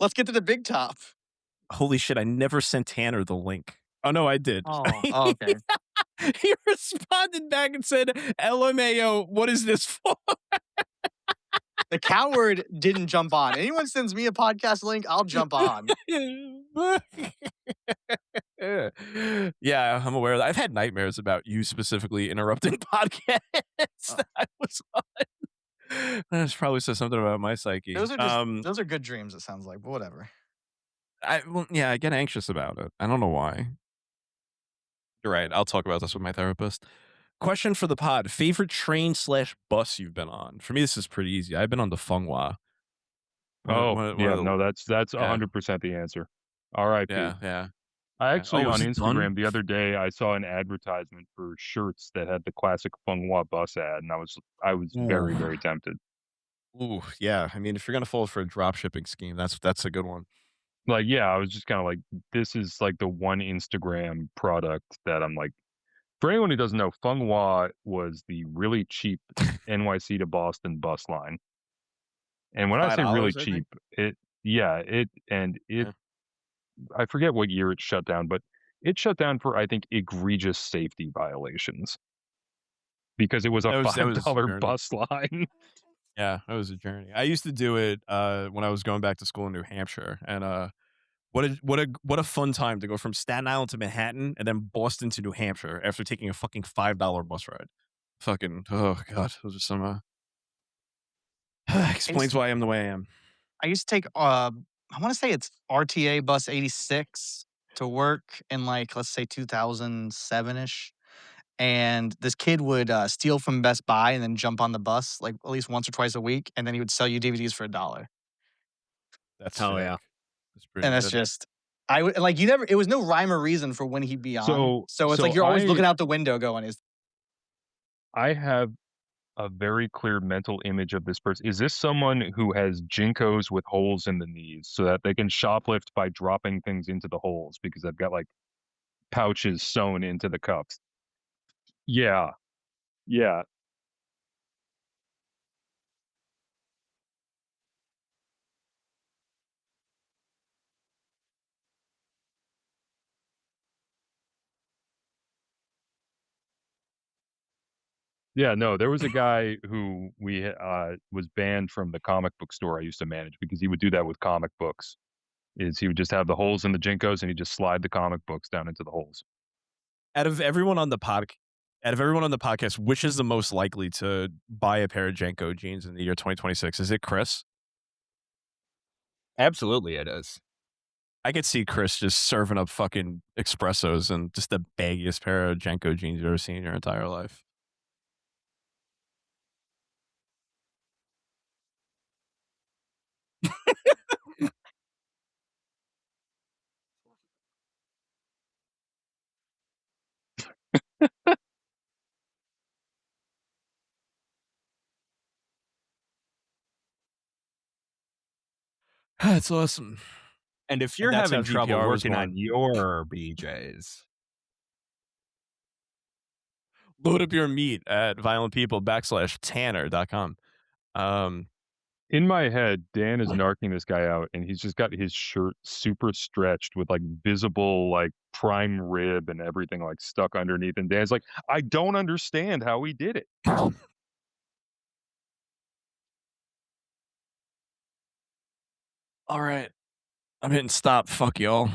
Let's get to the big top. Holy shit! I never sent Tanner the link. Oh no, I did. Oh, okay. He responded back and said, "LMAO, what is this for?" The coward didn't jump on. Anyone sends me a podcast link, I'll jump on. Yeah, I'm aware of that. I've had nightmares about you specifically interrupting podcasts that I was on. That probably says something about my psyche. Those are good dreams, it sounds like, but whatever. I get anxious about it. I don't know why. You're right. I'll talk about this with my therapist. Question for the pod: favorite train/bus you've been on? For me, this is pretty easy. I've been on the Funghua. That's Yeah. 100% the answer. R.I.P. Yeah. I actually on is it Instagram done? the other day I saw an advertisement for shirts that had the classic Funghua bus ad, and I was very, Ooh. very tempted. Ooh, yeah. I mean, if you're gonna fall for a drop shipping scheme, that's a good one. Like, yeah, I was just kind of like, this is like the one Instagram product that I'm like, for anyone who doesn't know, Funghua was the really cheap NYC to Boston bus line. And when I say really $5, I cheap, think. it I forget what year it shut down, but it shut down for I think egregious safety violations because it was a That was a $5 journey. bus line. Yeah, that was a journey. I used to do it when I was going back to school in New Hampshire, and what a fun time to go from Staten Island to Manhattan and then Boston to New Hampshire after taking a fucking $5 bus ride. Fucking oh god, those are some explains why I'm the way I am. I used to take I want to say it's RTA bus 86 to work in like let's say 2007ish. And this kid would steal from Best Buy and then jump on the bus like at least once or twice a week, and then he would sell you DVDs for $1. That's Hell sick. yeah. That's pretty And that's good. just I would like you never. It was no rhyme or reason for when he'd be on. So it's like you're always looking out the window going, "Is I have a very clear mental image of this person. Is this someone who has jinkos with holes in the knees so that they can shoplift by dropping things into the holes because they've got like pouches sewn into the cups? Yeah. Yeah. Yeah, no, there was a guy who was banned from the comic book store I used to manage because he would do that with comic books. Is he would just have the holes in the jinkos and he'd just slide the comic books down into the holes. Out of everyone on the podcast, which is the most likely to buy a pair of Jenko jeans in the year 2026? Is it Chris? Absolutely, it is. I could see Chris just serving up fucking espressos and just the baggiest pair of Jenko jeans you've ever seen in your entire life. That's awesome. And if you're that's having how trouble VPR was working on born. your BJs, Load up your meat at violentpeople.com/Tanner. In my head, Dan is narking this guy out, and he's just got his shirt super stretched with like visible like prime rib and everything like stuck underneath. And Dan's like, I don't understand how he did it. All right. I'm hitting stop. Fuck y'all.